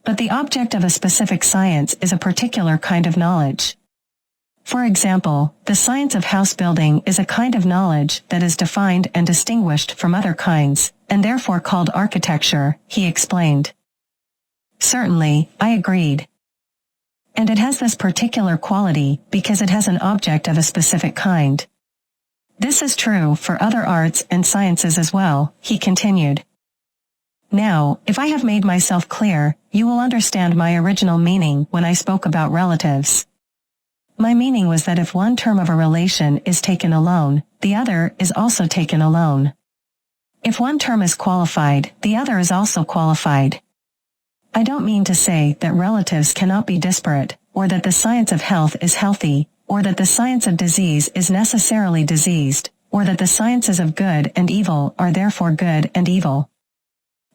But the object of a specific science is a particular kind of knowledge. For example, the science of house building is a kind of knowledge that is defined and distinguished from other kinds, and therefore called architecture, he explained. Certainly, I agreed. And it has this particular quality because it has an object of a specific kind. This is true for other arts and sciences as well, he continued. Now, if I have made myself clear, you will understand my original meaning when I spoke about relatives. My meaning was that if one term of a relation is taken alone, the other is also taken alone. If one term is qualified, the other is also qualified. I don't mean to say that relatives cannot be disparate, or that the science of health is healthy, or that the science of disease is necessarily diseased, or that the sciences of good and evil are therefore good and evil.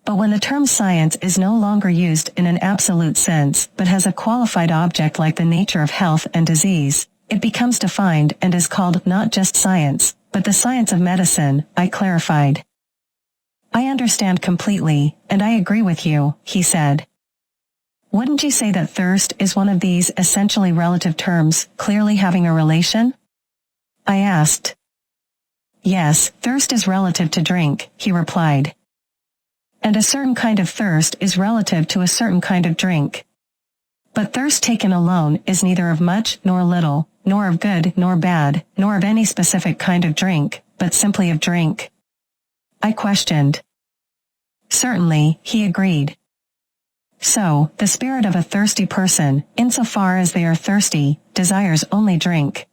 But when the term science is no longer used in an absolute sense but has a qualified object like the nature of health and disease, it becomes defined and is called not just science, but the science of medicine, I clarified. I understand completely, and I agree with you, he said. Wouldn't you say that thirst is one of these essentially relative terms, clearly having a relation? I asked. Yes, thirst is relative to drink, he replied. And a certain kind of thirst is relative to a certain kind of drink. But thirst taken alone is neither of much nor little, nor of good nor bad, nor of any specific kind of drink, but simply of drink. I questioned. Certainly, he agreed. So, the spirit of a thirsty person, insofar as they are thirsty, desires only drink.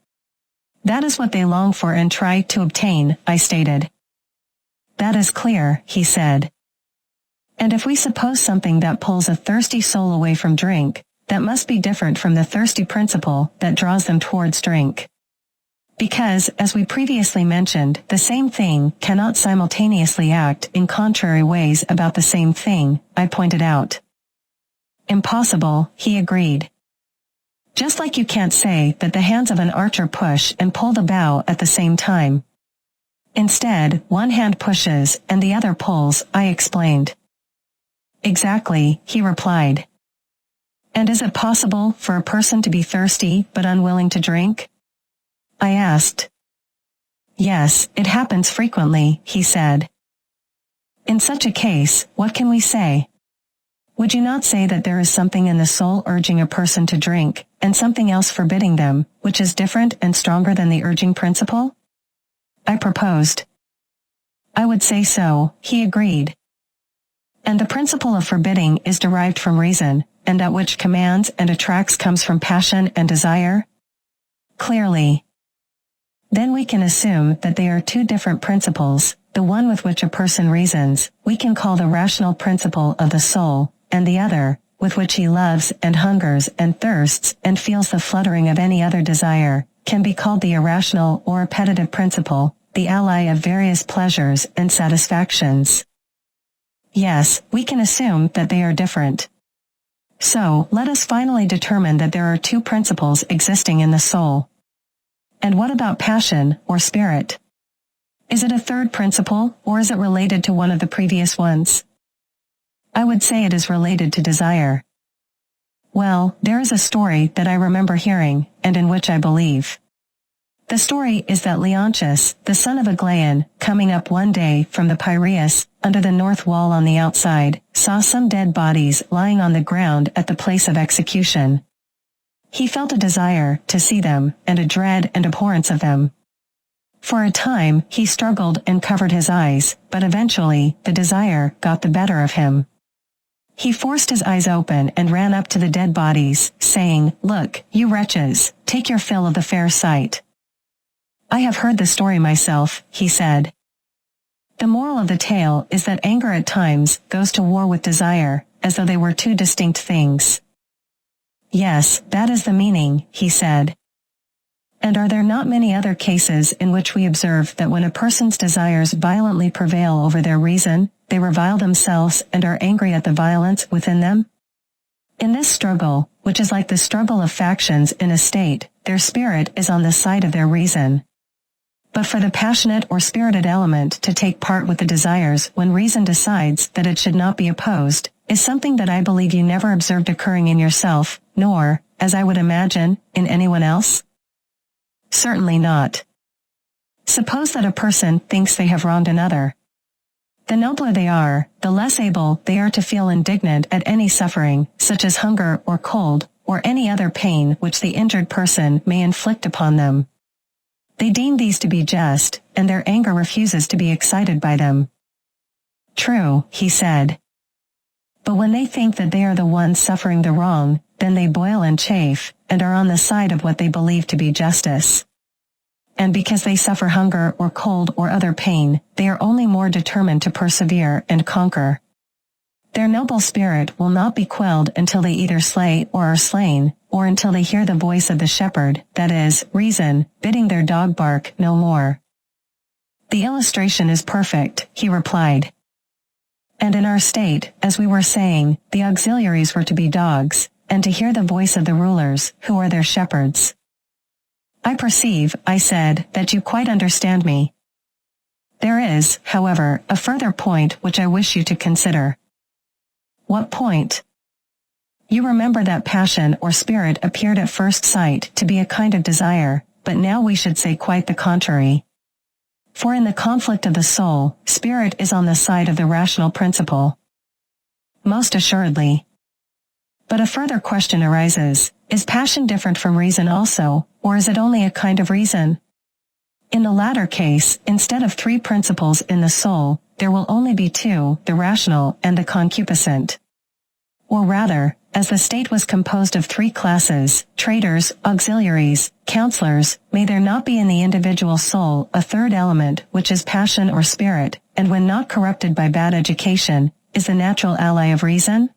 That is what they long for and try to obtain, I stated. That is clear, he said. And if we suppose something that pulls a thirsty soul away from drink, that must be different from the thirsty principle that draws them towards drink. Because, as we previously mentioned, the same thing cannot simultaneously act in contrary ways about the same thing, I pointed out. Impossible, he agreed. Just like you can't say that the hands of an archer push and pull the bow at the same time. Instead, one hand pushes and the other pulls, I explained. Exactly, he replied. And is it possible for a person to be thirsty but unwilling to drink? I asked. Yes, it happens frequently, he said. In such a case, what can we say? Would you not say that there is something in the soul urging a person to drink, and something else forbidding them, which is different and stronger than the urging principle? I proposed. I would say so, he agreed. And the principle of forbidding is derived from reason, and that which commands and attracts comes from passion and desire? Clearly. Then we can assume that they are two different principles, the one with which a person reasons, we can call the rational principle of the soul, and the other, with which he loves and hungers and thirsts and feels the fluttering of any other desire, can be called the irrational or appetitive principle, the ally of various pleasures and satisfactions. Yes, we can assume that they are different. So, let us finally determine that there are two principles existing in the soul. And what about passion, or spirit? Is it a third principle, or is it related to one of the previous ones? I would say it is related to desire. Well, there is a story that I remember hearing, and in which I believe. The story is that Leontius, the son of Glaucon, coming up one day from the Piraeus, under the north wall on the outside, saw some dead bodies lying on the ground at the place of execution. He felt a desire to see them, and a dread and abhorrence of them. For a time, he struggled and covered his eyes, but eventually, the desire got the better of him. He forced his eyes open and ran up to the dead bodies, saying, "Look, you wretches, take your fill of the fair sight." "I have heard the story myself," he said. The moral of the tale is that anger at times goes to war with desire, as though they were two distinct things. "Yes, that is the meaning," he said. And are there not many other cases in which we observe that when a person's desires violently prevail over their reason, they revile themselves and are angry at the violence within them? In this struggle, which is like the struggle of factions in a state, their spirit is on the side of their reason. But for the passionate or spirited element to take part with the desires when reason decides that it should not be opposed, is something that I believe you never observed occurring in yourself, nor, as I would imagine, in anyone else? Certainly not. Suppose that a person thinks they have wronged another. The nobler they are, the less able they are to feel indignant at any suffering, such as hunger or cold, or any other pain which the injured person may inflict upon them. They deem these to be just, and their anger refuses to be excited by them. "True," he said. "But when they think that they are the ones suffering the wrong, then they boil and chafe, and are on the side of what they believe to be justice. And because they suffer hunger or cold or other pain, they are only more determined to persevere and conquer. Their noble spirit will not be quelled until they either slay or are slain, or until they hear the voice of the shepherd, that is, reason, bidding their dog bark no more." "The illustration is perfect," he replied. "And in our state, as we were saying, the auxiliaries were to be dogs, and to hear the voice of the rulers, who are their shepherds." "I perceive," I said, "that you quite understand me. There is, however, a further point which I wish you to consider." "What point?" "You remember that passion or spirit appeared at first sight to be a kind of desire, but now we should say quite the contrary. For in the conflict of the soul, spirit is on the side of the rational principle." "Most assuredly." But a further question arises, is passion different from reason also, or is it only a kind of reason? In the latter case, instead of three principles in the soul, there will only be two, the rational and the concupiscent. Or rather, as the state was composed of three classes, traitors, auxiliaries, counselors, may there not be in the individual soul a third element which is passion or spirit, and when not corrupted by bad education, is the natural ally of reason?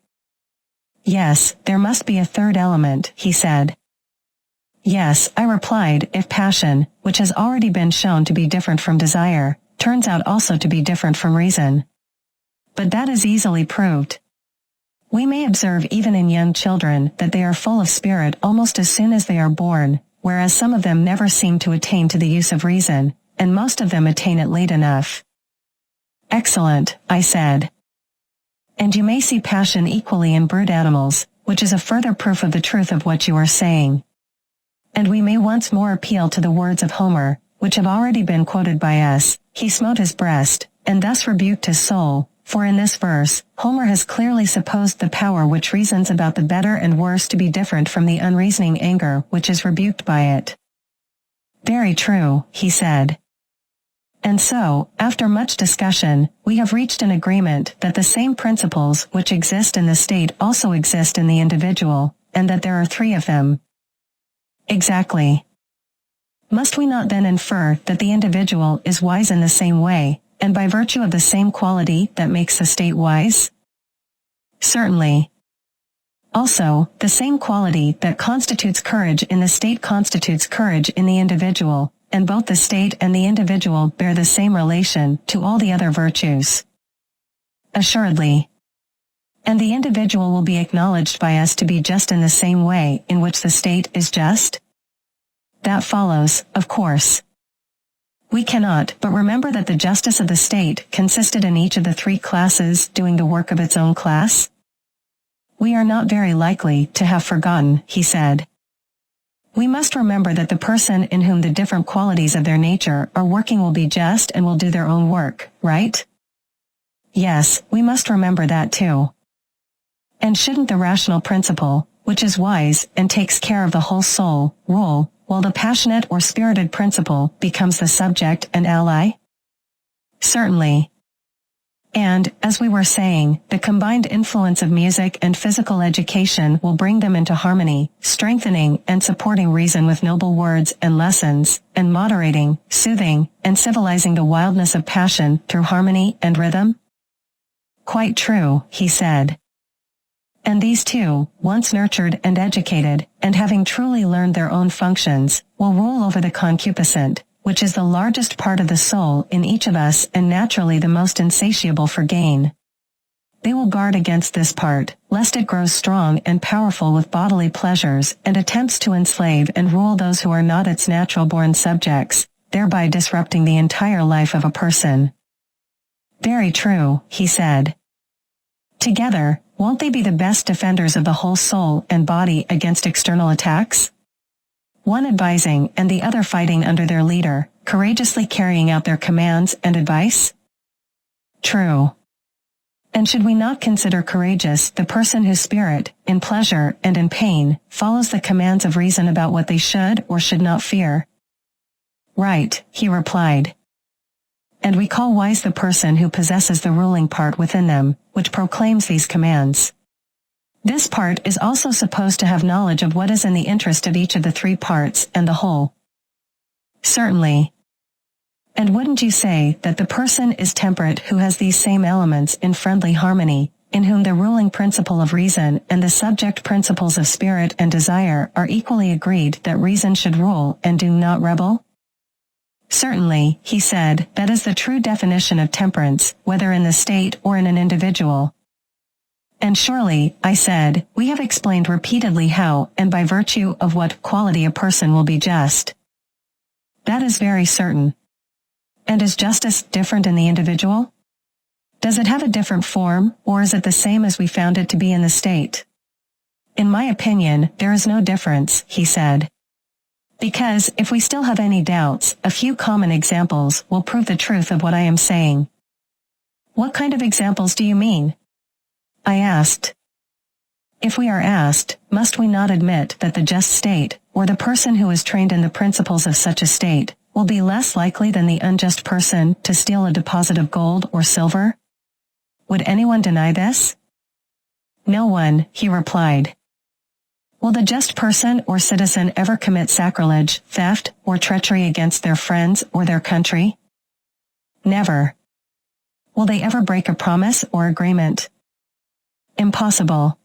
"Yes, there must be a third element," he said. "Yes," I replied, "if passion, which has already been shown to be different from desire, turns out also to be different from reason. But that is easily proved. We may observe even in young children that they are full of spirit almost as soon as they are born, whereas some of them never seem to attain to the use of reason, and most of them attain it late enough." "Excellent," I said. "And you may see passion equally in brute animals, which is a further proof of the truth of what you are saying. And we may once more appeal to the words of Homer, which have already been quoted by us. He smote his breast, and thus rebuked his soul, for in this verse, Homer has clearly supposed the power which reasons about the better and worse to be different from the unreasoning anger which is rebuked by it." "Very true," he said. "And so, after much discussion, we have reached an agreement that the same principles which exist in the state also exist in the individual, and that there are three of them." "Exactly." "Must we not then infer that the individual is wise in the same way, and by virtue of the same quality that makes the state wise?" "Certainly." Also, the same quality that constitutes courage in the state constitutes courage in the individual, and both the state and the individual bear the same relation to all the other virtues. Assuredly. And the individual will be acknowledged by us to be just in the same way in which the state is just? That follows, of course. We cannot but remember that the justice of the state consisted in each of the three classes doing the work of its own class. We are not very likely to have forgotten, he said. We must remember that the person in whom the different qualities of their nature are working will be just and will do their own work, right? Yes, we must remember that too. And shouldn't the rational principle, which is wise and takes care of the whole soul, rule, while the passionate or spirited principle becomes the subject and ally? Certainly. And, as we were saying, the combined influence of music and physical education will bring them into harmony, strengthening and supporting reason with noble words and lessons, and moderating, soothing, and civilizing the wildness of passion through harmony and rhythm? Quite true, he said. And these two, once nurtured and educated, and having truly learned their own functions, will rule over the concupiscent, which is the largest part of the soul in each of us and naturally the most insatiable for gain. They will guard against this part, lest it grows strong and powerful with bodily pleasures and attempts to enslave and rule those who are not its natural-born subjects, thereby disrupting the entire life of a person. Very true, he said. Together, won't they be the best defenders of the whole soul and body against external attacks? One advising and the other fighting under their leader, courageously carrying out their commands and advice? True. And should we not consider courageous the person whose spirit, in pleasure and in pain, follows the commands of reason about what they should or should not fear? Right, he replied. And we call wise the person who possesses the ruling part within them, which proclaims these commands. This part is also supposed to have knowledge of what is in the interest of each of the three parts and the whole. Certainly. And wouldn't you say that the person is temperate who has these same elements in friendly harmony, in whom the ruling principle of reason and the subject principles of spirit and desire are equally agreed that reason should rule and do not rebel? Certainly, he said, that is the true definition of temperance, whether in the state or in an individual. And surely, I said, we have explained repeatedly how and by virtue of what quality a person will be just. That is very certain. And is justice different in the individual? Does it have a different form, or is it the same as we found it to be in the state? In my opinion, there is no difference, he said. Because, if we still have any doubts, a few common examples will prove the truth of what I am saying. What kind of examples do you mean? I asked. If we are asked, must we not admit that the just state, or the person who is trained in the principles of such a state, will be less likely than the unjust person to steal a deposit of gold or silver? Would anyone deny this? No one, he replied. Will the just person or citizen ever commit sacrilege, theft, or treachery against their friends or their country? Never. Will they ever break a promise or agreement? Impossible.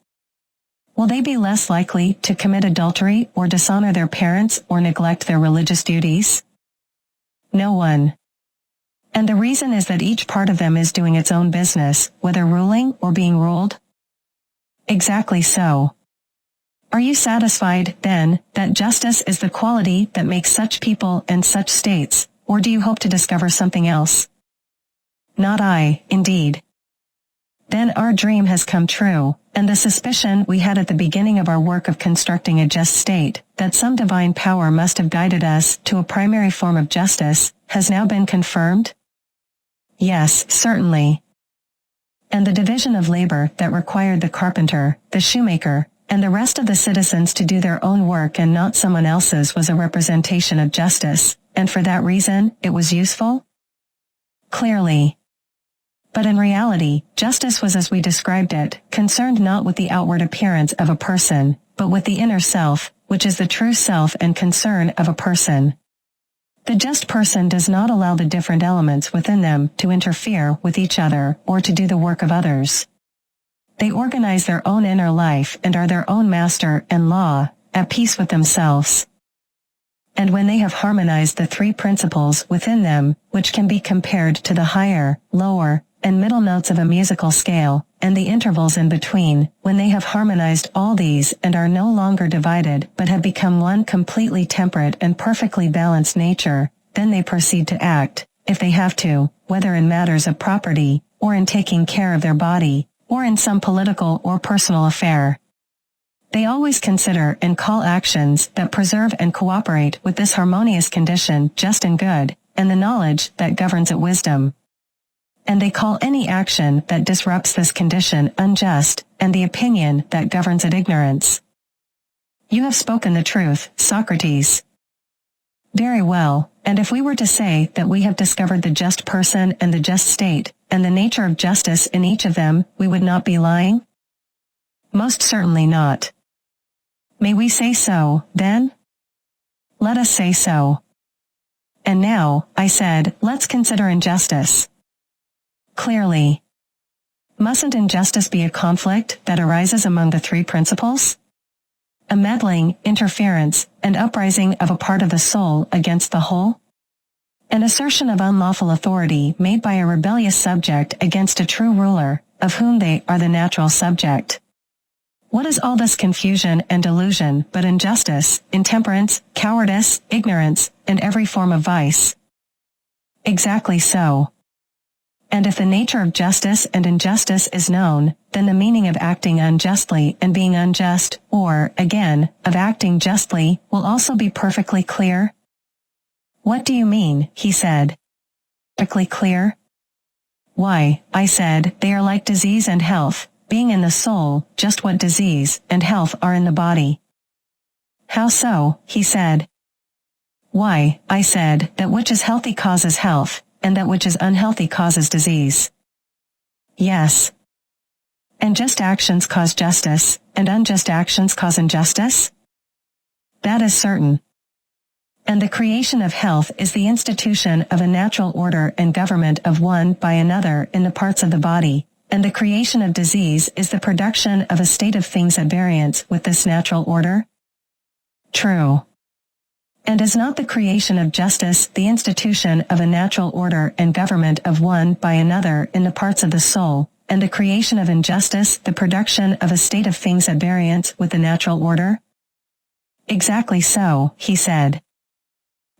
Will they be less likely to commit adultery or dishonor their parents or neglect their religious duties? No one. And the reason is that each part of them is doing its own business, whether ruling or being ruled? Exactly so. Are you satisfied, then, that justice is the quality that makes such people and such states, or do you hope to discover something else? Not I, indeed. Then our dream has come true, and the suspicion we had at the beginning of our work of constructing a just state, that some divine power must have guided us to a primary form of justice, has now been confirmed? Yes, certainly. And the division of labor that required the carpenter, the shoemaker, and the rest of the citizens to do their own work and not someone else's was a representation of justice, and for that reason, it was useful? Clearly. But in reality, justice was as we described it, concerned not with the outward appearance of a person, but with the inner self, which is the true self and concern of a person. The just person does not allow the different elements within them to interfere with each other or to do the work of others. They organize their own inner life and are their own master and law, at peace with themselves. And when they have harmonized the three principles within them, which can be compared to the higher, lower, and middle notes of a musical scale, and the intervals in between, when they have harmonized all these and are no longer divided but have become one completely temperate and perfectly balanced nature, then they proceed to act, if they have to, whether in matters of property, or in taking care of their body, or in some political or personal affair. They always consider and call actions that preserve and cooperate with this harmonious condition just and good, and the knowledge that governs it wisdom. And they call any action that disrupts this condition unjust, and the opinion that governs it ignorance. You have spoken the truth, Socrates. Very well, and if we were to say that we have discovered the just person and the just state, and the nature of justice in each of them, we would not be lying? Most certainly not. May we say so, then? Let us say so. And now, I said, let's consider injustice. Clearly. Mustn't injustice be a conflict that arises among the three principles? A meddling, interference, and uprising of a part of the soul against the whole? An assertion of unlawful authority made by a rebellious subject against a true ruler, of whom they are the natural subject. What is all this confusion and delusion but injustice, intemperance, cowardice, ignorance, and every form of vice? Exactly so. And if the nature of justice and injustice is known, then the meaning of acting unjustly and being unjust, or, again, of acting justly, will also be perfectly clear? What do you mean, he said. Perfectly clear? Why, I said, they are like disease and health, being in the soul, just what disease and health are in the body. How so, he said. Why, I said, that which is healthy causes health, and that which is unhealthy causes disease. Yes. And just actions cause justice, and unjust actions cause injustice? That is certain. And the creation of health is the institution of a natural order and government of one by another in the parts of the body, and the creation of disease is the production of a state of things at variance with this natural order? True. And is not the creation of justice the institution of a natural order and government of one by another in the parts of the soul, and the creation of injustice the production of a state of things at variance with the natural order? Exactly so, he said.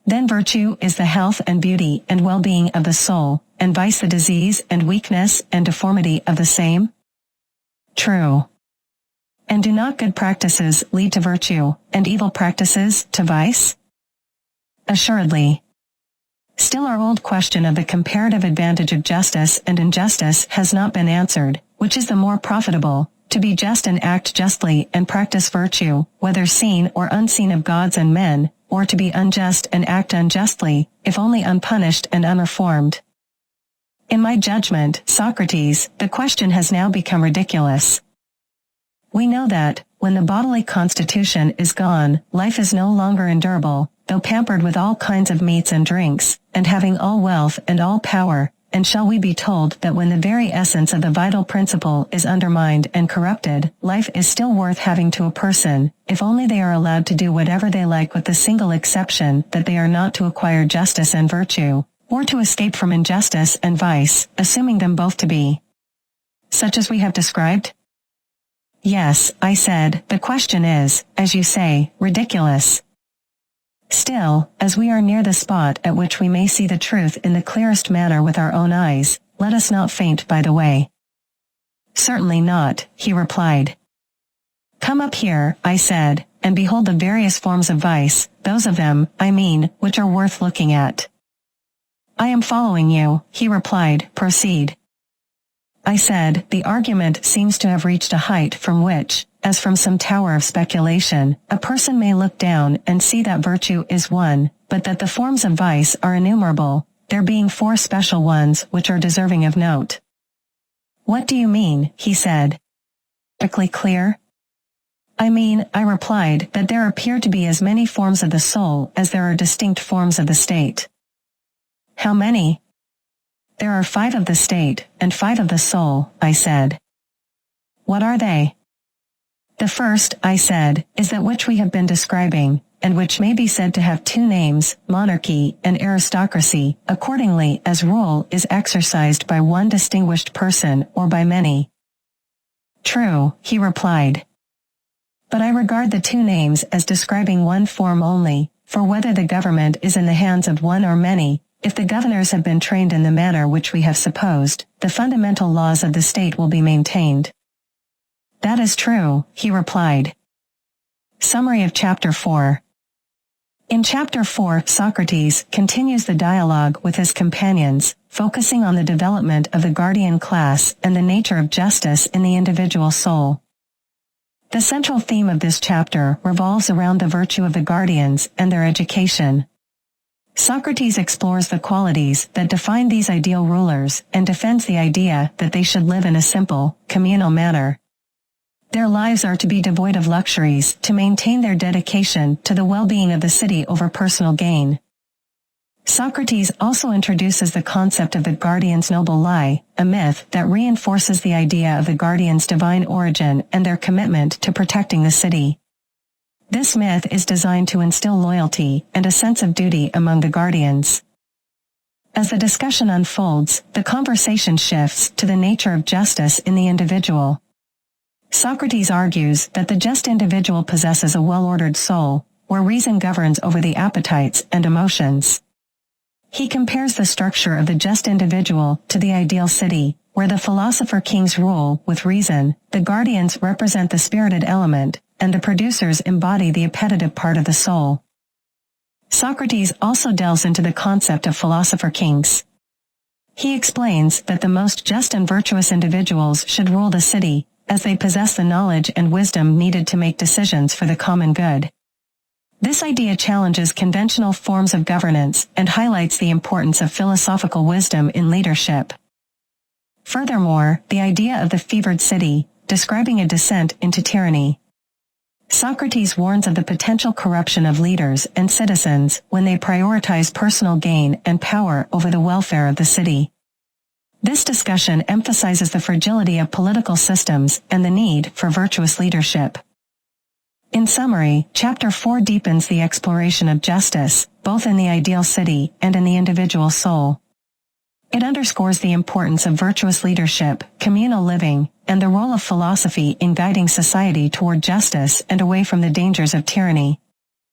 Then virtue is the health and beauty and well-being of the soul, and vice the disease and weakness and deformity of the same? True. And do not good practices lead to virtue, and evil practices to vice? Assuredly. Still our old question of the comparative advantage of justice and injustice has not been answered, which is the more profitable, to be just and act justly and practice virtue, whether seen or unseen of gods and men, or to be unjust and act unjustly, if only unpunished and unreformed. In my judgment, Socrates, the question has now become ridiculous. We know that, when the bodily constitution is gone, life is no longer endurable, though pampered with all kinds of meats and drinks, and having all wealth and all power, and shall we be told that when the very essence of the vital principle is undermined and corrupted, life is still worth having to a person, if only they are allowed to do whatever they like with the single exception that they are not to acquire justice and virtue, or to escape from injustice and vice, assuming them both to be such as we have described? Yes, I said, the question is, as you say, ridiculous. Still, as we are near the spot at which we may see the truth in the clearest manner with our own eyes, let us not faint by the way. Certainly not, he replied. Come up here, I said, and behold the various forms of vice, those of them, I mean, which are worth looking at. I am following you, he replied, proceed. I said, the argument seems to have reached a height from which, as from some tower of speculation, a person may look down and see that virtue is one, but that the forms of vice are innumerable, there being 4 special ones which are deserving of note. What do you mean, he said. Perfectly clear? I mean, I replied, that there appear to be as many forms of the soul as there are distinct forms of the state. How many? There are 5 of the state, and 5 of the soul, I said. What are they? The first, I said, is that which we have been describing, and which may be said to have two names, monarchy and aristocracy, accordingly as rule is exercised by one distinguished person or by many. True, he replied. But I regard the two names as describing one form only, for whether the government is in the hands of one or many, if the governors have been trained in the manner which we have supposed, the fundamental laws of the state will be maintained. That is true, he replied. Summary of Chapter 4. In Chapter 4, Socrates continues the dialogue with his companions, focusing on the development of the guardian class and the nature of justice in the individual soul. The central theme of this chapter revolves around the virtue of the guardians and their education. Socrates explores the qualities that define these ideal rulers and defends the idea that they should live in a simple, communal manner. Their lives are to be devoid of luxuries to maintain their dedication to the well-being of the city over personal gain. Socrates also introduces the concept of the guardian's noble lie, a myth that reinforces the idea of the guardian's divine origin and their commitment to protecting the city. This myth is designed to instill loyalty and a sense of duty among the guardians. As the discussion unfolds, the conversation shifts to the nature of justice in the individual. Socrates argues that the just individual possesses a well-ordered soul, where reason governs over the appetites and emotions. He compares the structure of the just individual to the ideal city, where the philosopher kings rule with reason, the guardians represent the spirited element, and the producers embody the appetitive part of the soul. Socrates also delves into the concept of philosopher kings. He explains that the most just and virtuous individuals should rule the city, as they possess the knowledge and wisdom needed to make decisions for the common good. This idea challenges conventional forms of governance and highlights the importance of philosophical wisdom in leadership. Furthermore, the idea of the fevered city, describing a descent into tyranny. Socrates warns of the potential corruption of leaders and citizens when they prioritize personal gain and power over the welfare of the city. This discussion emphasizes the fragility of political systems and the need for virtuous leadership. In summary, Chapter 4 deepens the exploration of justice, both in the ideal city and in the individual soul. It underscores the importance of virtuous leadership, communal living, and the role of philosophy in guiding society toward justice and away from the dangers of tyranny.